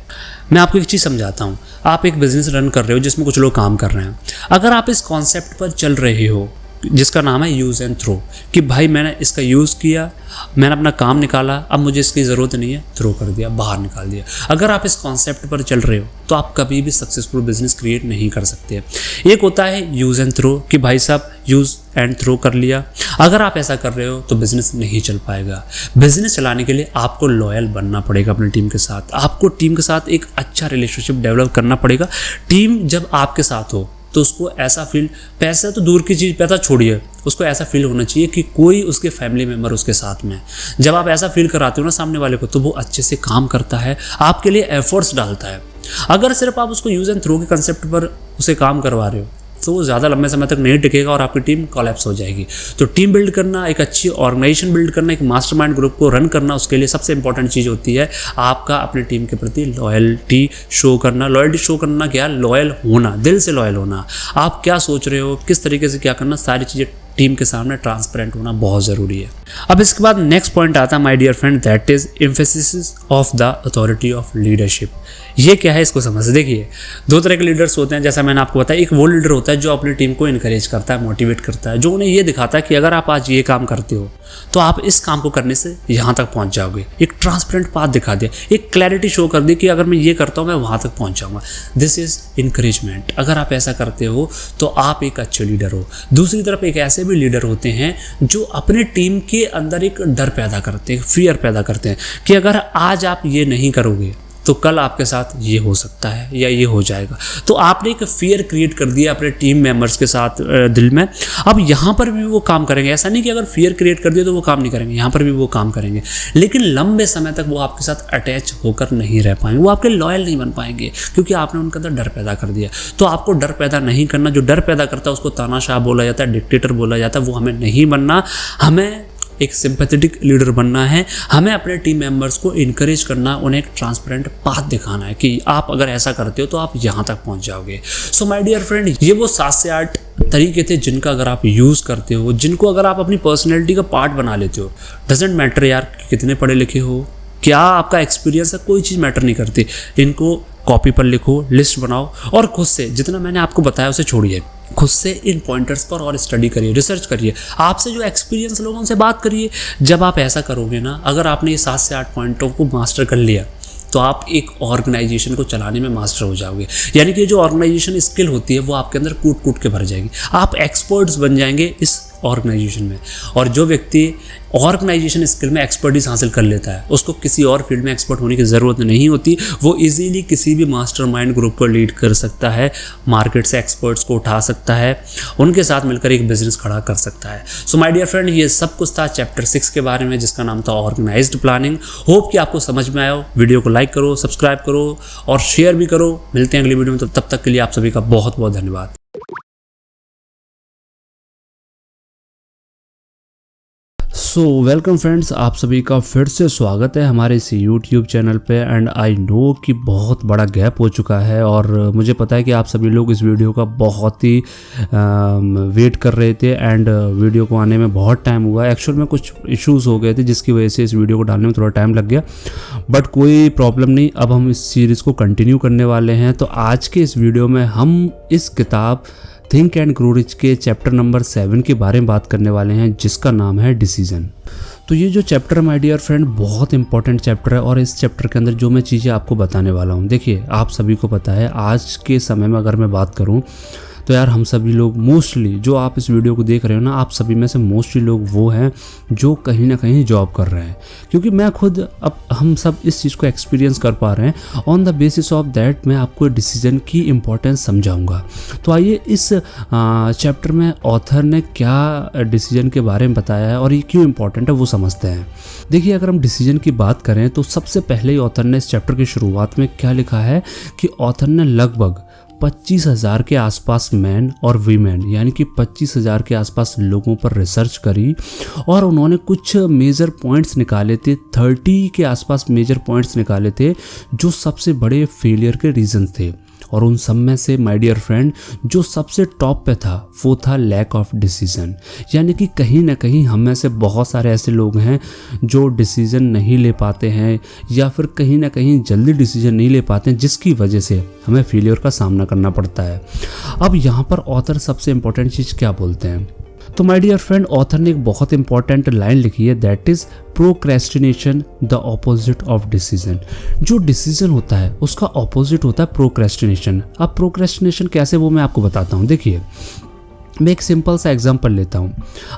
मैं आपको एक चीज़ समझाता हूँ। आप एक बिज़नेस रन कर रहे हो जिसमें कुछ लोग काम कर रहे हैं, अगर आप इस कॉन्सेप्ट पर चल रहे हो जिसका नाम है यूज़ एंड थ्रो, कि भाई मैंने इसका यूज़ किया, मैंने अपना काम निकाला, अब मुझे इसकी ज़रूरत नहीं है, थ्रो कर दिया, बाहर निकाल दिया। अगर आप इस कॉन्सेप्ट पर चल रहे हो तो आप कभी भी सक्सेसफुल बिजनेस क्रिएट नहीं कर सकते। एक होता है यूज़ एंड थ्रो, कि भाई साहब यूज़ एंड थ्रो कर लिया। अगर आप ऐसा कर रहे हो तो बिजनेस नहीं चल पाएगा। बिजनेस चलाने के लिए आपको लॉयल बनना पड़ेगा अपनी टीम के साथ। आपको टीम के साथ एक अच्छा रिलेशनशिप डेवलप करना पड़ेगा। टीम जब आपके साथ हो तो उसको ऐसा फील, पैसा तो दूर की चीज़, पैसा छोड़िए, उसको ऐसा फील होना चाहिए कि कोई उसके फैमिली मेम्बर उसके साथ में। जब आप ऐसा फील कराते हो ना सामने वाले को, तो वो अच्छे से काम करता है, आपके लिए एफर्ट्स डालता है। अगर सिर्फ आप उसको यूज़ एंड थ्रो के कंसेप्ट पर उसे काम करवा रहे हो तो वो ज़्यादा लंबे समय तक नहीं टिकेगा और आपकी टीम कोलैप्स हो जाएगी। तो टीम बिल्ड करना, एक अच्छी ऑर्गेनाइजेशन बिल्ड करना, एक मास्टरमाइंड ग्रुप को रन करना, उसके लिए सबसे इंपॉर्टेंट चीज़ होती है आपका अपनी टीम के प्रति लॉयल्टी शो करना। लॉयल्टी शो करना क्या? लॉयल होना, दिल से लॉयल होना। आप क्या सोच रहे हो, किस तरीके से क्या करना, सारी चीज़ें टीम के सामने ट्रांसपेरेंट होना बहुत ज़रूरी है। अब इसके बाद नेक्स्ट पॉइंट आता है my dear friend, that is emphasis of the authority of leadership. ये क्या है इसको समझ। देखिए, दो तरह के लीडर्स होते हैं, जैसा मैंने आपको बताया। एक वो लीडर होता है जो अपनी टीम को इनकरेज करता है, मोटिवेट करता है, जो उन्हें ये दिखाता है कि अगर आप आज ये काम करते हो तो आप इस काम को करने से यहाँ तक पहुँच जाओगे। एक ट्रांसपेरेंट पाथ दिखा दिया, एक क्लैरिटी शो कर दी कि अगर मैं ये करता हूँ मैं वहाँ तक पहुँच जाऊँगा। This is encouragement. अगर आप ऐसा करते हो तो आप एक अच्छे लीडर हो। दूसरी तरफ एक ऐसे भी लीडर होते हैं जो अपने टीम के अंदर एक डर पैदा करते हैं, फियर पैदा करते हैं कि अगर आज आप ये नहीं करोगे तो कल आपके साथ ये हो सकता है या ये हो जाएगा। तो आपने एक फियर क्रिएट कर दिया अपने टीम मेंबर्स के साथ दिल में। अब यहाँ पर भी वो काम करेंगे। ऐसा नहीं कि अगर फियर क्रिएट कर दिया तो वो काम नहीं करेंगे, यहाँ पर भी वो काम करेंगे, लेकिन लंबे समय तक वो आपके साथ अटैच होकर नहीं रह पाएंगे, वो आपके लॉयल नहीं बन पाएंगे, क्योंकि आपने उनके अंदर डर पैदा कर दिया। तो आपको डर पैदा नहीं करना। जो डर पैदा करता है उसको तानाशाह बोला जाता है, डिक्टेटर बोला जाता है। वो हमें नहीं बनना। हमें एक सिंपैथेटिक लीडर बनना है। हमें अपने टीम मेंबर्स को इनकरेज करना, उन्हें एक ट्रांसपेरेंट पाथ दिखाना है कि आप अगर ऐसा करते हो तो आप यहाँ तक पहुँच जाओगे। सो माय डियर फ्रेंड, ये वो 7 से 8 तरीके थे जिनका अगर आप यूज़ करते हो, जिनको अगर आप अपनी पर्सनैलिटी का पार्ट बना लेते हो, डजेंट मैटर यार कितने पढ़े लिखे हो, क्या आपका एक्सपीरियंस है, कोई चीज़ मैटर नहीं करती। इनको कॉपी पर लिखो, लिस्ट बनाओ और खुद से जितना मैंने आपको बताया उसे छोड़िए। खुद से इन पॉइंटर्स पर और स्टडी करिए, रिसर्च करिए, आपसे जो एक्सपीरियंस लोगों से बात करिए। जब आप ऐसा करोगे ना, अगर आपने ये 7 से 8 पॉइंटों को मास्टर कर लिया तो आप एक ऑर्गेनाइजेशन को चलाने में मास्टर हो जाओगे। यानी कि जो ऑर्गेनाइजेशन स्किल होती है वो आपके अंदर कूट कूट के भर जाएगी। आप एक्सपर्ट्स बन जाएंगे इस ऑर्गेनाइजेशन में। और जो व्यक्ति ऑर्गेनाइजेशन स्किल में एक्सपर्टीज हासिल कर लेता है उसको किसी और फील्ड में एक्सपर्ट होने की ज़रूरत नहीं होती। वो इजीली किसी भी मास्टरमाइंड ग्रुप को लीड कर सकता है, मार्केट से एक्सपर्ट्स को उठा सकता है, उनके साथ मिलकर एक बिजनेस खड़ा कर सकता है। सो माय डियर फ्रेंड, ये सब कुछ था चैप्टर 6 के बारे में, जिसका नाम था ऑर्गेनाइज्ड प्लानिंग। होप कि आपको समझ में आया हो। वीडियो को लाइक करो, सब्सक्राइब करो और शेयर भी करो। मिलते हैं अगली वीडियो में, तो तब तक के लिए आप सभी का बहुत बहुत धन्यवाद। सो वेलकम फ्रेंड्स, आप सभी का फिर से स्वागत है हमारे इस यूट्यूब चैनल पे। एंड आई नो कि बहुत बड़ा गैप हो चुका है और मुझे पता है कि आप सभी लोग इस वीडियो का बहुत ही वेट कर रहे थे एंड वीडियो को आने में बहुत टाइम हुआ। एक्चुअल में कुछ इश्यूज़ हो गए थे जिसकी वजह से इस वीडियो को डालने में थोड़ा टाइम लग गया, बट कोई प्रॉब्लम नहीं। अब हम इस सीरीज़ को कंटिन्यू करने वाले हैं। तो आज के इस वीडियो में हम इस किताब थिंक एंड ग्रो रिच के चैप्टर नंबर 7 के बारे में बात करने वाले हैं, जिसका नाम है डिसीजन। तो ये जो चैप्टर माय डियर फ्रेंड बहुत इंपॉर्टेंट चैप्टर है और इस चैप्टर के अंदर जो मैं चीज़ें आपको बताने वाला हूँ, देखिए आप सभी को पता है आज के समय में अगर मैं बात करूँ तो यार हम सभी लोग मोस्टली, जो आप इस वीडियो को देख रहे हो ना, आप सभी में से मोस्टली लोग वो हैं जो कहीं ना कहीं जॉब कर रहे हैं। क्योंकि मैं खुद, अब हम सब इस चीज़ को एक्सपीरियंस कर पा रहे हैं। On the basis of that मैं आपको डिसीजन की इम्पोर्टेंस समझाऊंगा। तो आइए इस चैप्टर में ऑथर ने क्या डिसीजन के बारे में बताया है और ये क्यों इम्पोर्टेंट है वो समझते हैं। देखिए, अगर हम डिसीजन की बात करें तो सबसे पहले ही ऑथर ने इस चैप्टर की शुरुआत में क्या लिखा है कि ऑथर ने लगभग 25,000 के आसपास मैन और वीमेन, यानी कि 25,000 के आसपास लोगों पर रिसर्च करी और उन्होंने कुछ मेजर पॉइंट्स निकाले थे। 30 के आसपास मेजर पॉइंट्स निकाले थे जो सबसे बड़े फेलियर के रीजंस थे। और उन सब में से माय डियर फ्रेंड जो सबसे टॉप पे था वो था लैक ऑफ डिसीजन। यानी कि कहीं ना कहीं हम में से बहुत सारे ऐसे लोग हैं जो डिसीजन नहीं ले पाते हैं या फिर कहीं ना कहीं जल्दी डिसीजन नहीं ले पाते हैं, जिसकी वजह से हमें फेलियर का सामना करना पड़ता है। अब यहाँ पर ऑथर सबसे इम्पोर्टेंट चीज़ क्या बोलते हैं, तो माय डियर फ्रेंड, ऑथर ने एक बहुत इंपॉर्टेंट लाइन लिखी है, that is procrastination the opposite of decision. जो डिसीजन होता है उसका ऑपोजिट होता है प्रोक्रेस्टिनेशन। अब प्रोक्रेस्टिनेशन कैसे, वो मैं आपको बताता हूँ। देखिए, मैं एक सिंपल सा एग्जांपल लेता हूँ।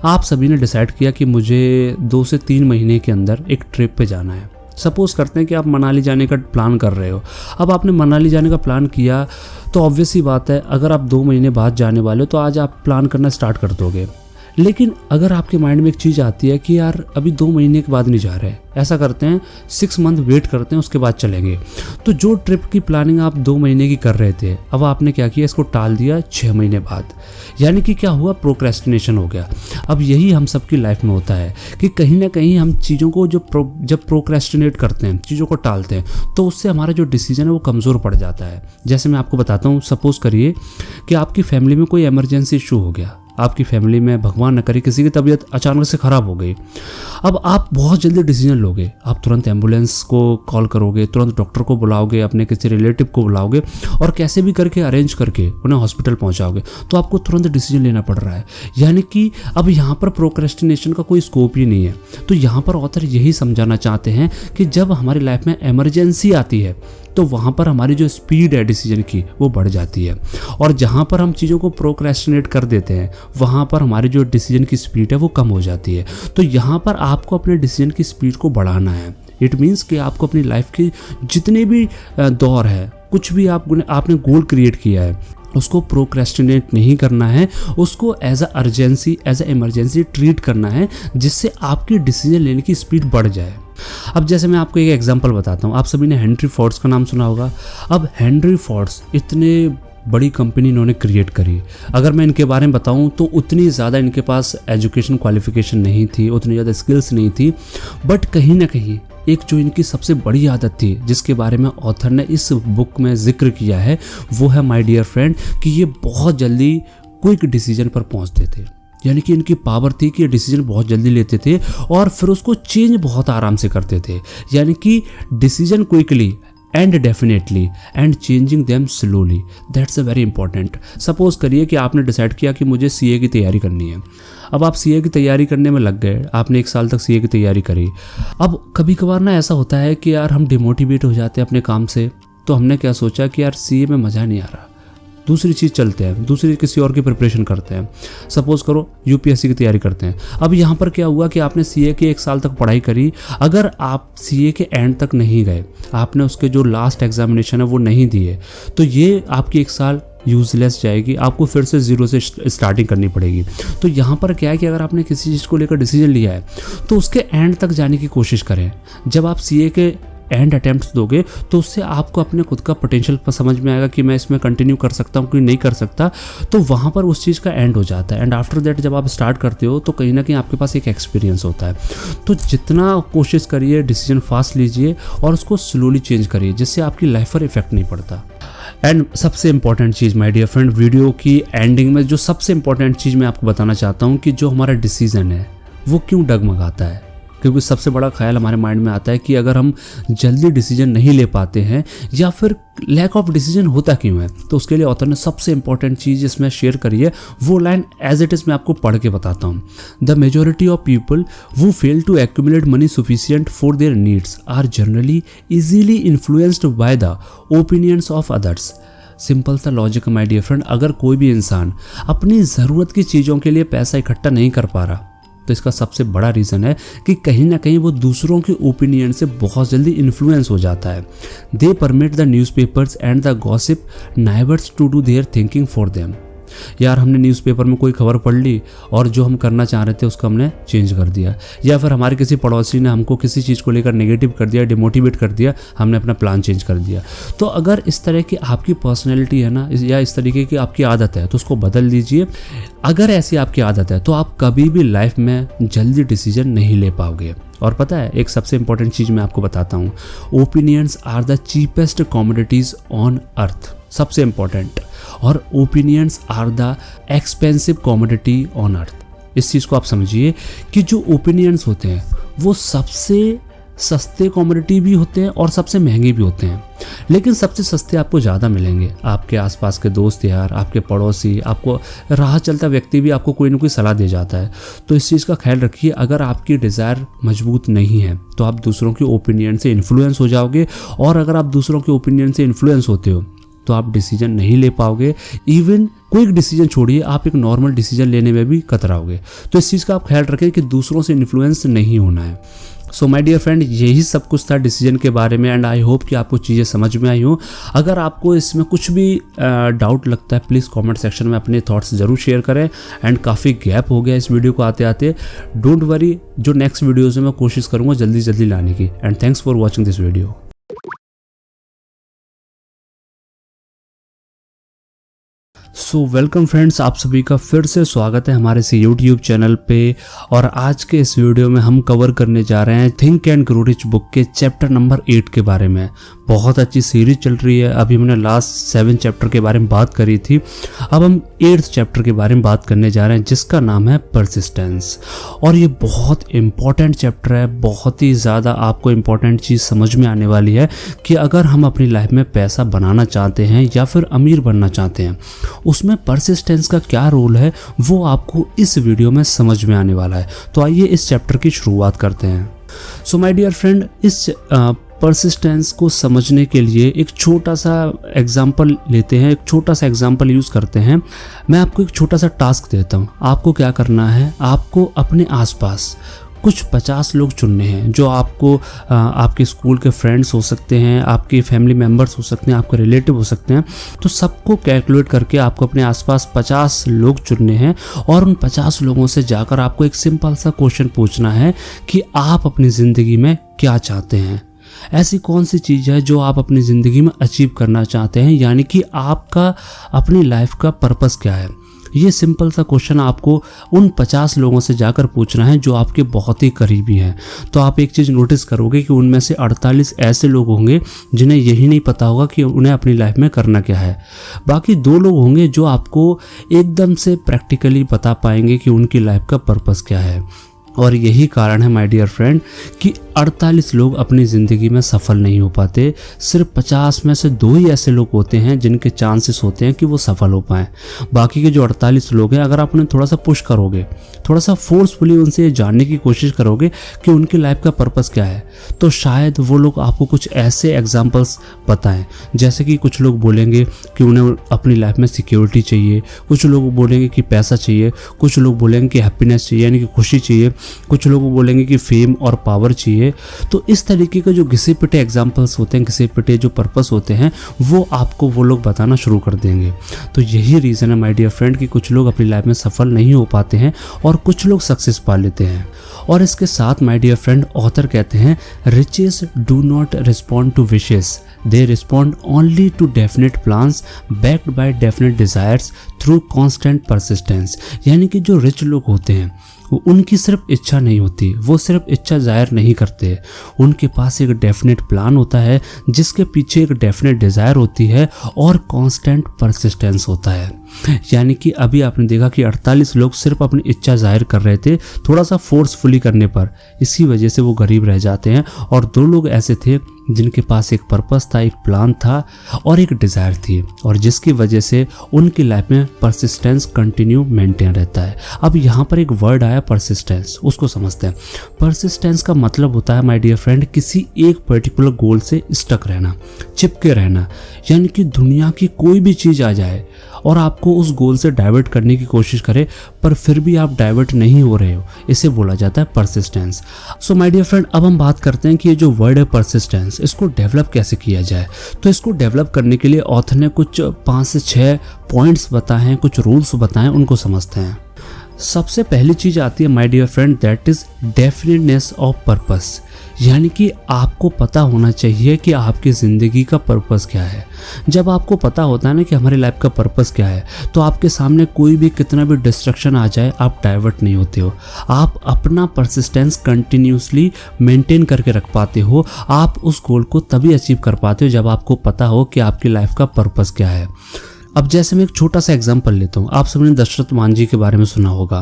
आप सभी ने डिसाइड किया कि मुझे 2 से 3 महीने के अंदर एक ट्रिप पे जाना है। सपोज़ करते हैं कि आप मनाली जाने का प्लान कर रहे हो। अब आपने मनाली जाने का प्लान किया तो ऑब्वियस सी बात है, अगर आप 2 महीने बाद जाने वाले हो तो आज आप प्लान करना स्टार्ट कर दोगे। लेकिन अगर आपके माइंड में एक चीज़ आती है कि यार अभी 2 महीने के बाद नहीं जा रहे, ऐसा करते हैं 6 मंथ वेट करते हैं, उसके बाद चलेंगे। तो जो ट्रिप की प्लानिंग आप 2 महीने की कर रहे थे, अब आपने क्या किया, इसको टाल दिया 6 महीने बाद। यानी कि क्या हुआ, प्रोक्रेस्टिनेशन हो गया। अब यही हम सबकी लाइफ में होता है कि कहीं ना कहीं हम चीज़ों को जब प्रोक्रेस्टिनेट करते हैं, चीज़ों को टालते हैं, तो उससे हमारा जो डिसीजन है वो कमज़ोर पड़ जाता है। जैसे मैं आपको बताता हूँ, सपोज़ करिए कि आपकी फैमिली में कोई इमरजेंसी इशू हो गया, आपकी फैमिली में भगवान न करे किसी की तबीयत अचानक से ख़राब हो गई। अब आप बहुत जल्दी डिसीजन लोगे, आप तुरंत एम्बुलेंस को कॉल करोगे, तुरंत डॉक्टर को बुलाओगे, अपने किसी रिलेटिव को बुलाओगे और कैसे भी करके अरेंज करके उन्हें हॉस्पिटल पहुंचाओगे। तो आपको तुरंत डिसीजन लेना पड़ रहा है। यानी कि अब यहाँ पर प्रोक्रेस्टिनेशन का कोई स्कोप ही नहीं है। तो यहाँ पर ऑथर यही समझाना चाहते हैं कि जब हमारी लाइफ में इमरजेंसी आती है तो वहाँ पर हमारी जो स्पीड है डिसीजन की वो बढ़ जाती है, और जहाँ पर हम चीज़ों को प्रोक्रेस्टिनेट कर देते हैं वहाँ पर हमारी जो डिसीजन की स्पीड है वो कम हो जाती है। तो यहाँ पर आपको अपने डिसीजन की स्पीड को बढ़ाना है। इट मीन्स कि आपको अपनी लाइफ के जितने भी दौर है, कुछ भी आपने गोल क्रिएट किया है, उसको प्रोक्रेस्टिनेट नहीं करना है, उसको एज अ इमरजेंसी ट्रीट करना है, जिससे आपकी डिसीजन लेने की स्पीड बढ़ जाए। अब जैसे मैं आपको एक एग्जांपल बताता हूँ। आप सभी ने हेनरी फोर्ड्स का नाम सुना होगा। अब हेनरी फोर्ड्स इतने बड़ी कंपनी इन्होंने क्रिएट करी। अगर मैं इनके बारे में बताऊं तो उतनी ज़्यादा इनके पास एजुकेशन क्वालिफिकेशन नहीं थी, उतनी ज़्यादा स्किल्स नहीं थी, बट कहीं ना कहीं एक जो इनकी सबसे बड़ी आदत थी जिसके बारे में ऑथर ने इस बुक में जिक्र किया है, वो है माय डियर फ्रेंड कि ये बहुत जल्दी क्विक डिसीजन पर पहुंचते थे। यानी कि इनकी पावर थी कि ये डिसीजन बहुत जल्दी लेते थे और फिर उसको चेंज बहुत आराम से करते थे। यानी कि decision quickly and definitely and changing them slowly, that's a very important. Suppose करिए कि आपने डिसाइड किया कि मुझे सीए की तैयारी करनी है। अब आप सीए की तैयारी करने में लग गए, आपने 1 साल तक सीए की तैयारी करी। अब कभी कभार ना ऐसा होता है कि यार हम डिमोटिवेट हो जाते हैं अपने काम से, तो हमने क्या सोचा कि यार सीए में मज़ा नहीं आ रहा, दूसरी चीज़ चलते हैं, दूसरी किसी और की प्रिपरेशन करते हैं। सपोज़ करो यूपीएससी की तैयारी करते हैं। अब यहाँ पर क्या हुआ कि आपने सीए की 1 साल तक पढ़ाई करी, अगर आप सीए के एंड तक नहीं गए, आपने उसके जो लास्ट एग्जामिनेशन है वो नहीं दिए, तो ये आपकी 1 साल यूजलेस जाएगी, आपको फिर से ज़ीरो से स्टार्टिंग करनी पड़ेगी। तो यहाँ पर क्या है कि अगर आपने किसी चीज़ को लेकर डिसीजन लिया है तो उसके एंड तक जाने की कोशिश करें। जब आप सीए के एंड अटेम्प्ट्स दोगे तो उससे आपको अपने खुद का पोटेंशियल समझ में आएगा कि मैं इसमें कंटिन्यू कर सकता हूँ कि नहीं कर सकता। तो वहाँ पर उस चीज़ का एंड हो जाता है। एंड आफ्टर दैट जब आप स्टार्ट करते हो तो कहीं ना कहीं आपके पास एक एक्सपीरियंस होता है। तो जितना कोशिश करिए डिसीजन फास्ट लीजिए और उसको स्लोली चेंज करिए, जिससे आपकी लाइफ पर इफेक्ट नहीं पड़ता। एंड सबसे इंपॉर्टेंट चीज़ माय डियर फ्रेंड, वीडियो की एंडिंग में जो सबसे इंपॉर्टेंट चीज़ मैं आपको बताना चाहता हूँ कि जो हमारा डिसीजन है वो क्यों डगमगाता है। क्योंकि सबसे बड़ा ख्याल हमारे माइंड में आता है कि अगर हम जल्दी डिसीजन नहीं ले पाते हैं या फिर लैक ऑफ डिसीजन होता क्यों है। तो उसके लिए ऑथर ने सबसे इंपॉर्टेंट चीज़ इसमें शेयर करी है, वो लाइन एज इट इज़ मैं आपको पढ़ के बताता हूँ। The majority of people who fail to accumulate money sufficient for their needs are generally easily influenced by the opinions of others। Simple सा लॉजिक माय डियर फ्रेंड, अगर कोई भी इंसान अपनी ज़रूरत की चीज़ों के लिए पैसा इकट्ठा नहीं कर पा रहा तो इसका सबसे बड़ा रीज़न है कि कहीं ना कहीं वो दूसरों के ओपिनियन से बहुत जल्दी इन्फ्लुएंस हो जाता है। They permit the newspapers and the gossip neighbours to do their thinking for them. यार हमने न्यूज़पेपर में कोई खबर पढ़ ली और जो हम करना चाह रहे थे उसको हमने चेंज कर दिया, या फिर हमारे किसी पड़ोसी ने हमको किसी चीज़ को लेकर नेगेटिव कर दिया, डिमोटिवेट कर दिया, हमने अपना प्लान चेंज कर दिया। तो अगर इस तरह की आपकी पर्सनैलिटी है ना, या इस तरीके की आपकी आदत है तो उसको बदल दीजिए। अगर ऐसी आपकी आदत है तो आप कभी भी लाइफ में जल्दी डिसीजन नहीं ले पाओगे। और पता है एक सबसे इंपॉर्टेंट चीज़ मैं आपको बताता हूँ, opinions are the cheapest commodities on earth. सबसे इंपॉर्टेंट, और opinions are the expensive commodity on earth. इस चीज़ को आप समझिए कि जो ओपिनियंस होते हैं वो सबसे सस्ते कमोडिटी भी होते हैं और सबसे महंगे भी होते हैं, लेकिन सबसे सस्ते आपको ज़्यादा मिलेंगे। आपके आसपास के दोस्त यार, आपके पड़ोसी, आपको राह चलता व्यक्ति भी आपको कोई ना कोई सलाह दे जाता है। तो इस चीज़ का ख्याल रखिए, अगर आपकी डिज़ायर मजबूत नहीं है तो आप दूसरों के ओपिनियन से इन्फ्लुएंस हो जाओगे, और अगर आप दूसरों के ओपिनियन से इन्फ्लुएंस होते हो तो आप डिसीजन नहीं ले पाओगे। इवन क्विक डिसीजन छोड़िए, आप एक नॉर्मल डिसीजन लेने में भी कतराओगे। तो इस चीज़ का आप ख्याल रखें कि दूसरों से इन्फ्लुएंस नहीं होना है। सो माय डियर फ्रेंड, यही सब कुछ था डिसीजन के बारे में, एंड आई होप कि आपको चीज़ें समझ में आई हो। अगर आपको इसमें कुछ भी डाउट लगता है, प्लीज़ कमेंट सेक्शन में अपने थॉट्स ज़रूर शेयर करें। एंड काफ़ी गैप हो गया इस वीडियो को आते आते, डोंट वरी, जो नेक्स्ट वीडियोज़ में मैं कोशिश करूँगा जल्दी जल्दी लाने की। And thanks for watching this video. So welcome friends, आप सभी का फिर से स्वागत है हमारे इस यूट्यूब चैनल पे। और आज के इस वीडियो में हम कवर करने जा रहे हैं think and grow rich book के चैप्टर नंबर 8 के बारे में। बहुत अच्छी सीरीज चल रही है। अभी हमने लास्ट 7 चैप्टर के बारे में बात करी थी, अब हम 8th चैप्टर के बारे में बात करने जा रहे हैं जिसका नाम है परसिस्टेंस। और ये बहुत इंपॉर्टेंट चैप्टर है, बहुत ही ज़्यादा आपको इंपॉर्टेंट चीज़ समझ में आने वाली है कि अगर हम अपनी लाइफ में पैसा बनाना चाहते हैं या फिर अमीर बनना चाहते हैं, उसमें परसिस्टेंस का क्या रोल है वो आपको इस वीडियो में समझ में आने वाला है। तो आइए इस चैप्टर की शुरुआत करते हैं। सो माय डियर फ्रेंड, इस परसिस्टेंस को समझने के लिए एक छोटा सा एग्जाम्पल लेते हैं, एक छोटा सा एग्जाम्पल यूज़ करते हैं। मैं आपको एक छोटा सा टास्क देता हूँ। आपको क्या करना है, आपको अपने आसपास कुछ 50 लोग चुनने हैं जो आपको आपके स्कूल के फ्रेंड्स हो सकते हैं, आपके फैमिली मेम्बर्स हो सकते हैं, आपके रिलेटिव हो सकते हैं। तो सबको कैलकुलेट करके आपको अपने आसपास 50 लोग चुनने हैं और उन 50 लोगों से जाकर आपको एक सिंपल सा क्वेश्चन पूछना है कि आप अपनी ज़िंदगी में क्या चाहते हैं। ऐसी कौन सी चीज़ है जो आप अपनी ज़िंदगी में अचीव करना चाहते हैं, यानी कि आपका अपनी लाइफ का पर्पस क्या है। ये सिंपल सा क्वेश्चन आपको उन 50 लोगों से जाकर पूछना है जो आपके बहुत ही करीबी हैं। तो आप एक चीज़ नोटिस करोगे कि उनमें से 48 ऐसे लोग होंगे जिन्हें यही नहीं पता होगा कि उन्हें अपनी लाइफ में करना क्या है। बाकी 2 लोग होंगे जो आपको एकदम से प्रैक्टिकली बता पाएंगे कि उनकी लाइफ का पर्पस क्या है। और यही कारण है माय डियर फ्रेंड कि 48 लोग अपनी ज़िंदगी में सफल नहीं हो पाते। सिर्फ 50 में से 2 ही ऐसे लोग होते हैं जिनके चांसेस होते हैं कि वो सफल हो पाएँ। बाकी के जो 48 लोग हैं, अगर आप उन्हें थोड़ा सा पुश करोगे, थोड़ा सा फोर्सफुली उनसे ये जानने की कोशिश करोगे कि उनकी लाइफ का पर्पस क्या है, तो शायद वो लोग आपको कुछ ऐसे एग्जाम्पल्स बताएं। जैसे कि कुछ लोग बोलेंगे कि उन्हें अपनी लाइफ में सिक्योरिटी चाहिए, कुछ लोग बोलेंगे कि पैसा चाहिए, कुछ लोग बोलेंगे कि हैप्पीनेस चाहिए यानी कि खुशी चाहिए, कुछ लोग बोलेंगे कि फेम और पावर चाहिए। तो इस तरीके के जो घिसे पिटे एग्जाम्पल्स होते हैं, घिसे पिटे जो पर्पस होते हैं, वो आपको वो लोग बताना शुरू कर देंगे। तो यही रीज़न है माय डियर फ्रेंड कि कुछ लोग अपनी लाइफ में सफल नहीं हो पाते हैं और कुछ लोग सक्सेस पा लेते हैं। और इसके साथ माय डियर फ्रेंड, ऑथर कहते हैं riches do not respond to wishes, they respond only to definite plans backed by definite desires through constant persistence. यानी कि जो रिच लोग होते हैं उनकी सिर्फ इच्छा नहीं होती, वो सिर्फ इच्छा जाहिर नहीं करते, उनके पास एक डेफिनेट प्लान होता है जिसके पीछे एक डेफिनेट डिज़ायर होती है और कांस्टेंट परसिस्टेंस होता है। यानी कि अभी आपने देखा कि 48 लोग सिर्फ अपनी इच्छा जाहिर कर रहे थे थोड़ा सा फोर्सफुली करने पर, इसी वजह से वो गरीब रह जाते हैं। और 2 लोग ऐसे थे जिनके पास एक पर्पस था, एक प्लान था और एक डिज़ायर थी, और जिसकी वजह से उनकी लाइफ में परसिस्टेंस कंटिन्यू मेंटेन रहता है। अब यहाँ पर एक वर्ड आया परसिस्टेंस, उसको समझते हैं। परसिस्टेंस का मतलब होता है माय डियर फ्रेंड किसी एक पर्टिकुलर गोल से स्टक रहना, चिपके रहना। यानी कि दुनिया की कोई भी चीज़ आ जाए और आपको उस गोल से डाइवर्ट करने की कोशिश करे पर फिर भी आप डाइवर्ट नहीं हो रहे हो, इसे बोला जाता है persistence. So my dear friend, अब हम बात करते हैं कि ये जो वर्ड है परसिस्टेंस, इसको डेवलप कैसे किया जाए। तो इसको डेवलप करने के लिए ऑथर ने कुछ 5 से 6 पॉइंट्स बताए हैं, कुछ रूल्स बताए हैं, उनको समझते हैं। सबसे पहली चीज़ आती है my dear friend, that is definiteness of purpose. यानी कि आपको पता होना चाहिए कि आपकी ज़िंदगी का पर्पस क्या है। जब आपको पता होता है ना कि हमारी लाइफ का पर्पस क्या है, तो आपके सामने कोई भी कितना भी डिस्ट्रक्शन आ जाए आप डाइवर्ट नहीं होते हो। आप अपना परसिस्टेंस कंटिन्यूसली मेंटेन करके रख पाते हो। आप उस गोल को तभी अचीव कर पाते हो जब आपको पता हो कि आपकी लाइफ का पर्पस क्या है। अब जैसे मैं एक छोटा सा एग्जांपल लेता हूँ, आप सबने दशरथ मान जी के बारे में सुना होगा।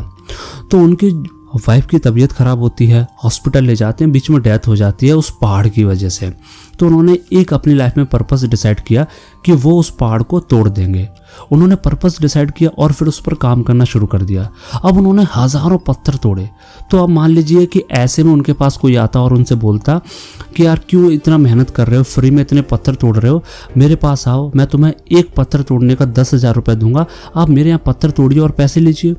तो उनकी वाइफ की तबीयत ख़राब होती है, हॉस्पिटल ले जाते हैं, बीच में डेथ हो जाती है उस पहाड़ की वजह से। तो उन्होंने एक अपनी लाइफ में पर्पस डिसाइड किया कि वो उस पहाड़ को तोड़ देंगे। उन्होंने पर्पस डिसाइड किया और फिर उस पर काम करना शुरू कर दिया। अब उन्होंने हज़ारों पत्थर तोड़े। तो अब मान लीजिए कि ऐसे में उनके पास कोई आता और उनसे बोलता कि यार क्यों इतना मेहनत कर रहे हो, फ्री में इतने पत्थर तोड़ रहे हो, मेरे पास आओ, मैं तुम्हें एक पत्थर तोड़ने का 10,000 रुपये दूंगा, आप मेरे यहाँ पत्थर तोड़िए और पैसे लीजिए।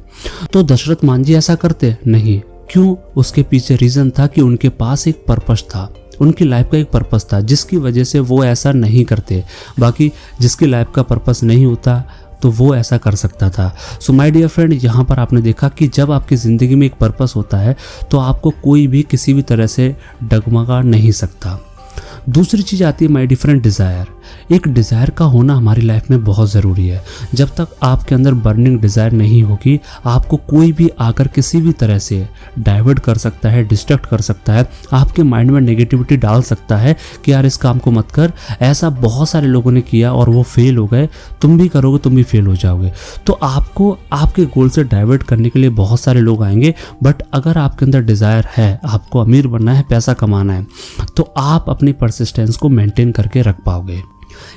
तो दशरथ मान जी ऐसा करते नहीं। क्यों? उसके पीछे रीज़न था कि उनके पास एक पर्पस था, उनकी लाइफ का एक पर्पस था जिसकी वजह से वो ऐसा नहीं करते। बाकी जिसकी लाइफ का पर्पस नहीं होता तो वो ऐसा कर सकता था। सो माय डियर फ्रेंड, यहाँ पर आपने देखा कि जब आपकी ज़िंदगी में एक पर्पस होता है तो आपको कोई भी किसी भी तरह से डगमगा नहीं सकता। दूसरी चीज़ आती है माय डिफरेंट डिज़ायर। एक डिज़ायर का होना हमारी लाइफ में बहुत ज़रूरी है। जब तक आपके अंदर बर्निंग डिज़ायर नहीं होगी, आपको कोई भी आकर किसी भी तरह से डाइवर्ट कर सकता है, डिस्ट्रैक्ट कर सकता है, आपके माइंड में नेगेटिविटी डाल सकता है कि यार इस काम को मत कर, ऐसा बहुत सारे लोगों ने किया और वो फेल हो गए, तुम भी करोगे तुम भी फेल हो जाओगे। तो आपको आपके गोल से डाइवर्ट करने के लिए बहुत सारे लोग आएंगे। बट अगर आपके अंदर डिज़ायर है, आपको अमीर बनना है, पैसा कमाना है, तो आप अपनी परसिस्टेंस को मेंटेन करके रख पाओगे।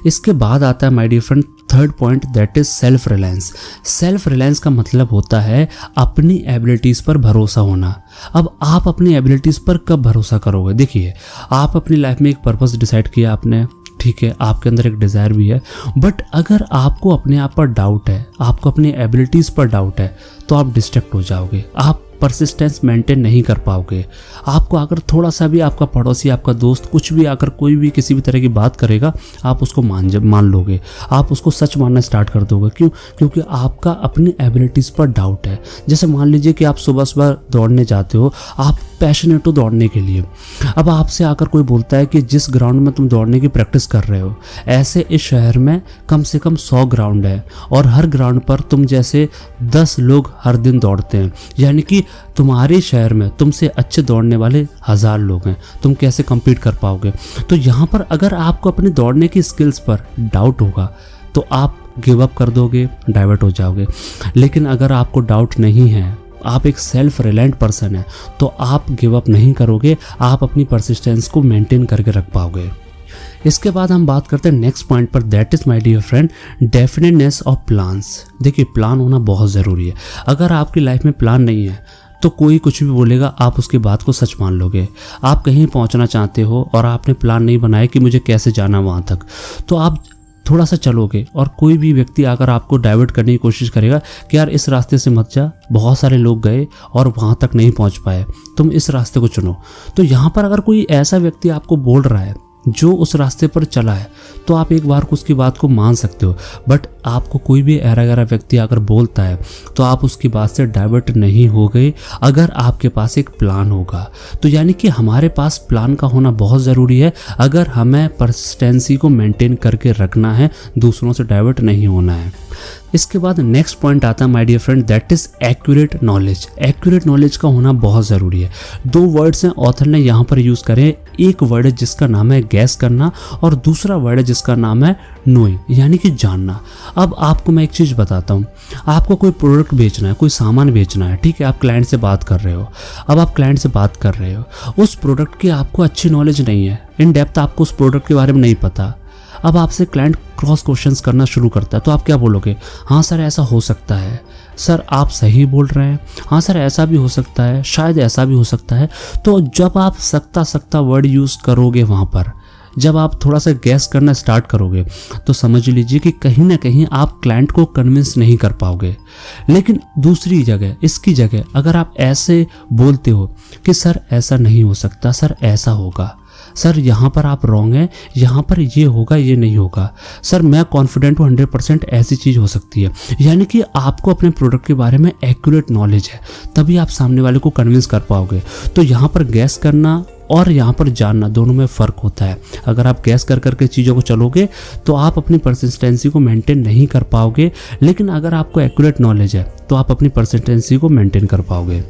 इसके बाद आता है my dear friend third point, that is self reliance. Self reliance का मतलब होता है अपनी एबिलिटीज़ पर भरोसा होना। अब आप अपनी एबिलिटीज़ पर कब भरोसा करोगे? देखिए, आप अपनी लाइफ में एक पर्पस डिसाइड किया आपने, ठीक है, आपके अंदर एक डिज़ायर भी है, बट अगर आपको अपने आप पर डाउट है, आपको अपनी एबिलिटीज़ पर डाउट है, तो आप डिस्ट्रैक्ट हो जाओगे, आप परसिस्टेंस मेंटेन नहीं कर पाओगे। आपको अगर थोड़ा सा भी आपका पड़ोसी, आपका दोस्त, कुछ भी अगर कोई भी किसी भी तरह की बात करेगा, आप उसको मान लोगे, आप उसको सच मानना स्टार्ट कर दोगे। क्यों? क्योंकि आपका अपनी एबिलिटीज़ पर डाउट है। जैसे मान लीजिए कि आप सुबह सुबह दौड़ने जाते हो, आप पैशनेट हो दौड़ने के लिए। अब आपसे आकर कोई बोलता है कि जिस ग्राउंड में तुम दौड़ने की प्रैक्टिस कर रहे हो, ऐसे इस शहर में कम से कम 100 ग्राउंड है और हर ग्राउंड पर तुम जैसे 10 लोग हर दिन दौड़ते हैं, यानी कि तुम्हारे शहर में तुमसे अच्छे दौड़ने वाले 1000 लोग हैं। तुम कैसे compete कर पाओगे? तो यहाँ पर अगर आपको अपने दौड़ने की स्किल्स पर डाउट होगा तो आप गिव अप कर दोगे, डाइवर्ट हो जाओगे। लेकिन अगर आपको डाउट नहीं है, आप एक सेल्फ रिलायंट पर्सन है, तो आप गिव अप नहीं करोगे, आप अपनी परसिस्टेंस को मेंटेन करके रख पाओगे। इसके बाद हम बात करते हैं नेक्स्ट पॉइंट पर, that is my dear friend definiteness of plans. देखिए, प्लान होना बहुत ज़रूरी है। अगर आपकी लाइफ में प्लान नहीं है तो कोई कुछ भी बोलेगा, आप उसकी बात को सच मान लोगे। आप कहीं पहुंचना चाहते हो और आपने प्लान नहीं बनाया कि मुझे कैसे जाना वहां तक, तो आप थोड़ा सा चलोगे और कोई भी व्यक्ति आकर आपको डाइवर्ट करने की कोशिश करेगा कि यार इस रास्ते से मत जा, बहुत सारे लोग गए और वहाँ तक नहीं पहुँच पाए, तुम इस रास्ते को चुनो। तो यहाँ पर अगर कोई ऐसा व्यक्ति आपको बोल रहा है जो उस रास्ते पर चला है, तो आप एक बार उसकी बात को मान सकते हो। बट आपको कोई भी ऐरा गैरा व्यक्ति अगर बोलता है तो आप उसकी बात से डाइवर्ट नहीं हो गए अगर आपके पास एक प्लान होगा। तो यानी कि हमारे पास प्लान का होना बहुत ज़रूरी है अगर हमें परसिस्टेंसी को मेंटेन करके रखना है, दूसरों से डाइवर्ट नहीं होना है। इसके बाद नेक्स्ट पॉइंट आता है my dear friend, that is accurate knowledge. Accurate knowledge का होना बहुत ज़रूरी है। 2 वर्ड्स हैं ऑथर ने यहाँ पर यूज़ करे। एक वर्ड है जिसका नाम है गैस करना और दूसरा वर्ड है जिसका नाम है नोइंग, यानी कि जानना। अब आपको मैं एक चीज़ बताता हूँ, आपको कोई प्रोडक्ट बेचना है, कोई सामान बेचना है, ठीक है, आप क्लाइंट से बात कर रहे हो। अब आप क्लाइंट से बात कर रहे हो, उस प्रोडक्ट की आपको अच्छी नॉलेज नहीं है, इन डेप्थ आपको उस प्रोडक्ट के बारे में नहीं पता। अब आपसे क्लाइंट क्रॉस क्वेश्चंस करना शुरू करता है, तो आप क्या बोलोगे? हाँ सर ऐसा हो सकता है, सर आप सही बोल रहे हैं, हाँ सर ऐसा भी हो सकता है, शायद ऐसा भी हो सकता है। तो जब आप सकता वर्ड यूज़ करोगे वहाँ पर, जब आप थोड़ा सा गैस करना स्टार्ट करोगे, तो समझ लीजिए कि कहीं ना कहीं आप क्लाइंट को कन्विंस नहीं कर पाओगे। लेकिन दूसरी जगह, इसकी जगह अगर आप ऐसे बोलते हो कि सर ऐसा नहीं हो सकता, सर ऐसा होगा, सर यहाँ पर आप रॉन्ग हैं, यहाँ पर ये होगा ये नहीं होगा, सर मैं कॉन्फिडेंट हूँ 100% ऐसी चीज़ हो सकती है, यानी कि आपको अपने प्रोडक्ट के बारे में एक्यूरेट नॉलेज है, तभी आप सामने वाले को कन्विंस कर पाओगे। तो यहाँ पर गैस करना और यहाँ पर जानना दोनों में फ़र्क होता है। अगर आप गैस कर करके चीज़ों को चलोगे तो आप अपनी परसिस्टेंसी को मेंटेन नहीं कर पाओगे, लेकिन अगर आपको एक्यूरेट नॉलेज है तो आप अपनी परसिस्टेंसी को मेंटेन कर पाओगे।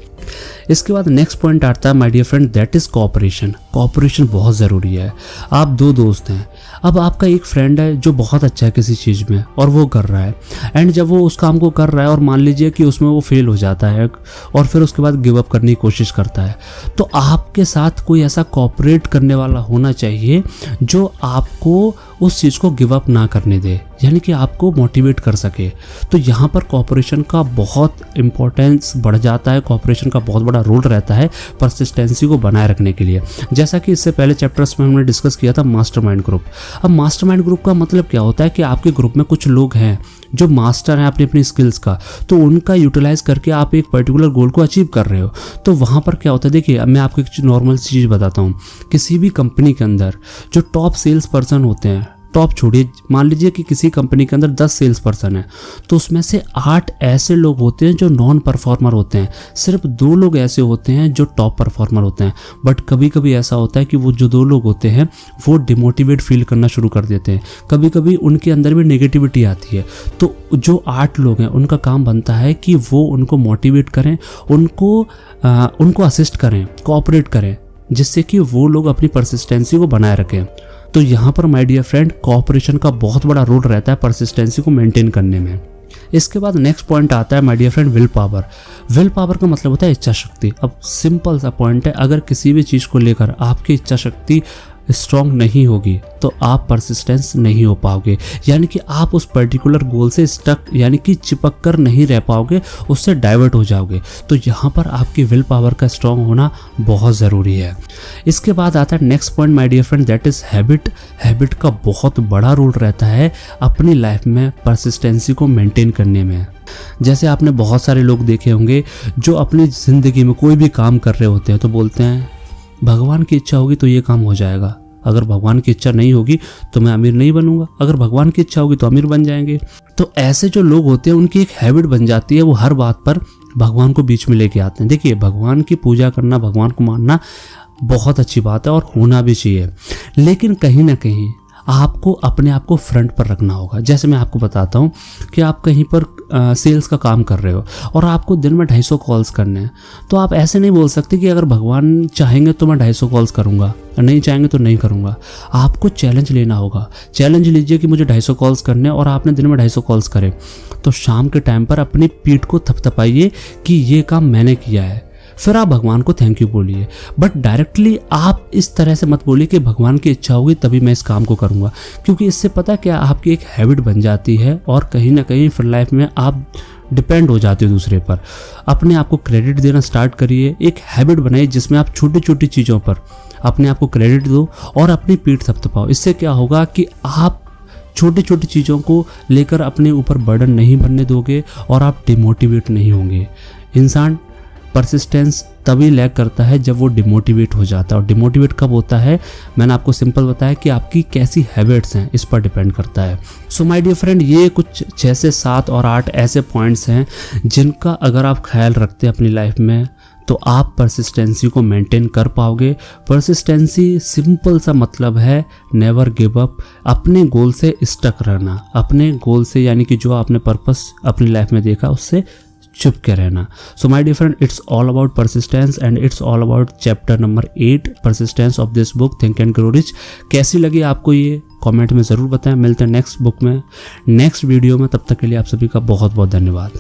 इसके बाद नेक्स्ट पॉइंट आता है my dear friend, that is cooperation. Cooperation बहुत ज़रूरी है। आप दो दोस्त हैं, अब आपका एक फ्रेंड है जो बहुत अच्छा है किसी चीज़ में और वो कर रहा है, एंड जब वो उस काम को कर रहा है और मान लीजिए कि उसमें वो फेल हो जाता है और फिर उसके बाद गिव अप करने की कोशिश करता है, तो आपके साथ कोई ऐसा कोऑपरेट करने वाला होना चाहिए जो आपको उस चीज़ को गिव अप ना करने दे, यानी कि आपको मोटिवेट कर सके। तो यहाँ पर कोऑपरेशन का बहुत इंपॉर्टेंस बढ़ जाता है, कोऑपरेशन का बहुत बड़ा रोल रहता है परसिस्टेंसी को बनाए रखने के लिए। जैसा कि इससे पहले चैप्टर्स में हमने डिस्कस किया था मास्टरमाइंड ग्रुप। अब मास्टरमाइंड ग्रुप का मतलब क्या होता है कि आपके ग्रुप में कुछ लोग हैं जो मास्टर हैं अपनी अपनी स्किल्स का, तो उनका यूटिलाइज करके आप एक पर्टिकुलर गोल को अचीव कर रहे हो। तो वहाँ पर क्या होता है, देखिए मैं आपको एक नॉर्मल चीज़ बताता हूँ। किसी भी कंपनी के अंदर जो टॉप सेल्स पर्सन होते हैं, टॉप छोड़िए, मान लीजिए कि किसी कंपनी के अंदर 10 सेल्स पर्सन है, तो उसमें से 8 ऐसे लोग होते हैं जो नॉन परफॉर्मर होते हैं, सिर्फ 2 लोग ऐसे होते हैं जो टॉप परफॉर्मर होते हैं। बट कभी कभी ऐसा होता है कि वो जो 2 लोग होते हैं वो डिमोटिवेट फील करना शुरू कर देते हैं, कभी कभी उनके अंदर भी नेगेटिविटी आती है। तो जो 8 लोग हैं उनका काम बनता है कि वो उनको मोटिवेट करें, उनको असिस्ट करें, कोऑपरेट करें, जिससे कि वो लोग अपनी परसिस्टेंसी को बनाए रखें। तो यहाँ पर माय डियर फ्रेंड कोऑपरेशन का बहुत बड़ा रोल रहता है परसिस्टेंसी को मेंटेन करने में। इसके बाद नेक्स्ट पॉइंट आता है my dear friend will power. Will power का मतलब होता है इच्छा शक्ति। अब सिंपल सा पॉइंट है, अगर किसी भी चीज़ को लेकर आपकी इच्छा शक्ति स्ट्रॉन्ग नहीं होगी तो आप परसिस्टेंस नहीं हो पाओगे, यानी कि आप उस पर्टिकुलर गोल से स्टक यानी कि चिपक कर नहीं रह पाओगे, उससे डाइवर्ट हो जाओगे। तो यहाँ पर आपकी विल पावर का स्ट्रॉन्ग होना बहुत ज़रूरी है। इसके बाद आता है next point my dear friend, that is habit. Habit का बहुत बड़ा रोल रहता है अपनी लाइफ में परसिस्टेंसी को मेंटेन करने में। जैसे आपने बहुत सारे लोग देखे होंगे जो अपनी ज़िंदगी में कोई भी काम कर रहे होते हैं तो बोलते हैं भगवान की इच्छा होगी तो ये काम हो जाएगा, अगर भगवान की इच्छा नहीं होगी तो मैं अमीर नहीं बनूंगा, अगर भगवान की इच्छा होगी तो अमीर बन जाएंगे। तो ऐसे जो लोग होते हैं उनकी एक हैबिट बन जाती है, वो हर बात पर भगवान को बीच में लेके आते हैं। देखिए भगवान की पूजा करना, भगवान को मानना बहुत अच्छी बात है और होना भी चाहिए, लेकिन कहीं ना कहीं आपको अपने आप को फ्रंट पर रखना होगा। जैसे मैं आपको बताता हूँ कि आप कहीं पर सेल्स का काम कर रहे हो और आपको दिन में 250 कॉल्स करने हैं, तो आप ऐसे नहीं बोल सकते कि अगर भगवान चाहेंगे तो मैं 250 कॉल्स करूँगा, नहीं चाहेंगे तो नहीं करूँगा। आपको चैलेंज लेना होगा। चैलेंज लीजिए कि मुझे 250 कॉल्स करने हैं और आपने दिन में 250 कॉल्स करे, तो शाम के टाइम पर अपनी पीठ को थपथपाइए कि ये काम मैंने किया है, फिर आप भगवान को थैंक यू बोलिए। बट डायरेक्टली आप इस तरह से मत बोलिए कि भगवान की इच्छा होगी तभी मैं इस काम को करूँगा, क्योंकि इससे पता क्या आपकी एक हैबिट बन जाती है और कहीं ना कहीं फिर लाइफ में आप डिपेंड हो जाते हो दूसरे पर। अपने आप को क्रेडिट देना स्टार्ट करिए, एक हैबिट बनाइए जिसमें आप छोटी छोटी चीज़ों पर अपने आप को क्रेडिट दो और अपनी पीठ थपथपाओ। इससे क्या होगा कि आप छोटी छोटी चीज़ों को लेकर अपने ऊपर बर्डन नहीं बनने दोगे और आप डिमोटिवेट नहीं होंगे। इंसान परसिस्टेंस तभी लैग करता है जब वो डिमोटिवेट हो जाता है, और डिमोटिवेट कब होता है मैंने आपको सिंपल बताया कि आपकी कैसी हैबिट्स हैं इस पर डिपेंड करता है। सो माय डियर फ्रेंड, ये कुछ 6 से 7 और 8 ऐसे पॉइंट्स हैं जिनका अगर आप ख्याल रखते हैं अपनी लाइफ में तो आप परसिस्टेंसी को मेंटेन कर पाओगे। परसिस्टेंसी सिंपल सा मतलब है नेवर गिव अप, अपने गोल से स्टक रहना, अपने गोल से यानी कि जो आपने पर्पस अपनी लाइफ में देखा उससे चुप के रहना। So my dear friend, it's all about persistence and it's all about chapter number 8 persistence of this book think and grow rich. कैसी लगी आपको ये कमेंट में ज़रूर बताएं। मिलते हैं नेक्स्ट बुक में, नेक्स्ट वीडियो में। तब तक के लिए आप सभी का बहुत बहुत धन्यवाद।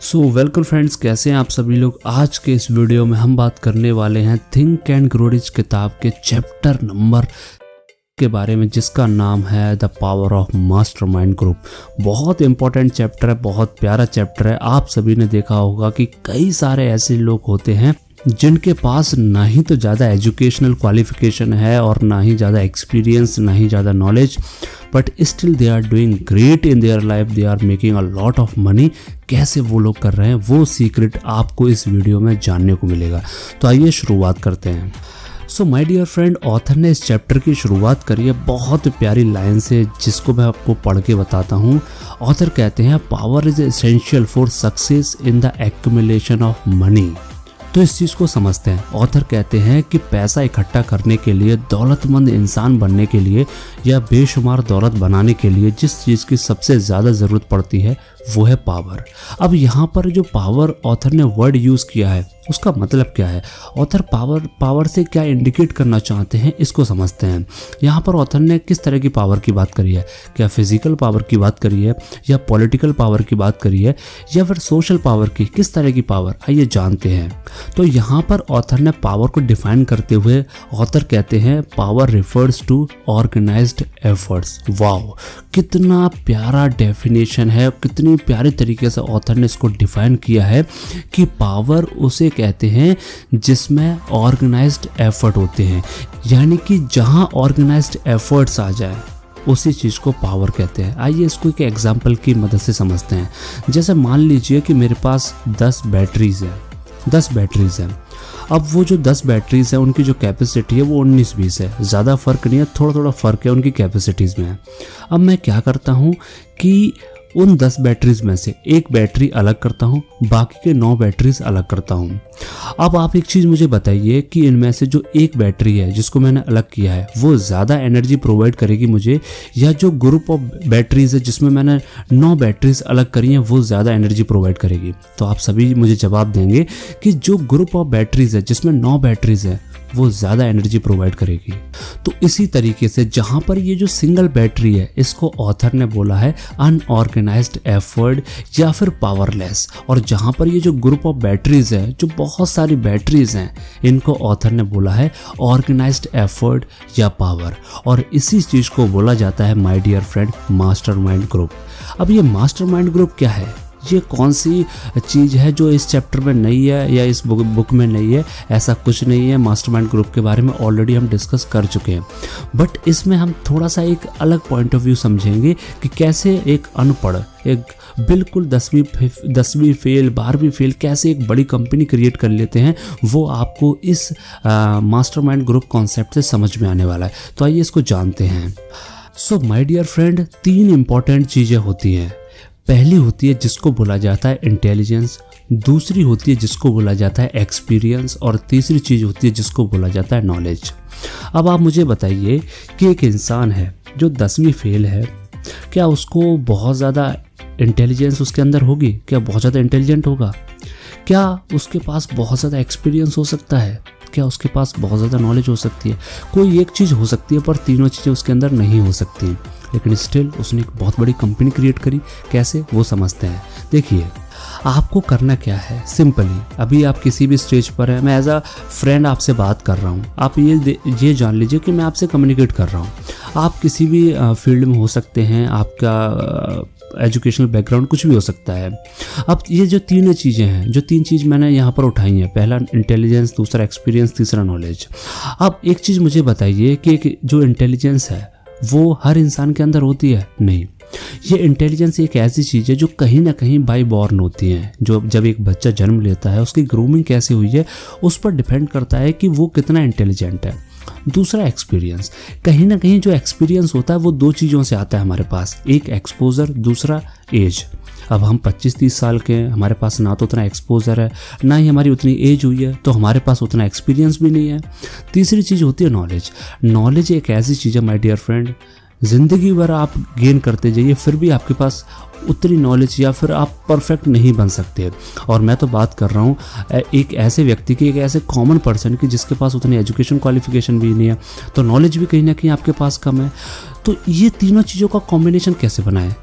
सो वेलकम फ्रेंड्स, कैसे हैं आप सभी लोग। आज के इस वीडियो में हम बात करने वाले हैं थिंक एंड ग्रो रिच किताब के चैप्टर नंबर के बारे में, जिसका नाम है the power of mastermind group. बहुत इंपॉर्टेंट चैप्टर है, बहुत प्यारा चैप्टर है। आप सभी ने देखा होगा कि कई सारे ऐसे लोग होते हैं जिनके पास ना ही तो ज़्यादा एजुकेशनल क्वालिफिकेशन है और ना ही ज़्यादा एक्सपीरियंस, ना ही ज़्यादा knowledge, but still they are doing great in their life, they are making a lot of money. कैसे वो लोग कर रहे हैं वो सीक्रेट आपको इस वीडियो में जानने को मिलेगा। तो आइए शुरुआत करते हैं। So my dear friend, author ने इस चैप्टर की शुरुआत करी है बहुत प्यारी लाइन से, जिसको मैं आपको पढ़ के बताता हूँ। ऑथर कहते हैं power is essential for success in the accumulation of money. तो इस चीज़ को समझते हैं। ऑथर कहते हैं कि पैसा इकट्ठा करने के लिए, दौलतमंद इंसान बनने के लिए या बेशुमार दौलत बनाने के लिए जिस चीज़ की सबसे ज़्यादा ज़रूरत पड़ती है वो है पावर। अब यहाँ पर जो पावर ऑथर ने वर्ड यूज़ किया है उसका मतलब क्या है, ऑथर पावर से क्या इंडिकेट करना चाहते हैं इसको समझते हैं। यहाँ पर ऑथर ने किस तरह की पावर की बात करी है, क्या फिजिकल पावर की बात करी है या पॉलिटिकल पावर की बात करी है या फिर सोशल पावर की, किस तरह की पावर, आइए जानते हैं। तो यहाँ पर ऑथर ने पावर को डिफाइन करते हुए ऑथर कहते हैं power refers to organised efforts. Wow, कितना प्यारा डेफिनेशन है, कितनी प्यारे तरीके से ऑथर ने इसको डिफाइन किया है कि पावर उसे कहते हैं जिसमें ऑर्गेनाइज्ड एफर्ट होते हैं, यानी कि जहां ऑर्गेनाइज्ड एफर्ट्स आ जाए उसी चीज़ को पावर कहते हैं। आइए इसको एक एग्जांपल की मदद से समझते हैं। जैसे मान लीजिए कि मेरे पास 10 बैटरीज हैं। अब वो जो 10 बैटरीज है उनकी जो कैपेसिटी है वो 19-20 है, ज़्यादा फ़र्क नहीं है, थोड़ा फ़र्क है उनकी कैपेसिटीज़ में। अब मैं क्या करता हूँ कि उन 10 बैटरीज में से एक बैटरी अलग करता हूँ, बाकी के 9 बैटरीज अलग करता हूँ। अब आप एक चीज़ मुझे बताइए कि इनमें से जो एक बैटरी है जिसको मैंने अलग किया है वो ज़्यादा एनर्जी प्रोवाइड करेगी मुझे, या जो ग्रुप ऑफ बैटरीज है जिसमें मैंने 9 बैटरीज अलग करी हैं वो ज़्यादा एनर्जी प्रोवाइड करेगी? तो आप सभी मुझे जवाब देंगे कि जो ग्रुप ऑफ बैटरीज है जिसमें 9 बैटरीज है वो ज़्यादा एनर्जी प्रोवाइड करेगी। तो इसी तरीके से जहाँ पर ये जो सिंगल बैटरी है इसको ऑथर ने बोला है अनऑर्गेनाइज्ड एफर्ट या फिर पावरलेस, और जहाँ पर ये जो ग्रुप ऑफ बैटरीज है, जो बहुत सारी बैटरीज हैं, इनको ऑथर ने बोला है ऑर्गेनाइज्ड एफर्ट या पावर। और इसी चीज़ को बोला जाता है my dear friend mastermind group. अब ये मास्टरमाइंड ग्रुप क्या है, ये कौन सी चीज़ है जो इस चैप्टर में नहीं है या इस बुक में नहीं है? ऐसा कुछ नहीं है। मास्टरमाइंड ग्रुप के बारे में ऑलरेडी हम डिस्कस कर चुके हैं, बट इसमें हम थोड़ा सा एक अलग पॉइंट ऑफ व्यू समझेंगे कि कैसे एक अनपढ़, एक बिल्कुल 10वीं फेल 12वीं फेल कैसे एक बड़ी कंपनी क्रिएट कर लेते हैं, वो आपको इस मास्टरमाइंड ग्रुप कॉन्सेप्ट से समझ में आने वाला है। तो आइए इसको जानते हैं। So my dear friend, 3 important चीज़ें होती हैं। पहली होती है जिसको बोला जाता है इंटेलिजेंस, दूसरी होती है जिसको बोला जाता है एक्सपीरियंस, और तीसरी चीज़ होती है जिसको बोला जाता है नॉलेज। अब आप मुझे बताइए कि एक इंसान है जो 10वीं फेल है, क्या उसको बहुत ज़्यादा इंटेलिजेंस उसके अंदर होगी? क्या बहुत ज़्यादा इंटेलिजेंट होगा? क्या उसके पास बहुत ज़्यादा एक्सपीरियंस हो सकता है? क्या उसके पास बहुत ज़्यादा नॉलेज हो सकती है? कोई एक चीज़ हो सकती है पर तीनों चीज़ें उसके अंदर नहीं हो सकती, लेकिन स्टिल उसने एक बहुत बड़ी कंपनी क्रिएट करी। कैसे, वो समझते हैं। देखिए, आपको करना क्या है, सिंपली अभी आप किसी भी स्टेज पर हैं, मैं एज अ फ्रेंड आपसे बात कर रहा हूँ, आप ये जान लीजिए कि मैं आपसे कम्युनिकेट कर रहा हूँ। आप किसी भी फील्ड में हो सकते हैं, आपका एजुकेशनल बैकग्राउंड कुछ भी हो सकता है। अब ये जो 3 चीज़ें हैं, जो 3 चीज़ मैंने यहाँ पर उठाई हैं, पहला इंटेलिजेंस, दूसरा एक्सपीरियंस, तीसरा नॉलेज। अब एक चीज़ मुझे बताइए कि जो इंटेलिजेंस है वो हर इंसान के अंदर होती है? नहीं। ये इंटेलिजेंस एक ऐसी चीज़ है जो कहीं ना कहीं बाय बॉर्न होती है। जो जब एक बच्चा जन्म लेता है उसकी ग्रूमिंग कैसे हुई है उस पर डिपेंड करता है कि वो कितना इंटेलिजेंट है। दूसरा एक्सपीरियंस, कहीं ना कहीं जो एक्सपीरियंस होता है वो 2 चीज़ों से आता है हमारे पास, एक एक्सपोजर, दूसरा एज। अब हम 25-30 साल के हैं, हमारे पास ना तो उतना एक्सपोजर है, ना ही हमारी उतनी एज हुई है, तो हमारे पास उतना एक्सपीरियंस भी नहीं है। तीसरी चीज़ होती है नॉलेज। नॉलेज एक ऐसी चीज़ है माय डियर फ्रेंड, ज़िंदगी भर आप गेन करते जाइए फिर भी आपके पास उतनी नॉलेज या फिर आप परफेक्ट नहीं बन सकते। और मैं तो बात कर रहा हूँ एक ऐसे व्यक्ति की, एक ऐसे कॉमन पर्सन की जिसके पास उतनी एजुकेशन क्वालिफिकेशन भी नहीं है, तो नॉलेज भी कहीं ना कहीं आपके पास कम है। तो ये तीनों चीज़ों का कॉम्बिनेशन कैसे बनाएं?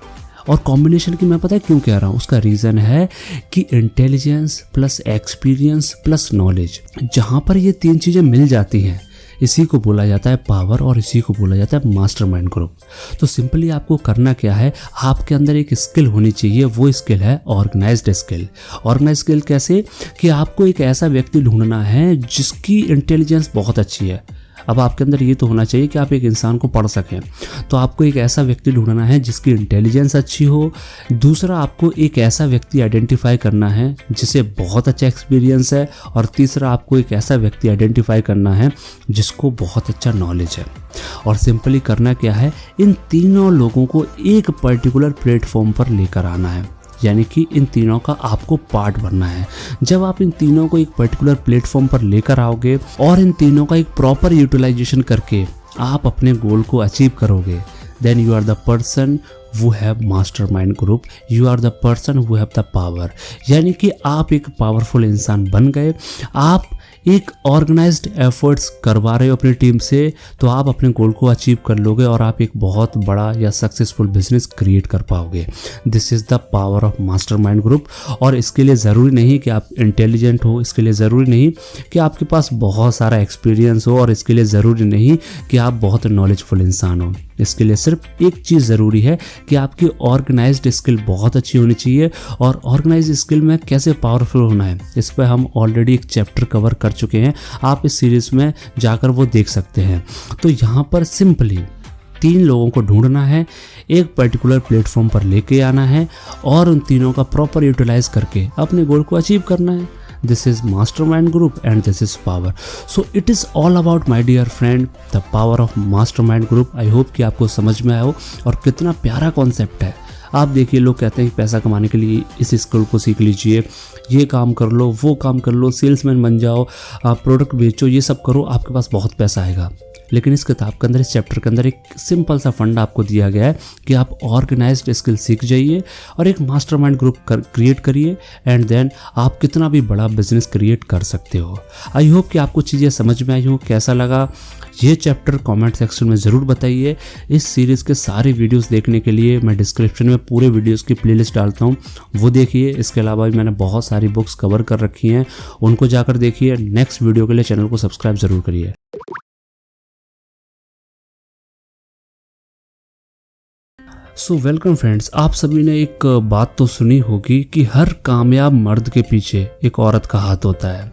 और कॉम्बिनेशन की मैं पता है क्यों कह रहा हूँ, उसका रीज़न है कि intelligence plus experience plus knowledge, जहाँ पर ये 3 चीज़ें मिल जाती हैं इसी को बोला जाता है पावर, और इसी को बोला जाता है मास्टरमाइंड ग्रुप। तो सिंपली आपको करना क्या है, आपके अंदर एक स्किल होनी चाहिए, वो स्किल है ऑर्गेनाइज्ड स्किल। ऑर्गेनाइज्ड स्किल कैसे, कि आपको एक ऐसा व्यक्ति ढूंढना है जिसकी इंटेलिजेंस बहुत अच्छी है। अब आपके अंदर ये तो होना चाहिए कि आप एक इंसान को पढ़ सकें, तो आपको एक ऐसा व्यक्ति ढूंढना है जिसकी इंटेलिजेंस अच्छी हो। दूसरा, आपको एक ऐसा व्यक्ति आइडेंटिफाई करना है जिसे बहुत अच्छा एक्सपीरियंस है। और तीसरा, आपको एक ऐसा व्यक्ति आइडेंटिफाई करना है जिसको बहुत अच्छा नॉलेज है। और सिंपली करना क्या है, इन तीनों लोगों को एक पर्टिकुलर प्लेटफॉर्म पर लेकर आना है। यानी कि इन तीनों का आपको पार्ट बनना है। जब आप इन तीनों को एक पर्टिकुलर प्लेटफॉर्म पर लेकर आओगे और इन तीनों का एक प्रॉपर यूटिलाइजेशन करके आप अपने गोल को अचीव करोगे, then you are the person who have mastermind group, you are the person who have the power। यानी कि आप एक पावरफुल इंसान बन गए। आप एक ऑर्गेनाइज्ड एफर्ट्स करवा रहे हो अपनी टीम से, तो आप अपने गोल को अचीव कर लोगे और आप एक बहुत बड़ा या सक्सेसफुल बिजनेस क्रिएट कर पाओगे। This is the power of mastermind group. और इसके लिए ज़रूरी नहीं कि आप इंटेलिजेंट हो, इसके लिए ज़रूरी नहीं कि आपके पास बहुत सारा एक्सपीरियंस हो, और इसके लिए ज़रूरी नहीं कि आप बहुत नॉलेजफुल इंसान हो। इसके लिए सिर्फ एक चीज़ ज़रूरी है कि आपकी ऑर्गेनाइज्ड स्किल बहुत अच्छी होनी चाहिए। और ऑर्गेनाइज्ड स्किल में कैसे पावरफुल होना है, इस पर हम ऑलरेडी एक चैप्टर कवर कर चुके हैं, आप इस सीरीज़ में जाकर वो देख सकते हैं। तो यहाँ पर सिंपली 3 लोगों को ढूंढना है, एक पर्टिकुलर प्लेटफॉर्म पर लेके आना है और उन तीनों का प्रॉपर यूटिलाइज करके अपने गोल को अचीव करना है। This is mastermind group and this is power. So it is all about, my dear friend, the power of mastermind group. I hope कि आपको समझ में आया हो और कितना प्यारा कॉन्सेप्ट है। आप देखिए, लोग कहते हैं कि पैसा कमाने के लिए इस स्किल को सीख लीजिए, ये काम कर लो, वो काम कर लो, सेल्समैन बन जाओ, आप प्रोडक्ट बेचो, ये सब करो, आपके पास बहुत पैसा आएगा। लेकिन इस किताब के अंदर, इस चैप्टर के अंदर एक सिंपल सा फंडा आपको दिया गया है कि आप ऑर्गेनाइज्ड स्किल सीख जाइए और एक मास्टरमाइंड ग्रुप क्रिएट करिए, एंड देन आप कितना भी बड़ा बिजनेस क्रिएट कर सकते हो। आई होप कि आपको चीज़ें समझ में आई हो। कैसा लगा ये चैप्टर कमेंट सेक्शन में ज़रूर बताइए। इस सीरीज़ के सारे वीडियोस देखने के लिए मैं डिस्क्रिप्शन में पूरे वीडियोस की प्लेलिस्ट डालता हूँ, वो देखिए। इसके अलावा भी मैंने बहुत सारी बुक्स कवर कर रखी हैं, उनको जाकर देखिए। नेक्स्ट वीडियो के लिए चैनल को सब्सक्राइब ज़रूर करिए। सो वेलकम फ्रेंड्स, आप सभी ने एक बात तो सुनी होगी कि हर कामयाब मर्द के पीछे एक औरत का हाथ होता है,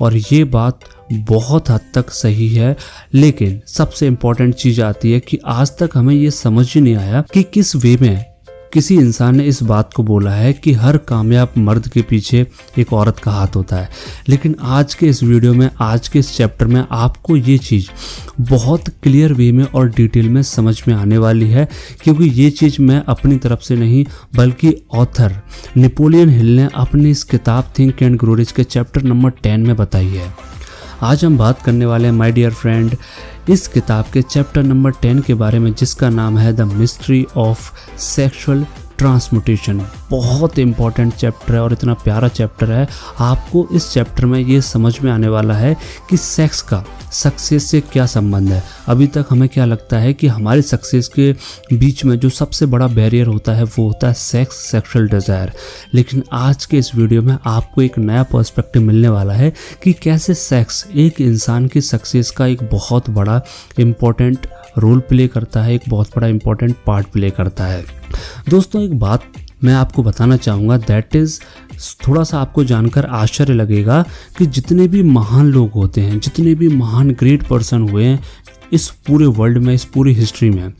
और ये बात बहुत हद तक सही है। लेकिन सबसे इम्पॉर्टेंट चीज़ आती है कि आज तक हमें ये समझ ही नहीं आया कि किस वे में किसी इंसान ने इस बात को बोला है कि हर कामयाब मर्द के पीछे एक औरत का हाथ होता है। लेकिन आज के इस वीडियो में, आज के इस चैप्टर में आपको ये चीज़ बहुत क्लियर वे में और डिटेल में समझ में आने वाली है, क्योंकि ये चीज़ मैं अपनी तरफ से नहीं बल्कि ऑथर नेपोलियन हिल ने अपनी इस किताब थिंक एंड ग्रो रिच के चैप्टर नंबर 10 में बताई है। आज हम बात करने वाले हैं, माय डियर फ्रेंड, इस किताब के चैप्टर नंबर 10 के बारे में, जिसका नाम है the mystery of sexual transmutation. बहुत इंपॉर्टेंट चैप्टर है और इतना प्यारा चैप्टर है। आपको इस चैप्टर में ये समझ में आने वाला है कि सेक्स का सक्सेस से क्या संबंध है। अभी तक हमें क्या लगता है कि हमारी सक्सेस के बीच में जो सबसे बड़ा बैरियर होता है वो होता है सेक्स, सेक्सुअल डिज़ायर। लेकिन आज के इस वीडियो में आपको एक नया पर्सपेक्टिव मिलने वाला है कि कैसे सेक्स एक इंसान की सक्सेस का एक बहुत बड़ा इम्पोर्टेंट रोल प्ले करता है, एक बहुत बड़ा इम्पोर्टेंट पार्ट प्ले करता है। दोस्तों, एक बात मैं आपको बताना चाहूँगा, दैट इज़, थोड़ा सा आपको जानकर आश्चर्य लगेगा कि जितने भी महान लोग होते हैं, जितने भी महान ग्रेट पर्सन हुए हैं इस पूरे वर्ल्ड में, इस पूरी हिस्ट्री में,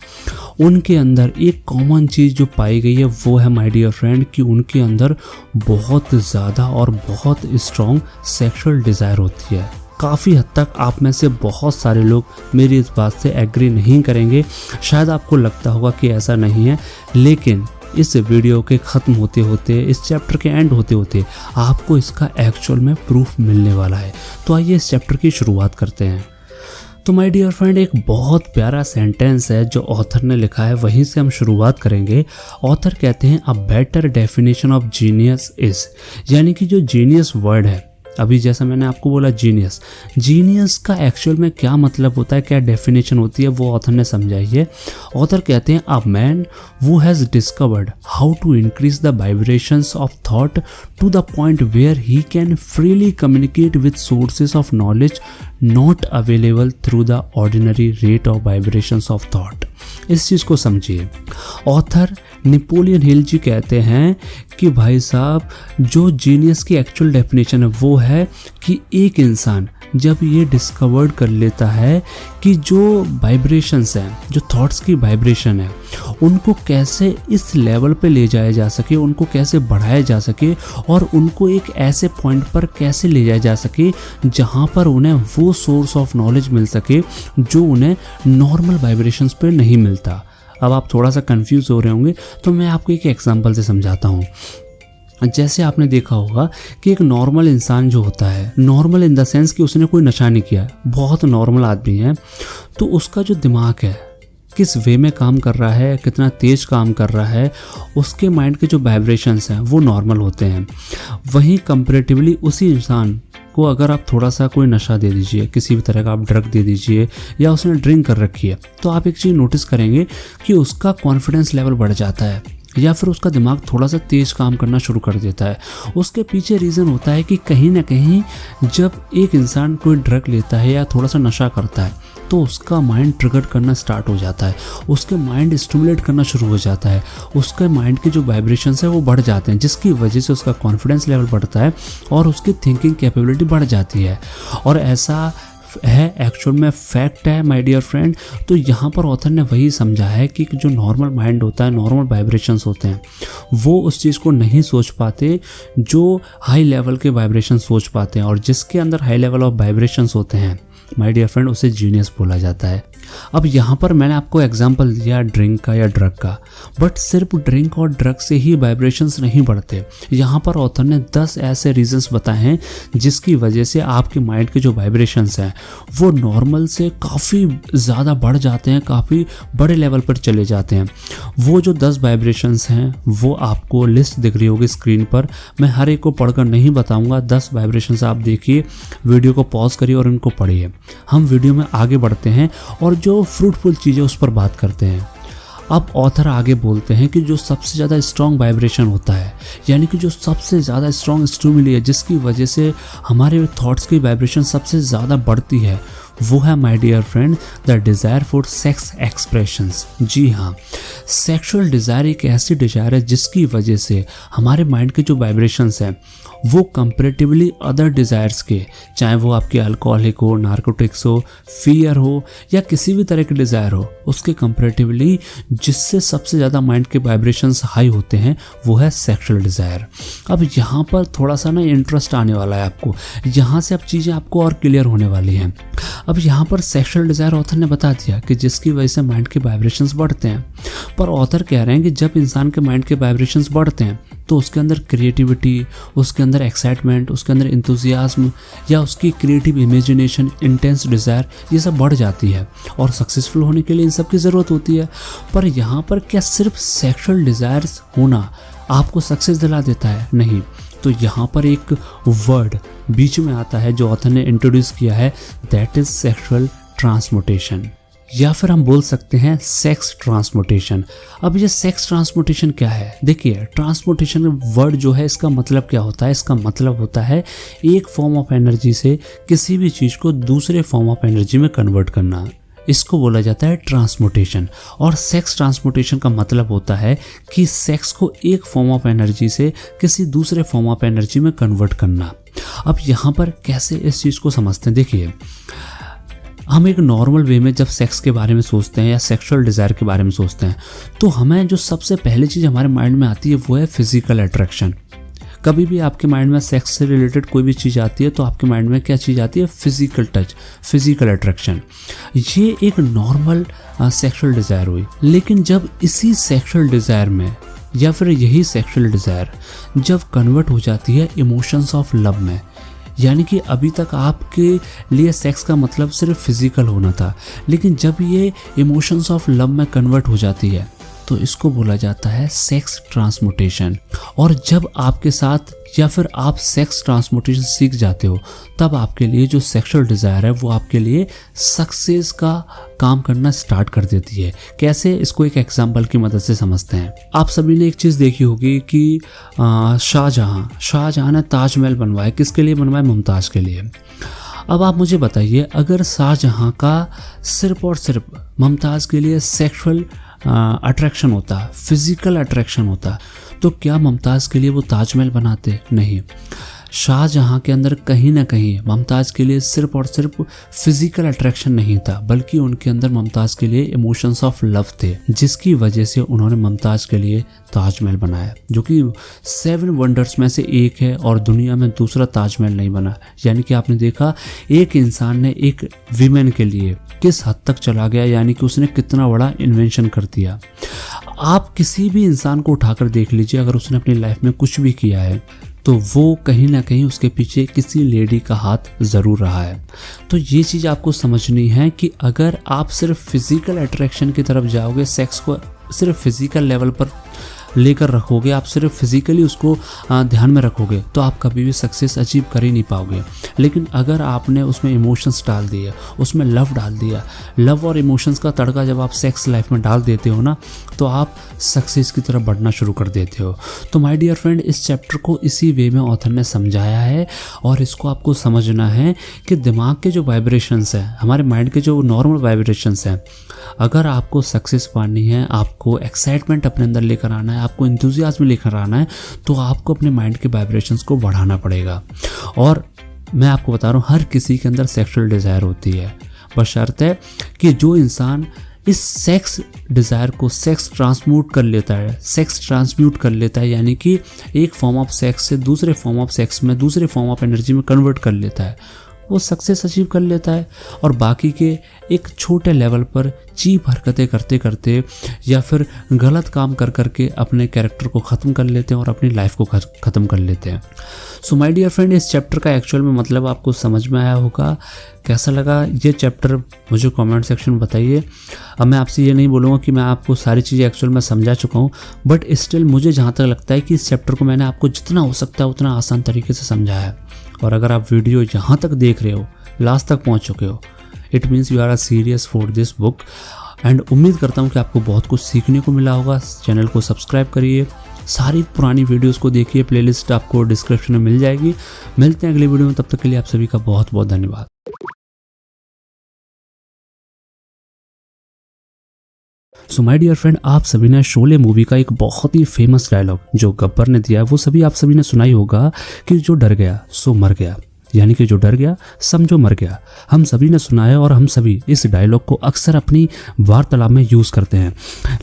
उनके अंदर एक कॉमन चीज़ जो पाई गई है वो है, माय डियर फ्रेंड, कि उनके अंदर बहुत ज़्यादा और बहुत स्ट्रॉन्ग सेक्सुअल डिज़ायर होती है। काफ़ी हद तक आप में से बहुत सारे लोग मेरी इस बात से एग्री नहीं करेंगे, शायद आपको लगता होगा कि ऐसा नहीं है, लेकिन इस वीडियो के ख़त्म होते होते, इस चैप्टर के एंड होते होते आपको इसका एक्चुअल में प्रूफ मिलने वाला है। तो आइए इस चैप्टर की शुरुआत करते हैं। तो माय डियर फ्रेंड, एक बहुत प्यारा सेंटेंस है जो ऑथर ने लिखा है, वहीं से हम शुरुआत करेंगे। ऑथर कहते हैं, a better definition of genius is, यानी कि जो जीनियस वर्ड है, अभी जैसा मैंने आपको बोला जीनियस, जीनियस का एक्चुअल में क्या मतलब होता है, क्या डेफिनेशन होती है, वो ऑथर ने समझाई है। ऑथर कहते हैं, a man who has discovered how to increase the vibrations of thought to the point where he can freely communicate with sources of knowledge not available through the ordinary rate of vibrations of thought। इस चीज़ को समझिए। Author Napoleon Hill जी कहते हैं कि भाई साहब, जो जीनियस की एक्चुअल डेफिनेशन है वो है कि एक इंसान जब ये डिस्कवर्ड कर लेता है कि जो वाइब्रेशंस हैं, जो थॉट्स की वाइब्रेशन है, उनको कैसे इस लेवल पे ले जाया जा सके, उनको कैसे बढ़ाया जा सके और उनको एक ऐसे पॉइंट पर कैसे ले जाया जा सके जहाँ पर उन्हें वो सोर्स ऑफ नॉलेज मिल सके जो उन्हें नॉर्मल वाइब्रेशंस पे नहीं मिलता। अब आप थोड़ा सा कंफ्यूज हो रहे होंगे, तो मैं आपको एक एग्जांपल से समझाता हूँ। जैसे आपने देखा होगा कि एक नॉर्मल इंसान जो होता है, नॉर्मल इन द सेंस कि उसने कोई नशा नहीं किया, बहुत नॉर्मल आदमी है, तो उसका जो दिमाग है किस वे में काम कर रहा है, कितना तेज काम कर रहा है, उसके माइंड के जो वाइब्रेशंस हैं वो नॉर्मल होते हैं। वहीं कंपैरेटिवली उसी इंसान को अगर आप थोड़ा सा कोई नशा दे दीजिए, किसी भी तरह का आप ड्रग दे दीजिए या उसने ड्रिंक कर रखी है, तो आप एक चीज़ नोटिस करेंगे कि उसका कॉन्फिडेंस लेवल बढ़ जाता है या फिर उसका दिमाग थोड़ा सा तेज काम करना शुरू कर देता है। उसके पीछे रीज़न होता है कि कहीं ना कहीं जब एक इंसान कोई ड्रग लेता है या थोड़ा सा नशा करता है तो उसका माइंड ट्रिगर करना स्टार्ट हो जाता है, उसके माइंड स्टिमुलेट करना शुरू हो जाता है, उसके माइंड के जो वाइब्रेशंस है वो बढ़ जाते हैं, जिसकी वजह से उसका कॉन्फिडेंस लेवल बढ़ता है और उसकी थिंकिंग कैपेबिलिटी बढ़ जाती है। और ऐसा है, एक्चुअल में फैक्ट है माय डियर फ्रेंड। तो यहाँ पर ऑथर ने वही समझा है कि जो नॉर्मल माइंड होता है, नॉर्मल वाइब्रेशंस होते हैं, वो उस चीज़ को नहीं सोच पाते जो हाई लेवल के वाइब्रेशन सोच पाते हैं, और जिसके अंदर हाई लेवल ऑफ वाइब्रेशंस होते हैं माय डियर फ्रेंड उसे जीनियस बोला जाता है। अब यहाँ पर मैंने आपको एग्जांपल दिया ड्रिंक का या ड्रग का, बट सिर्फ ड्रिंक और ड्रग से ही वाइब्रेशंस नहीं बढ़ते। यहाँ पर ऑथर ने 10 ऐसे रीजंस बताए हैं जिसकी वजह से आपके माइंड के जो वाइब्रेशंस हैं वो नॉर्मल से काफ़ी ज़्यादा बढ़ जाते हैं, काफ़ी बड़े लेवल पर चले जाते हैं। वो जो 10 वाइब्रेशंस हैं वो आपको लिस्ट दिख रही होगी स्क्रीन पर, मैं हर एक को पढ़कर नहीं बताऊँगा। 10 वाइब्रेशंस आप देखिए, वीडियो को पॉज करिए और इनको पढ़िए। हम वीडियो में आगे बढ़ते हैं और जो फ्रूटफुल चीज़ें उस पर बात करते हैं। अब ऑथर आगे बोलते हैं कि जो सबसे ज़्यादा स्ट्रॉन्ग वाइब्रेशन होता है, यानी कि जो सबसे ज़्यादा स्ट्रॉन्ग स्टिमुली है जिसकी वजह से हमारे थॉट्स की वाइब्रेशन सबसे ज़्यादा बढ़ती है, वो है my dear friend the desire for sex expressions. जी हाँ, सेक्सुअल डिज़ायर एक ऐसी डिज़ायर है जिसकी वजह से हमारे माइंड के जो वाइब्रेशंस हैं वो कंपैरेटिवली अदर डिज़ायर्स के, चाहे वो आपके अल्कोहलिक हो, नार्कोटिक्स हो, फियर हो या किसी भी तरह के डिज़ायर हो, उसके कंपैरेटिवली जिससे सबसे ज़्यादा माइंड के वाइब्रेशंस हाई होते हैं वो है सेक्सुअल डिज़ायर। अब यहाँ पर थोड़ा सा ना इंटरेस्ट आने वाला है आपको, यहाँ से अब चीज़ें आपको और क्लियर होने वाली हैं। अब यहाँ पर सेक्सुअल डिज़ायर ऑथर ने बता दिया कि जिसकी वजह से माइंड के वाइब्रेशंस बढ़ते हैं, पर ऑथर कह रहे हैं कि जब इंसान के माइंड के वाइब्रेशंस बढ़ते हैं तो उसके अंदर क्रिएटिविटी, उसके अंदर एक्साइटमेंट, उसके अंदर इंथुजियाज्म या उसकी क्रिएटिव इमेजिनेशन, इंटेंस डिज़ायर, ये सब बढ़ जाती है और सक्सेसफुल होने के लिए इन सब की ज़रूरत होती है। पर यहाँ पर क्या सिर्फ सेक्सुअल डिज़ायर्स होना आपको सक्सेस दिला देता है? नहीं। तो यहाँ पर एक वर्ड बीच में आता है जो ऑथर ने इंट्रोड्यूस किया है, दैट इज सेक्सुअल ट्रांसमुटेशन, या फिर हम बोल सकते हैं सेक्स ट्रांसमुटेशन। अब ये सेक्स ट्रांसमुटेशन क्या है? देखिए, ट्रांसमुटेशन वर्ड जो है इसका मतलब क्या होता है? इसका मतलब होता है एक फॉर्म ऑफ एनर्जी से किसी भी चीज़ को दूसरे फॉर्म ऑफ एनर्जी में कन्वर्ट करना, इसको बोला जाता है ट्रांसमुटेशन। और सेक्स ट्रांसमुटेशन का मतलब होता है कि सेक्स को एक फॉर्म ऑफ एनर्जी से किसी दूसरे फॉर्म ऑफ एनर्जी में कन्वर्ट करना। अब यहाँ पर कैसे इस चीज़ को समझते हैं? देखिए, हम एक नॉर्मल वे में जब सेक्स के बारे में सोचते हैं या सेक्सुअल डिज़ायर के बारे में सोचते हैं तो हमें जो सबसे पहली चीज़ हमारे माइंड में आती है वो है फिजिकल अट्रैक्शन। कभी भी आपके माइंड में सेक्स से रिलेटेड कोई भी चीज़ आती है तो आपके माइंड में क्या चीज़ आती है? Physical touch, physical attraction. ये एक नॉर्मल सेक्सुअल डिज़ायर हुई। लेकिन जब इसी सेक्सुअल डिज़ायर में या फिर यही सेक्सुअल डिज़ायर जब कन्वर्ट हो जाती है इमोशंस ऑफ लव में, यानी कि अभी तक आपके लिए सेक्स का मतलब सिर्फ फिजिकल होना था, लेकिन जब ये इमोशंस ऑफ लव में कन्वर्ट हो जाती है तो इसको बोला जाता है सेक्स ट्रांसमुटेशन। और जब आपके साथ या फिर आप सेक्स ट्रांसमुटेशन सीख जाते हो तब आपके लिए जो सेक्सुअल डिज़ायर है वो आपके लिए सक्सेस का काम करना स्टार्ट कर देती है। कैसे? इसको एक एग्जांपल की मदद से समझते हैं। आप सभी ने एक चीज़ देखी होगी कि शाहजहां ने ताजमहल बनवाया। किसके लिए बनवाया? मुमताज़ के लिए। अब आप मुझे बताइए, अगर शाहजहां का सिर्फ और सिर्फ मुमताज़ के लिए सेक्सुअल अट्रैक्शन होता, फिजिकल अट्रैक्शन होता, तो क्या मुमताज़ के लिए वो ताजमहल बनाते? नहीं। शाहजहां के अंदर कहीं ना कहीं मुमताज़ के लिए सिर्फ और सिर्फ फिजिकल अट्रैक्शन नहीं था, बल्कि उनके अंदर मुमताज़ के लिए इमोशंस ऑफ लव थे, जिसकी वजह से उन्होंने मुमताज़ के लिए ताजमहल बनाया, जो कि 7 वंडर्स में से एक है और दुनिया में दूसरा ताजमहल नहीं बना। यानी कि आपने देखा एक इंसान ने एक विमेन के लिए किस हद तक चला गया, यानी कि उसने कितना बड़ा इन्वेंशन कर दिया। आप किसी भी इंसान को उठाकर देख लीजिए, अगर उसने अपनी लाइफ में कुछ भी किया है तो वो कहीं ना कहीं उसके पीछे किसी लेडी का हाथ ज़रूर रहा है। तो ये चीज़ आपको समझनी है कि अगर आप सिर्फ फिज़िकल अट्रैक्शन की तरफ जाओगे, सेक्स को सिर्फ फिज़िकल लेवल पर लेकर रखोगे, आप सिर्फ फिज़िकली उसको ध्यान में रखोगे, तो आप कभी भी सक्सेस अचीव कर ही नहीं पाओगे। लेकिन अगर आपने उसमें इमोशंस डाल दिए, उसमें लव डाल दिया, लव और इमोशंस का तड़का जब आप सेक्स लाइफ में डाल देते हो ना, तो आप सक्सेस की तरफ बढ़ना शुरू कर देते हो। तो माय डियर फ्रेंड, इस चैप्टर को इसी वे में ऑथर ने समझाया है और इसको आपको समझना है कि दिमाग के जो वाइब्रेशंस हैं, हमारे माइंड के जो नॉर्मल वाइब्रेशंस हैं, अगर आपको सक्सेस पानी है, आपको एक्साइटमेंट अपने अंदर लेकर आना है, आपको इंथुजियाज्म लेकर आना है, तो आपको अपने माइंड के वाइब्रेशंस को बढ़ाना पड़ेगा। और मैं आपको बता रहा हूँ, हर किसी के अंदर सेक्सुअल डिज़ायर होती है, बशर्ते है कि जो इंसान इस सेक्स डिज़ायर को सेक्स ट्रांसम्यूट कर लेता है, यानी कि एक फॉर्म ऑफ सेक्स से दूसरे फॉर्म ऑफ सेक्स में, दूसरे फॉर्म ऑफ एनर्जी में कन्वर्ट कर लेता है, वो सक्सेस अचीव कर लेता है। और बाकी के एक छोटे लेवल पर चीप हरकतें करते करते या फिर गलत काम कर करके अपने कैरेक्टर को ख़त्म कर लेते हैं और अपनी लाइफ को ख़त्म कर लेते हैं। सो माय डियर फ्रेंड, इस चैप्टर का एक्चुअल में मतलब आपको समझ में आया होगा। कैसा लगा ये चैप्टर मुझे कमेंट सेक्शन में बताइए। अब मैं आपसे ये नहीं बोलूँगा कि मैं आपको सारी चीज़ें एक्चुअल में समझा चुका हूँ, बट स्टिल मुझे जहाँ तक लगता है कि इस चैप्टर को मैंने आपको जितना हो सकता है उतना आसान तरीके से समझाया है। और अगर आप वीडियो यहाँ तक देख रहे हो, लास्ट तक पहुँच चुके हो, it means you are serious for this book. And उम्मीद करता हूँ कि आपको बहुत कुछ सीखने को मिला होगा। चैनल को सब्सक्राइब करिए, सारी पुरानी वीडियोस को देखिए, प्लेलिस्ट आपको डिस्क्रिप्शन में मिल जाएगी। मिलते हैं अगली वीडियो में, तब तक के लिए आप सभी का बहुत बहुत धन्यवाद। सो माय डियर फ्रेंड, आप सभी ने शोले मूवी का एक बहुत ही फेमस डायलॉग जो गब्बर ने दिया है, वो सभी आप सभी ने सुना ही होगा कि जो डर गया सो मर गया, यानी कि जो डर गया समझो मर गया। हम सभी ने सुना है और हम सभी इस डायलॉग को अक्सर अपनी वार्तालाप में यूज़ करते हैं।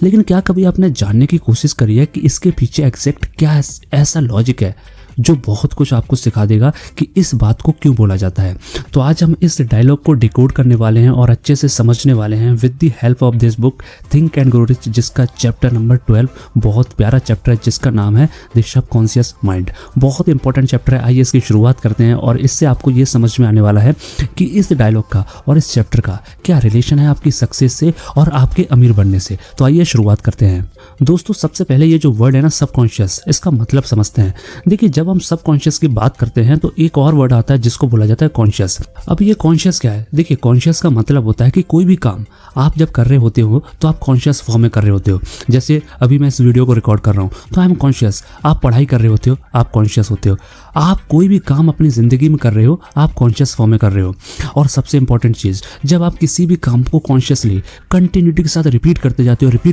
लेकिन क्या कभी आपने जानने की कोशिश करी है कि इसके पीछे एग्जैक्ट क्या ऐसा लॉजिक है जो बहुत कुछ आपको सिखा देगा कि इस बात को क्यों बोला जाता है? तो आज हम इस डायलॉग को डिकोड करने वाले हैं और अच्छे से समझने वाले हैं with the help of this book think and grow rich, जिसका चैप्टर नंबर 12 बहुत प्यारा चैप्टर है, जिसका नाम है द सबकॉन्शियस माइंड। बहुत इंपॉर्टेंट चैप्टर है। आइए इसकी शुरुआत करते हैं और इससे आपको ये समझ में आने वाला है कि इस डायलॉग का और इस चैप्टर का क्या रिलेशन है आपकी सक्सेस से और आपके अमीर बनने से। तो आइए शुरुआत करते हैं। दोस्तों, सबसे पहले ये जो वर्ड है ना सबकॉन्शियस, इसका मतलब समझते हैं। देखिए, जब हम सबकॉन्शियस की बात करते हैं तो एक और वर्ड आता है जिसको बोला जाता है कॉन्शियस। अब ये कॉन्शियस क्या है? देखिए, कॉन्शियस का मतलब होता है कि कोई भी काम आप जब कर रहे होते हो तो आप कॉन्शियस फॉर्म में कर रहे होते हो। जैसे अभी मैं इस वीडियो को रिकॉर्ड कर रहा हूँ तो आई एम कॉन्शियस। आप पढ़ाई कर रहे होते हो, आप कॉन्शियस होते हो। आप कोई भी काम अपनी ज़िंदगी में कर रहे हो, आप कॉन्शियस फॉर्म में कर रहे हो। और सबसे इंपॉर्टेंट चीज़, जब आप किसी भी काम को कॉन्शियसली कंटिन्यूटी के साथ रिपीट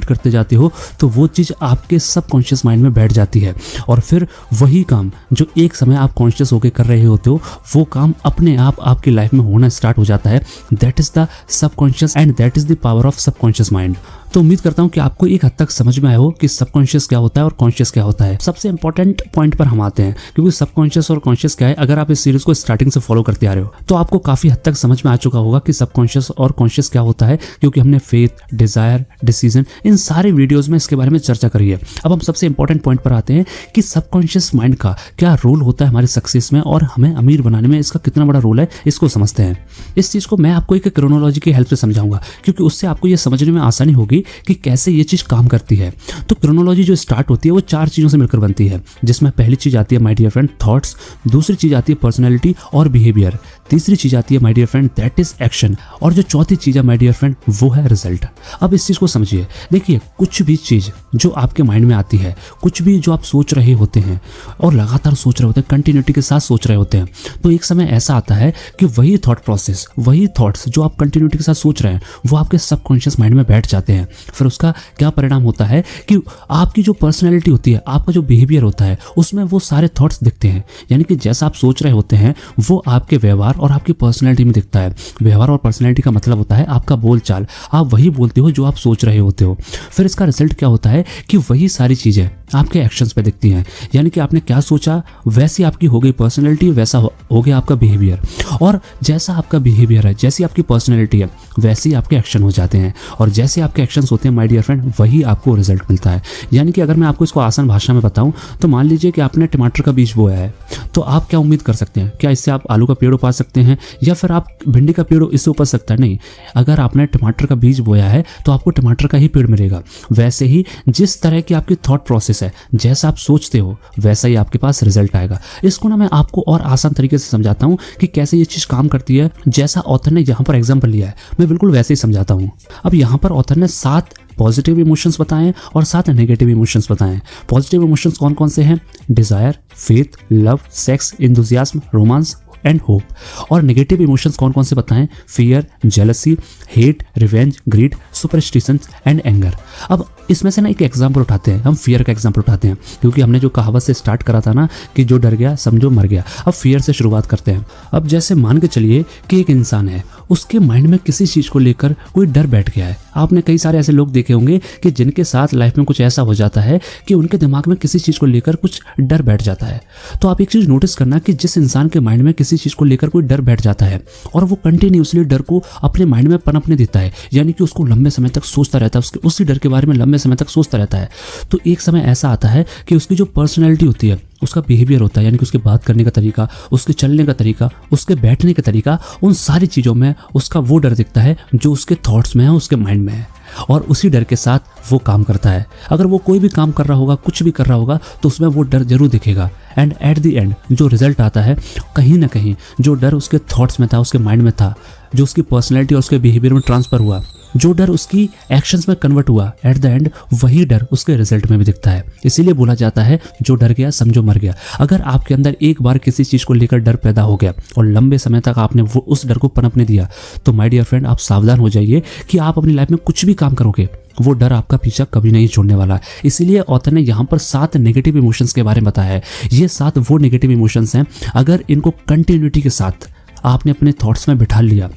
करते जाते हो तो वो चीज़ आपके सबकॉन्शियस माइंड में बैठ जाती है और फिर वही काम जो एक समय आप कॉन्शियस होकर कर रहे होते हो, वो काम अपने आप आपकी लाइफ में होना स्टार्ट हो जाता है। That is the subconscious and that is the power of subconscious mind. तो उम्मीद करता हूं कि आपको एक हद तक समझ में आया हो कि सबकॉन्शियस क्या होता है और कॉन्शियस क्या होता है। सबसे इंपॉर्टेंट पॉइंट पर हम आते हैं, क्योंकि सबकॉन्शियस और कॉन्शियस क्या है। अगर आप इस सीरीज को स्टार्टिंग से फॉलो करते आ रहे हो तो आपको काफी हद तक समझ में आ चुका होगा कि सबकॉन्शियस और कॉन्शियस क्या होता है, क्योंकि हमने फेथ, डिजायर, डिसीजन, इन सारे वीडियोज में इसके बारे में चर्चा करी है। अब हम सबसे इंपॉर्टेंट पॉइंट पर आते हैं कि सबकॉन्शियस माइंड का क्या रोल होता है हमारे सक्सेस में और हमें अमीर बनाने में इसका कितना बड़ा रोल है, इसको समझते हैं। इस चीज को मैं आपको एक क्रोनोलॉजी की हेल्प से समझाऊंगा, क्योंकि उससे आपको यह समझने में आसानी होगी कि कैसे ये चीज काम करती है। तो क्रोनोलॉजी जो स्टार्ट होती है वो 4 चीजों से मिलकर बनती है, जिसमें पहली चीज आती है माय डियर फ्रेंड थॉट्स, दूसरी चीज आती है पर्सनैलिटी और बिहेवियर, तीसरी चीज आती है my dear friend, that is action. और जो चौथी चीज है माय डियर फ्रेंड, वो है रिजल्ट। अब इस चीज को समझिए। देखिए, कुछ भी चीज जो आपके माइंड में आती है, कुछ भी जो आप सोच रहे होते हैं और लगातार सोच रहे होते हैं, कंटिन्यूटी के साथ सोच रहे होते हैं, तो एक समय ऐसा आता है कि वही थॉट प्रोसेस, वही थॉट्स जो आप कंटिन्यूटी के साथ सोच रहे हैं, वो आपके सबकॉन्शियस माइंड में बैठ जाते हैं। फिर उसका क्या परिणाम होता है कि आपकी जो पर्सनैलिटी होती है, आपका जो बिहेवियर होता है, उसमें वो सारे थॉट्स दिखते हैं। यानी कि जैसा आप सोच रहे होते हैं वो आपके व्यवहार और आपकी पर्सनैलिटी में दिखता है। व्यवहार और पर्सनैलिटी का मतलब होता है आपका बोलचाल। आप वही बोलते हो जो आप सोच रहे होते हो। फिर इसका रिजल्ट क्या होता है कि वही सारी चीज़ें आपके एक्शंस पे दिखती हैं। यानी कि आपने क्या सोचा वैसी आपकी हो गई पर्सनैलिटी, वैसा हो गया आपका बिहेवियर। और जैसा आपका बिहेवियर है, जैसी आपकी पर्सनैलिटी है, वैसे ही आपके एक्शन हो जाते हैं। और जैसे आपके एक्शंस होते हैं माय डियर फ्रेंड, वही आपको रिजल्ट मिलता है। यानी कि अगर मैं आपको इसको आसान भाषा में बताऊं तो मान लीजिए कि आपने टमाटर का बीज बोया है, तो आप क्या उम्मीद कर सकते हैं? क्या इससे आप आलू का पेड़ उपा सकते हैं या फिर आप भिंडी का पेड़ इससे उपज सकता है? नहीं। अगर आपने टमाटर का बीज बोया है तो आपको टमाटर का ही पेड़ मिलेगा। वैसे ही जिस तरह की आपकी थॉट प्रोसेस है, जैसा आप सोचते हो वैसा ही आपके पास रिजल्ट आएगा। इसको ना मैं आपको और आसान तरीके से समझाता हूँ कि कैसे ये चीज़ काम करती है। जैसा ऑथर ने यहाँ पर एग्जाम्पल लिया है, मैं बिल्कुल वैसे ही समझाता हूँ। अब यहाँ पर ऑथर ने 7 पॉजिटिव इमोशंस बताएं और 7 नेगेटिव इमोशंस बताएं। पॉजिटिव इमोशंस कौन कौन से हैं? Desire, faith, love, sex, enthusiasm, romance and hope. और नेगेटिव इमोशंस कौन कौन से बताएं? Fear, jealousy, hate, revenge, greed, superstition and anger. अब इसमें से ना एक एग्जाम्पल उठाते हैं, हम फियर का एग्जाम्पल उठाते हैं, क्योंकि हमने जो कहावत से स्टार्ट करा था ना कि जो डर गया समझो मर गया। अब फियर से शुरुआत करते हैं। अब जैसे मान के चलिए कि एक इंसान है, उसके माइंड में किसी चीज़ को लेकर कोई डर बैठ गया है। आपने कई सारे ऐसे लोग देखे होंगे कि जिनके साथ लाइफ में कुछ ऐसा हो जाता है कि उनके दिमाग में किसी चीज़ को लेकर कुछ डर बैठ जाता है। तो आप एक चीज़ नोटिस करना कि जिस इंसान के माइंड में किसी चीज़ को लेकर कोई डर बैठ जाता है और वो कंटिन्यूसली डर को अपने माइंड में पनपने देता है, यानी कि उसको लंबे समय तक सोचता रहता है, उसके उसी डर के बारे में लंबे समय तक सोचता रहता है, तो एक समय ऐसा आता है कि उसकी जो पर्सनैलिटी होती है, उसका बिहेवियर होता है, यानी कि उसके बात करने का तरीका, उसके चलने का तरीका, उसके बैठने का तरीका, उन सारी चीज़ों में उसका वो डर दिखता है जो उसके थॉट्स में है, उसके माइंड में है। और उसी डर के साथ वो काम करता है। अगर वो कोई भी काम कर रहा होगा, कुछ भी कर रहा होगा, तो उसमें वो डर जरूर दिखेगा। एंड एट द एंड जो रिजल्ट आता है, कहीं ना कहीं जो डर उसके थॉट्स में था, उसके माइंड में था, जो उसकी पर्सनैलिटी और उसके बिहेवियर में ट्रांसफर हुआ, जो डर उसकी एक्शंस में कन्वर्ट हुआ, एट द एंड वही डर उसके रिजल्ट में भी दिखता है। इसीलिए बोला जाता है जो डर गया समझो मर गया। अगर आपके अंदर एक बार किसी चीज़ को लेकर डर पैदा हो गया और लंबे समय तक आपने वो उस डर को पनपने दिया, तो माय डियर फ्रेंड आप सावधान हो जाइए कि आप अपनी लाइफ में कुछ भी काम करोगे, वो डर आपका पीछा कभी नहीं छोड़ने वाला। इसीलिए ऑथर ने यहाँ पर 7 नेगेटिव इमोशंस के बारे में बताया है। ये 7 वो नेगेटिव इमोशंस हैं, अगर इनको कंटिन्यूटी के साथ आपने अपने थॉट्स में बिठा लिया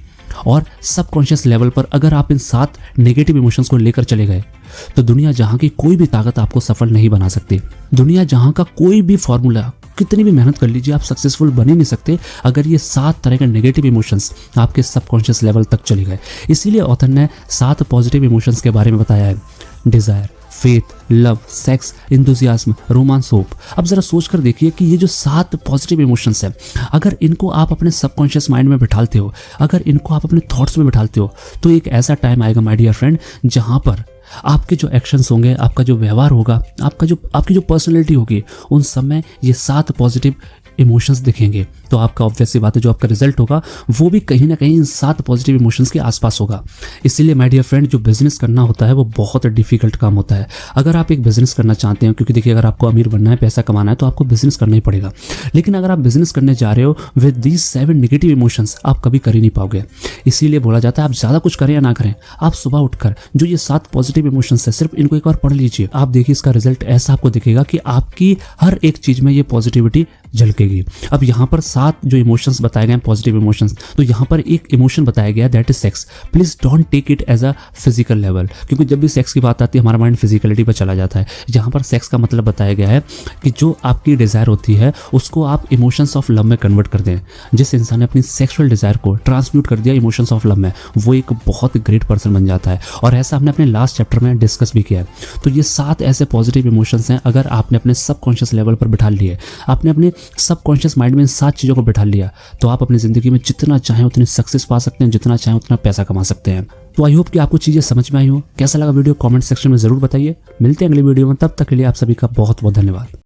और सबकॉन्शियस लेवल पर अगर आप इन 7 नेगेटिव इमोशंस को लेकर चले गए, तो दुनिया जहां की कोई भी ताकत आपको सफल नहीं बना सकती। दुनिया जहां का कोई भी फॉर्मूला, कितनी भी मेहनत कर लीजिए, आप सक्सेसफुल बन ही नहीं सकते अगर ये 7 तरह के नेगेटिव इमोशंस आपके सबकॉन्शियस लेवल तक चले गए। इसीलिए ऑथर ने 7 पॉजिटिव इमोशंस के बारे में बताया है। Desire, faith, love, sex, enthusiasm, romance, hope. अब जरा सोच कर देखिए कि ये जो 7 पॉजिटिव इमोशंस हैं, अगर इनको आप अपने सबकॉन्शियस माइंड में बिठालते हो, अगर इनको आप अपने थॉट्स में बिठालते हो, तो एक ऐसा टाइम आएगा माय डियर फ्रेंड जहां पर आपके जो एक्शंस होंगे, आपका जो व्यवहार होगा, आपकी जो पर्सनैलिटी होगी, उन सब में ये 7 पॉजिटिव इमोशंस दिखेंगे। तो आपका ऑब्वियस सी बात है, जो आपका रिजल्ट होगा वो भी कहीं ना कहीं इन 7 पॉजिटिव इमोशंस के आसपास होगा। इसीलिए माय डियर फ्रेंड, जो बिजनेस करना होता है वो बहुत डिफिकल्ट काम होता है। अगर आप एक बिजनेस करना चाहते हैं, क्योंकि देखिए अगर आपको अमीर बनना है, पैसा कमाना है, तो आपको बिजनेस करना ही पड़ेगा। लेकिन अगर आप बिजनेस करने जा रहे हो विद दीज 7 नेगेटिव इमोशंस, आप कभी कर ही नहीं पाओगे। इसीलिए बोला जाता है आप ज़्यादा कुछ करें या ना करें, आप सुबह उठकर जो ये 7 पॉजिटिव इमोशंस है, सिर्फ इनको एक बार पढ़ लीजिए। आप देखिए इसका रिजल्ट ऐसा आपको दिखेगा कि आपकी हर एक चीज़ में ये पॉजिटिविटी झलकेगी। अब यहाँ पर 7 जो इमोशंस बताए गए पॉजिटिव इमोशंस, तो यहाँ पर एक इमोशन बताया गया that is sex. Please don't take it as a physical level, क्योंकि जब भी सेक्स की बात आती है हमारा माइंड फिजिकलिटी पर चला जाता है। यहाँ पर सेक्स का मतलब बताया गया है कि जो आपकी डिजायर होती है उसको आप इमोशंस ऑफ लव में कन्वर्ट कर दें। जिस इंसान ने अपनी सेक्सुअल डिजायर को ट्रांसम्यूट कर दिया इमोशंस ऑफ लव में, वो एक बहुत ग्रेट पर्सन बन जाता है। और ऐसा हमने अपने लास्ट चैप्टर में डिस्कस भी किया है। तो ये 7 ऐसे पॉजिटिव इमोशंस हैं, अगर आपने अपने सबकॉन्शियस लेवल पर बिठा लिए, आपने अपने सबकॉन्शियस माइंड में इन 7 चीज़ों को बिठा लिया, तो आप अपनी ज़िंदगी में जितना चाहें उतनी सक्सेस पा सकते हैं, जितना चाहें उतना पैसा कमा सकते हैं। तो आई होप कि आपको चीज़ें समझ में आई हो। कैसा लगा वीडियो कमेंट सेक्शन में ज़रूर बताइए। मिलते हैं अगली वीडियो में, तब तक के लिए आप सभी का बहुत बहुत धन्यवाद।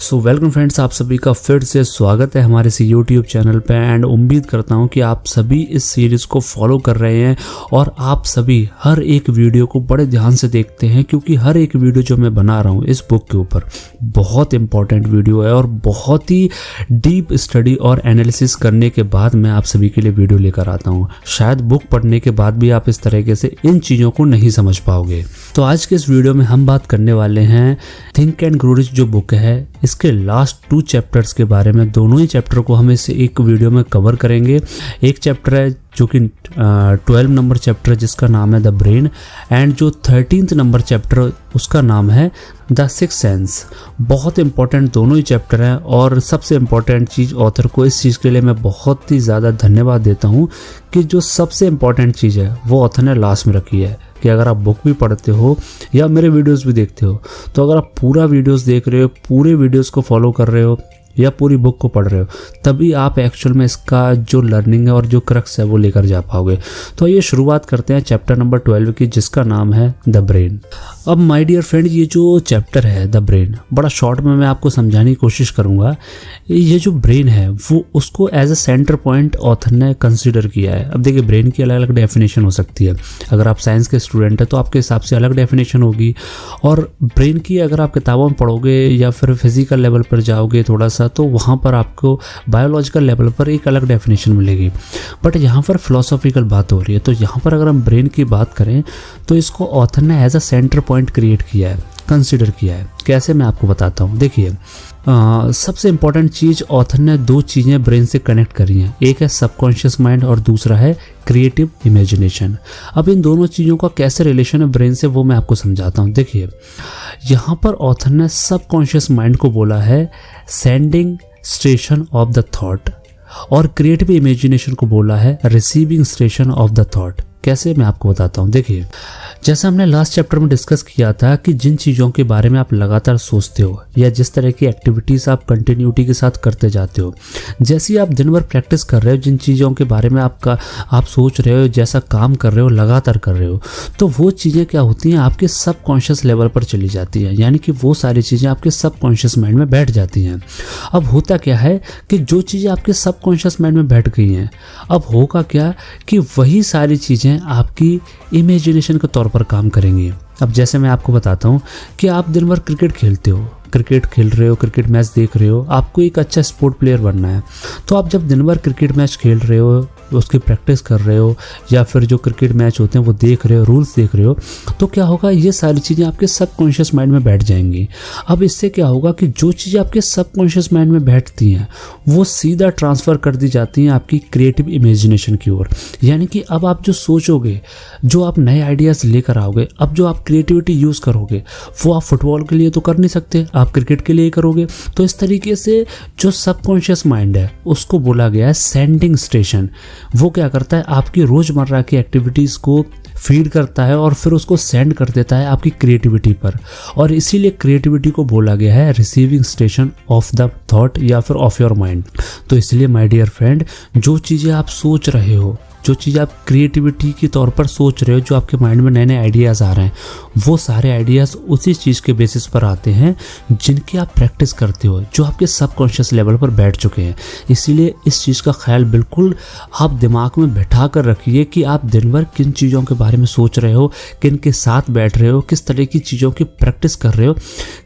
सो वेलकम फ्रेंड्स, आप सभी का फिर से स्वागत है हमारे इस यूट्यूब चैनल पे। एंड उम्मीद करता हूँ कि आप सभी इस सीरीज़ को फॉलो कर रहे हैं और आप सभी हर एक वीडियो को बड़े ध्यान से देखते हैं, क्योंकि हर एक वीडियो जो मैं बना रहा हूँ इस बुक के ऊपर बहुत इंपॉर्टेंट वीडियो है और बहुत ही डीप स्टडी और एनालिसिस करने के बाद मैं आप सभी के लिए वीडियो लेकर आता हूँ। शायद बुक पढ़ने के बाद भी आप इस तरीके से इन चीज़ों को नहीं समझ पाओगे। तो आज के इस वीडियो में हम बात करने वाले हैं थिंक एंड ग्रो रिच जो बुक है इसके लास्ट 2 चैप्टर्स के बारे में। दोनों ही चैप्टर को हम इस एक वीडियो में कवर करेंगे। एक चैप्टर है जो कि 12 नंबर चैप्टर जिसका नाम है द ब्रेन, एंड जो 13th नंबर चैप्टर उसका नाम है द सिक्स्थ सेंस। बहुत इंपॉर्टेंट दोनों ही चैप्टर हैं और सबसे इम्पॉर्टेंट चीज़ ऑथर को इस चीज़ के लिए मैं बहुत ही ज़्यादा धन्यवाद देता हूँ कि जो सबसे इम्पॉर्टेंट चीज़ है वो ऑथर ने लास्ट में रखी है। कि अगर आप बुक भी पढ़ते हो या मेरे वीडियोस भी देखते हो, तो अगर आप पूरा वीडियोस देख रहे हो, पूरे वीडियोस को फॉलो कर रहे हो या पूरी बुक को पढ़ रहे हो, तभी आप एक्चुअल में इसका जो लर्निंग है और जो क्रक्स है वो लेकर जा पाओगे। तो ये शुरुआत करते हैं चैप्टर नंबर 12 की, जिसका नाम है द ब्रेन। अब माय डियर फ्रेंड, ये जो चैप्टर है द ब्रेन, बड़ा शॉर्ट में मैं आपको समझाने की कोशिश करूँगा। ये जो ब्रेन है वो उसको as a centre point author ने कंसिडर किया है। अब देखिए, ब्रेन की अलग अलग डेफिनेशन हो सकती है। अगर आप साइंस के स्टूडेंट हैं तो आपके हिसाब से अलग डेफिनेशन होगी, और ब्रेन की अगर आप किताबों में पढ़ोगे या फिर फिजिकल लेवल पर जाओगे थोड़ा सा, तो वहाँ पर आपको बायोलॉजिकल लेवल पर एक अलग डेफिनेशन मिलेगी। बट यहाँ पर फिलोसॉफिकल बात हो रही है, तो यहाँ पर अगर हम ब्रेन की बात करें तो इसको ऑथर ने as a centre point create किया है, कंसिडर किया है। कैसे, मैं आपको बताता हूँ। देखिए, सबसे इंपॉर्टेंट चीज़ ऑथर ने 2 चीज़ें ब्रेन से कनेक्ट करी हैं। एक है सबकॉन्शियस माइंड और दूसरा है क्रिएटिव इमेजिनेशन। अब इन दोनों चीज़ों का कैसे रिलेशन है ब्रेन से वो मैं आपको समझाता हूँ। देखिए, यहाँ पर ऑथर ने सबकॉन्शियस माइंड को बोला है sending station of the thought, और क्रिएटिव इमेजिनेशन को बोला है receiving station of the thought. कैसे, मैं आपको बताता हूँ। देखिए, जैसा हमने लास्ट चैप्टर में डिस्कस किया था कि जिन चीज़ों के बारे में आप लगातार सोचते हो या जिस तरह की एक्टिविटीज़ आप कंटिन्यूटी के साथ करते जाते हो, जैसे आप दिन भर प्रैक्टिस कर रहे हो, जिन चीज़ों के बारे में आप सोच रहे हो, जैसा काम कर रहे हो, लगातार कर रहे हो, तो वो चीज़ें क्या होती हैं, आपके सबकॉन्शियस लेवल पर चली जाती हैं। यानी कि वो सारी चीज़ें आपके सबकॉन्शियस माइंड में बैठ जाती हैं। अब होता क्या है कि जो चीज़ें आपके सबकॉन्शियस माइंड में बैठ गई हैं, अब होगा क्या कि वही सारी चीज़ें आपकी इमेजिनेशन के तौर पर काम करेंगी। अब जैसे मैं आपको बताता हूँ कि आप दिन भर क्रिकेट खेलते हो, क्रिकेट खेल रहे हो, क्रिकेट मैच देख रहे हो, आपको एक अच्छा स्पोर्ट प्लेयर बनना है। तो आप जब दिन भर क्रिकेट मैच खेल रहे हो, उसकी प्रैक्टिस कर रहे हो, या फिर जो क्रिकेट मैच होते हैं वो देख रहे हो, रूल्स देख रहे हो, तो क्या होगा, ये सारी चीज़ें आपके सबकॉन्शियस माइंड में बैठ जाएंगी। अब इससे क्या होगा कि जो चीज़ें आपके सबकॉन्शियस माइंड में बैठती हैं वो सीधा ट्रांसफ़र कर दी जाती हैं आपकी क्रिएटिव इमेजिनेशन की ओर। यानी कि अब आप जो सोचोगे, जो आप नए आइडियाज़ लेकर आओगे, अब जो आप क्रिएटिविटी यूज़ करोगे, वो आप फुटबॉल के लिए तो कर नहीं सकते, आप क्रिकेट के लिए करोगे। तो इस तरीके से जो सबकॉन्शियस माइंड है उसको बोला गया है सेंडिंग स्टेशन। वो क्या करता है, आपकी रोज़मर्रा की एक्टिविटीज़ को फीड करता है और फिर उसको सेंड कर देता है आपकी क्रिएटिविटी पर, और इसीलिए क्रिएटिविटी को बोला गया है receiving station of the thought या फिर ऑफ योर माइंड। तो इसलिए माय डियर फ्रेंड, जो चीज़ें आप सोच रहे हो, जो चीज़ आप क्रिएटिविटी के तौर पर सोच रहे हो, जो आपके माइंड में नए नए आइडियाज़ आ रहे हैं, वो सारे आइडियाज़ उसी चीज़ के बेसिस पर आते हैं जिनकी आप प्रैक्टिस करते हो, जो आपके सबकॉन्शियस लेवल पर बैठ चुके हैं। इसीलिए इस चीज़ का ख्याल बिल्कुल आप दिमाग में बैठा कर रखिए कि आप दिन भर किन चीज़ों के बारे में सोच रहे हो, किन के साथ बैठ रहे हो, किस तरह की चीज़ों की प्रैक्टिस कर रहे हो।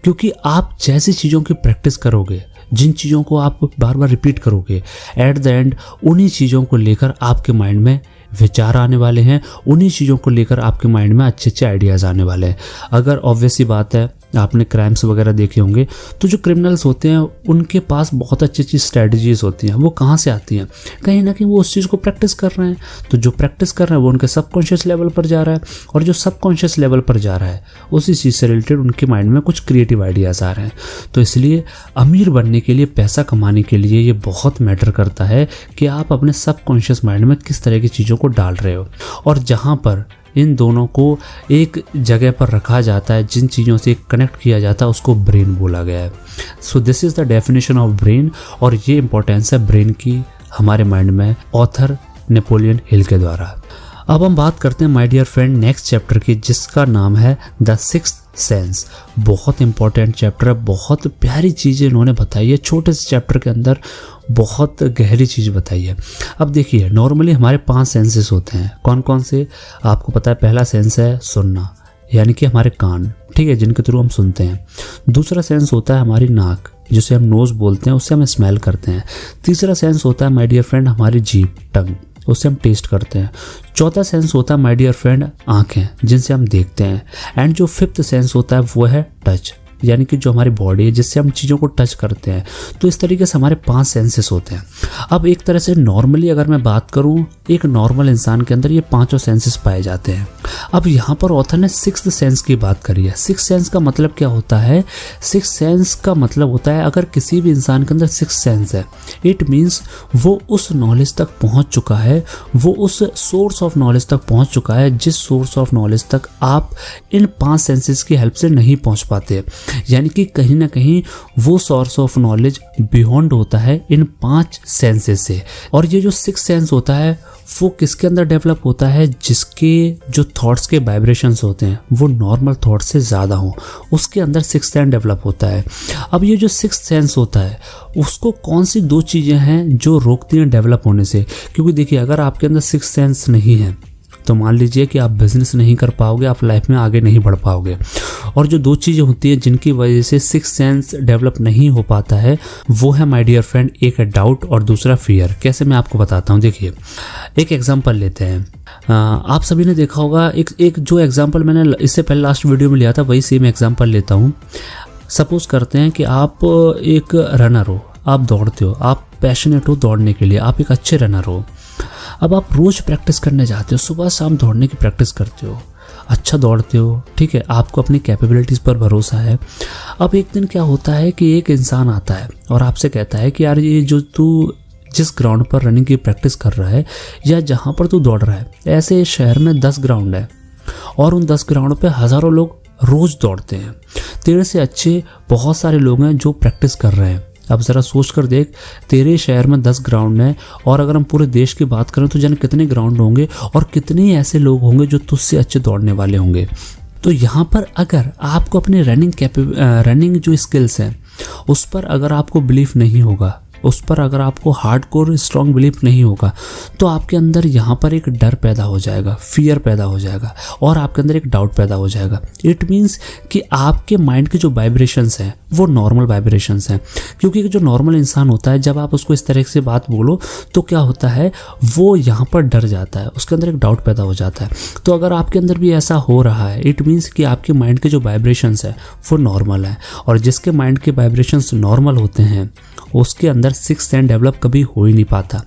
क्योंकि आप जैसी चीज़ों की प्रैक्टिस करोगे, जिन चीज़ों को आप बार बार रिपीट करोगे, एट द एंड उन्हीं चीज़ों को लेकर आपके माइंड में विचार आने वाले हैं, उन्हीं चीज़ों को लेकर आपके माइंड में अच्छे अच्छे आइडियाज़ आने वाले हैं। अगर ऑब्वियस ही बात है, आपने क्राइम्स वगैरह देखे होंगे, तो जो क्रिमिनल्स होते हैं उनके पास बहुत अच्छी अच्छी स्ट्रैटेजीज होती हैं। वो कहाँ से आती हैं, कहीं ना कहीं वो उस चीज़ को प्रैक्टिस कर रहे हैं। तो जो प्रैक्टिस कर रहे हैं वो उनके सबकॉन्शियस लेवल पर जा रहा है, और जो सबकॉन्शियस लेवल पर जा रहा है उसी चीज़ से रिलेटेड उनके माइंड में कुछ क्रिएटिव आइडियाज़ आ रहे हैं। तो इसलिए अमीर बनने के लिए, पैसा कमाने के लिए ये बहुत मैटर करता है कि आप अपने सबकॉन्शियस माइंड में किस तरह की चीज़ों को डाल रहे हो। और जहाँ पर इन दोनों को एक जगह पर रखा जाता है, जिन चीज़ों से कनेक्ट किया जाता है, उसको ब्रेन बोला गया है। So this is the definition of brain, और ये इंपॉर्टेंस है ब्रेन की हमारे माइंड में ऑथर नेपोलियन हिल के द्वारा। अब हम बात करते हैं my dear friend next chapter की, जिसका नाम है द सिक्स्थ सेंस। बहुत इंपॉर्टेंट चैप्टर है, बहुत प्यारी चीज़ें इन्होंने बताई है, छोटे से चैप्टर के अंदर बहुत गहरी चीज़ बताई है। अब देखिए, नॉर्मली हमारे 5 सेंसेस होते हैं। कौन कौन से आपको पता है? पहला सेंस है सुनना, यानी कि हमारे कान, ठीक है, जिनके थ्रू हम सुनते हैं। दूसरा सेंस होता है हमारी नाक, जिसे हम नोज़ बोलते हैं, उससे हम स्मेल करते हैं। तीसरा सेंस होता है माय डियर फ्रेंड हमारी जीभ, टंग, उससे हम टेस्ट करते हैं। चौथा सेंस होता है माय डियर फ्रेंड आँखें, जिनसे हम देखते हैं। एंड जो 5th सेंस होता है वो है टच, यानी कि जो हमारी बॉडी है, जिससे हम चीज़ों को टच करते हैं। तो इस तरीके से हमारे 5 सेंसेस होते हैं। अब एक तरह से नॉर्मली अगर मैं बात करूं, एक नॉर्मल इंसान के अंदर ये 5 सेंसेस पाए जाते हैं। अब यहाँ पर ऑथर ने 6th सेंस की बात करी है। 6th सेंस का मतलब क्या होता है? 6th सेंस का मतलब होता है अगर किसी भी इंसान के अंदर 6th सेंस है, इट मीन्स वो उस नॉलेज तक पहुँच चुका है, वो उस सोर्स ऑफ नॉलेज तक पहुँच चुका है जिस सोर्स ऑफ नॉलेज तक आप इन 5 सेंसेस की हेल्प से नहीं पहुँच पाते। यानी कि कहीं ना कहीं वो सोर्स ऑफ नॉलेज बियॉन्ड होता है इन 5 सेंसेस से। और ये जो 6th सेंस होता है वो किसके अंदर डेवलप होता है? जिसके जो थॉट्स के वाइब्रेशंस होते हैं वो नॉर्मल थॉट्स से ज़्यादा हों, उसके अंदर 6th सेंस डेवलप होता है। अब ये जो 6th सेंस होता है उसको कौन सी 2 चीज़ें हैं जो रोकती हैं डेवलप होने से? क्योंकि देखिए, अगर आपके अंदर 6th सेंस नहीं है तो मान लीजिए कि आप बिजनेस नहीं कर पाओगे, आप लाइफ में आगे नहीं बढ़ पाओगे। और जो 2 चीज़ें होती हैं जिनकी वजह से 6th सेंस डेवलप नहीं हो पाता है वो है माय डियर फ्रेंड, एक है डाउट और दूसरा फियर। कैसे, मैं आपको बताता हूँ। देखिए, एक एग्जांपल लेते हैं। आप सभी ने देखा होगा, एक जो एग्जांपल मैंने इससे पहले लास्ट वीडियो में लिया था वही सेम एग्जांपल लेता हूँ। सपोज करते हैं कि आप एक रनर हो, आप दौड़ते हो, आप पैशनेट हो दौड़ने के लिए, आप एक अच्छे रनर हो। अब आप रोज़ प्रैक्टिस करने जाते हो, सुबह शाम दौड़ने की प्रैक्टिस करते हो, अच्छा दौड़ते हो, ठीक है, आपको अपनी कैपेबिलिटीज़ पर भरोसा है। अब एक दिन क्या होता है कि एक इंसान आता है और आपसे कहता है कि यार ये जो तू जिस ग्राउंड पर रनिंग की प्रैक्टिस कर रहा है या जहाँ पर तू दौड़ रहा है, ऐसे शहर में 10 ग्राउंड है और उन 10 ग्राउंड पे हज़ारों लोग रोज़ दौड़ते हैं। तेरे से अच्छे बहुत सारे लोग हैं जो प्रैक्टिस कर रहे हैं। अब ज़रा सोच कर देख, तेरे शहर में 10 ग्राउंड हैं और अगर हम पूरे देश की बात करें तो जाने कितने ग्राउंड होंगे और कितने ऐसे लोग होंगे जो तुझसे अच्छे दौड़ने वाले होंगे। तो यहाँ पर अगर आपको अपनी रनिंग जो स्किल्स हैं उस पर अगर आपको बिलीफ नहीं होगा, उस पर अगर आपको हार्डकोर स्ट्रॉन्ग बिलीफ नहीं होगा, तो आपके अंदर यहाँ पर एक डर पैदा हो जाएगा, फियर पैदा हो जाएगा और आपके अंदर एक डाउट पैदा हो जाएगा। इट मीन्स कि आपके माइंड के जो वाइब्रेशंस हैं वो नॉर्मल वाइब्रेशंस हैं। क्योंकि जो नॉर्मल इंसान होता है, जब आप उसको इस तरह से बात बोलो तो क्या होता है, वो यहाँ पर डर जाता है, उसके अंदर एक डाउट पैदा हो जाता है। तो अगर आपके अंदर भी ऐसा हो रहा है, इट मीन्स कि आपके माइंड के जो वाइब्रेशंस हैं वो नॉर्मल है। और जिसके माइंड के वाइब्रेशंस नॉर्मल होते हैं उसके अंदर 6th सेंस डेवलप कभी हो ही नहीं पाता।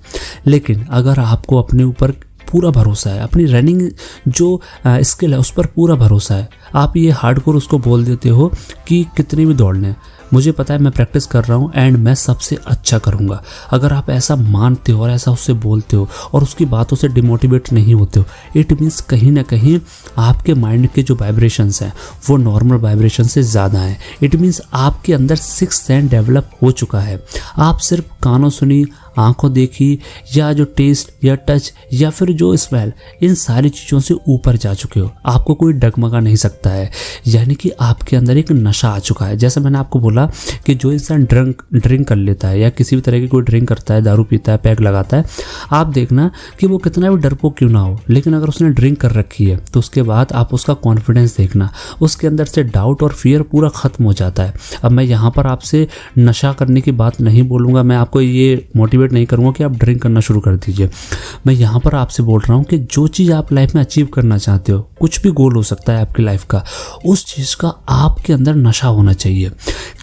लेकिन अगर आपको अपने ऊपर पूरा भरोसा है, अपनी रनिंग जो स्किल है उस पर पूरा भरोसा है, आप ये हार्डकोर उसको बोल देते हो कि कितनी भी दौड़ने, मुझे पता है मैं प्रैक्टिस कर रहा हूँ एंड मैं सबसे अच्छा करूँगा। अगर आप ऐसा मानते हो और ऐसा उससे बोलते हो और उसकी बातों से डिमोटिवेट नहीं होते हो, इट मीन्स कहीं ना कहीं आपके माइंड के जो वाइब्रेशंस हैं वो नॉर्मल वाइब्रेशन से ज़्यादा हैं। इट मीन्स आपके अंदर 6th सेंस डेवलप हो चुका है। आप सिर्फ कानों सुनी, आंखों देखी या जो टेस्ट या टच या फिर जो स्मेल, इन सारी चीज़ों से ऊपर जा चुके हो। आपको कोई डगमगा नहीं सकता है, यानी कि आपके अंदर एक नशा आ चुका है। जैसे मैंने आपको बोला कि जो इंसान ड्रिंक कर लेता है या किसी भी तरह की कोई ड्रिंक करता है, दारू पीता है, पैग लगाता है, आप देखना कि वो कितना भी डरपोक क्यों ना हो, लेकिन अगर उसने ड्रिंक कर रखी है तो उसके बाद आप उसका कॉन्फिडेंस देखना, उसके अंदर से डाउट और फियर पूरा ख़त्म हो जाता है। अब मैं यहाँ पर आपसे नशा करने की बात नहीं बोलूँगा, मैं आपको ये मोटिवेट नहीं करूँगा कि आप ड्रिंक करना शुरू कर दीजिए। मैं यहाँ पर आपसे बोल रहा हूँ कि जो चीज़ आप लाइफ में अचीव करना चाहते हो, कुछ भी गोल हो सकता है आपकी लाइफ का, उस चीज़ का आपके अंदर नशा होना चाहिए।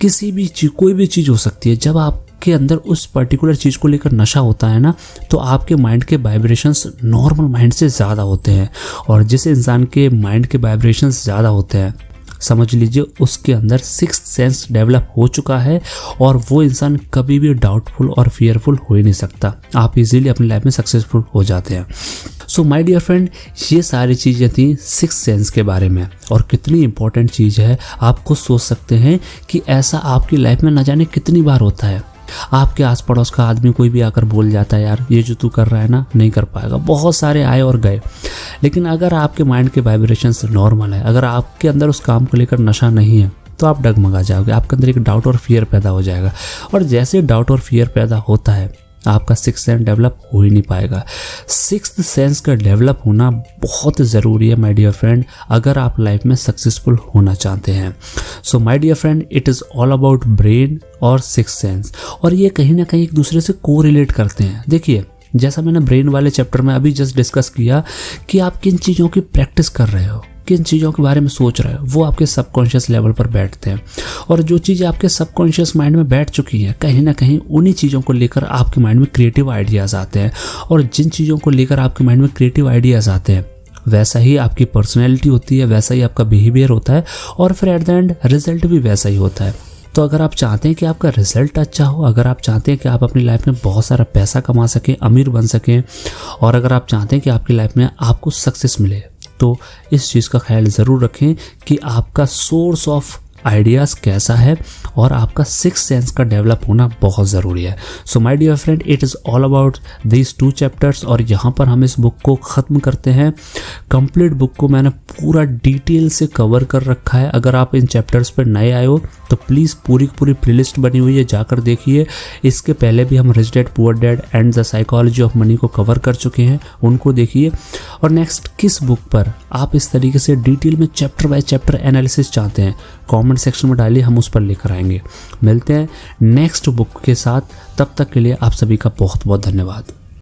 किसी भी चीज़, कोई भी चीज़ हो सकती है, जब आप के अंदर उस पर्टिकुलर चीज़ को लेकर नशा होता है ना, तो आपके माइंड के वाइब्रेशंस नॉर्मल माइंड से ज़्यादा होते हैं। और जिस इंसान के माइंड के वाइब्रेशंस ज़्यादा होते हैं, समझ लीजिए उसके अंदर 6th सेंस डेवलप हो चुका है और वो इंसान कभी भी डाउटफुल और फियरफुल हो ही नहीं सकता। आप इजीली अपनी लाइफ में सक्सेसफुल हो जाते हैं। सो माय डियर फ्रेंड, ये सारी चीज़ें थी 6th सेंस के बारे में। और कितनी इंपॉर्टेंट चीज़ है, आप खुद सोच सकते हैं कि ऐसा आपकी लाइफ में न जाने कितनी बार होता है आपके आस पड़ोस का आदमी कोई भी आकर बोल जाता है यार ये जो तू कर रहा है ना नहीं कर पाएगा, बहुत सारे आए और गए। लेकिन अगर आपके माइंड के वाइब्रेशंस नॉर्मल है, अगर आपके अंदर उस काम को लेकर नशा नहीं है, तो आप डगमगा जाओगे, आपके अंदर एक डाउट और फियर पैदा हो जाएगा। और जैसे डाउट और फियर पैदा होता है आपका सिक्स्थ सेंस डेवलप हो ही नहीं पाएगा। सिक्स्थ सेंस का डेवलप होना बहुत ज़रूरी है माय डियर फ्रेंड, अगर आप लाइफ में सक्सेसफुल होना चाहते हैं। So my dear friend, it is all about brain और सिक्स्थ सेंस, और ये कहीं ना कहीं एक दूसरे से कोरिलेट करते हैं। देखिए, जैसा मैंने ब्रेन वाले चैप्टर में अभी जस्ट डिस्कस किया कि आप किन चीज़ों की प्रैक्टिस कर रहे हो, किन चीज़ों के बारे में सोच रहे हो, वो आपके सबकॉन्शियस लेवल पर बैठते हैं। और जो चीज़ें आपके सबकॉन्शियस माइंड में बैठ चुकी हैं, कहीं ना कहीं उन्हीं चीज़ों को लेकर आपके माइंड में क्रिएटिव आइडियाज़ आते हैं। और जिन चीज़ों को लेकर आपके माइंड में क्रिएटिव आइडियाज़ आते हैं, वैसा ही आपकी पर्सनैलिटी होती है, वैसा ही आपका बिहेवियर होता है, और फिर एट द एंड रिजल्ट भी वैसा ही होता है। तो अगर आप चाहते हैं कि आपका रिजल्ट अच्छा हो, अगर आप चाहते हैं कि आप अपनी लाइफ में बहुत सारा पैसा कमा सकें, अमीर बन सकें, और अगर आप चाहते हैं कि आपकी लाइफ में आपको सक्सेस मिले, तो इस चीज़ का ख्याल ज़रूर रखें कि आपका सोर्स ऑफ आइडियाज़ कैसा है, और आपका सिक्स्थ सेंस का डेवलप होना बहुत ज़रूरी है। So my dear friend, it is all about these 2 chapters, और यहाँ पर हम इस बुक को ख़त्म करते हैं। कंप्लीट बुक को मैंने पूरा डिटेल से कवर कर रखा है। अगर आप इन चैप्टर्स पर नए आए हो तो प्लीज़ पूरी प्लेलिस्ट बनी हुई है, जाकर देखिए। इसके पहले भी हम rich dad poor dad and the psychology of money को कवर कर चुके हैं, उनको देखिए। और नेक्स्ट किस बुक पर आप इस तरीके से डिटेल में चैप्टर बाय चैप्टर एनालिसिस चाहते हैं, कमेंट सेक्शन में डालिए, हम उस पर लेकर आएंगे। मिलते हैं नेक्स्ट बुक के साथ, तब तक के लिए आप सभी का बहुत बहुत धन्यवाद।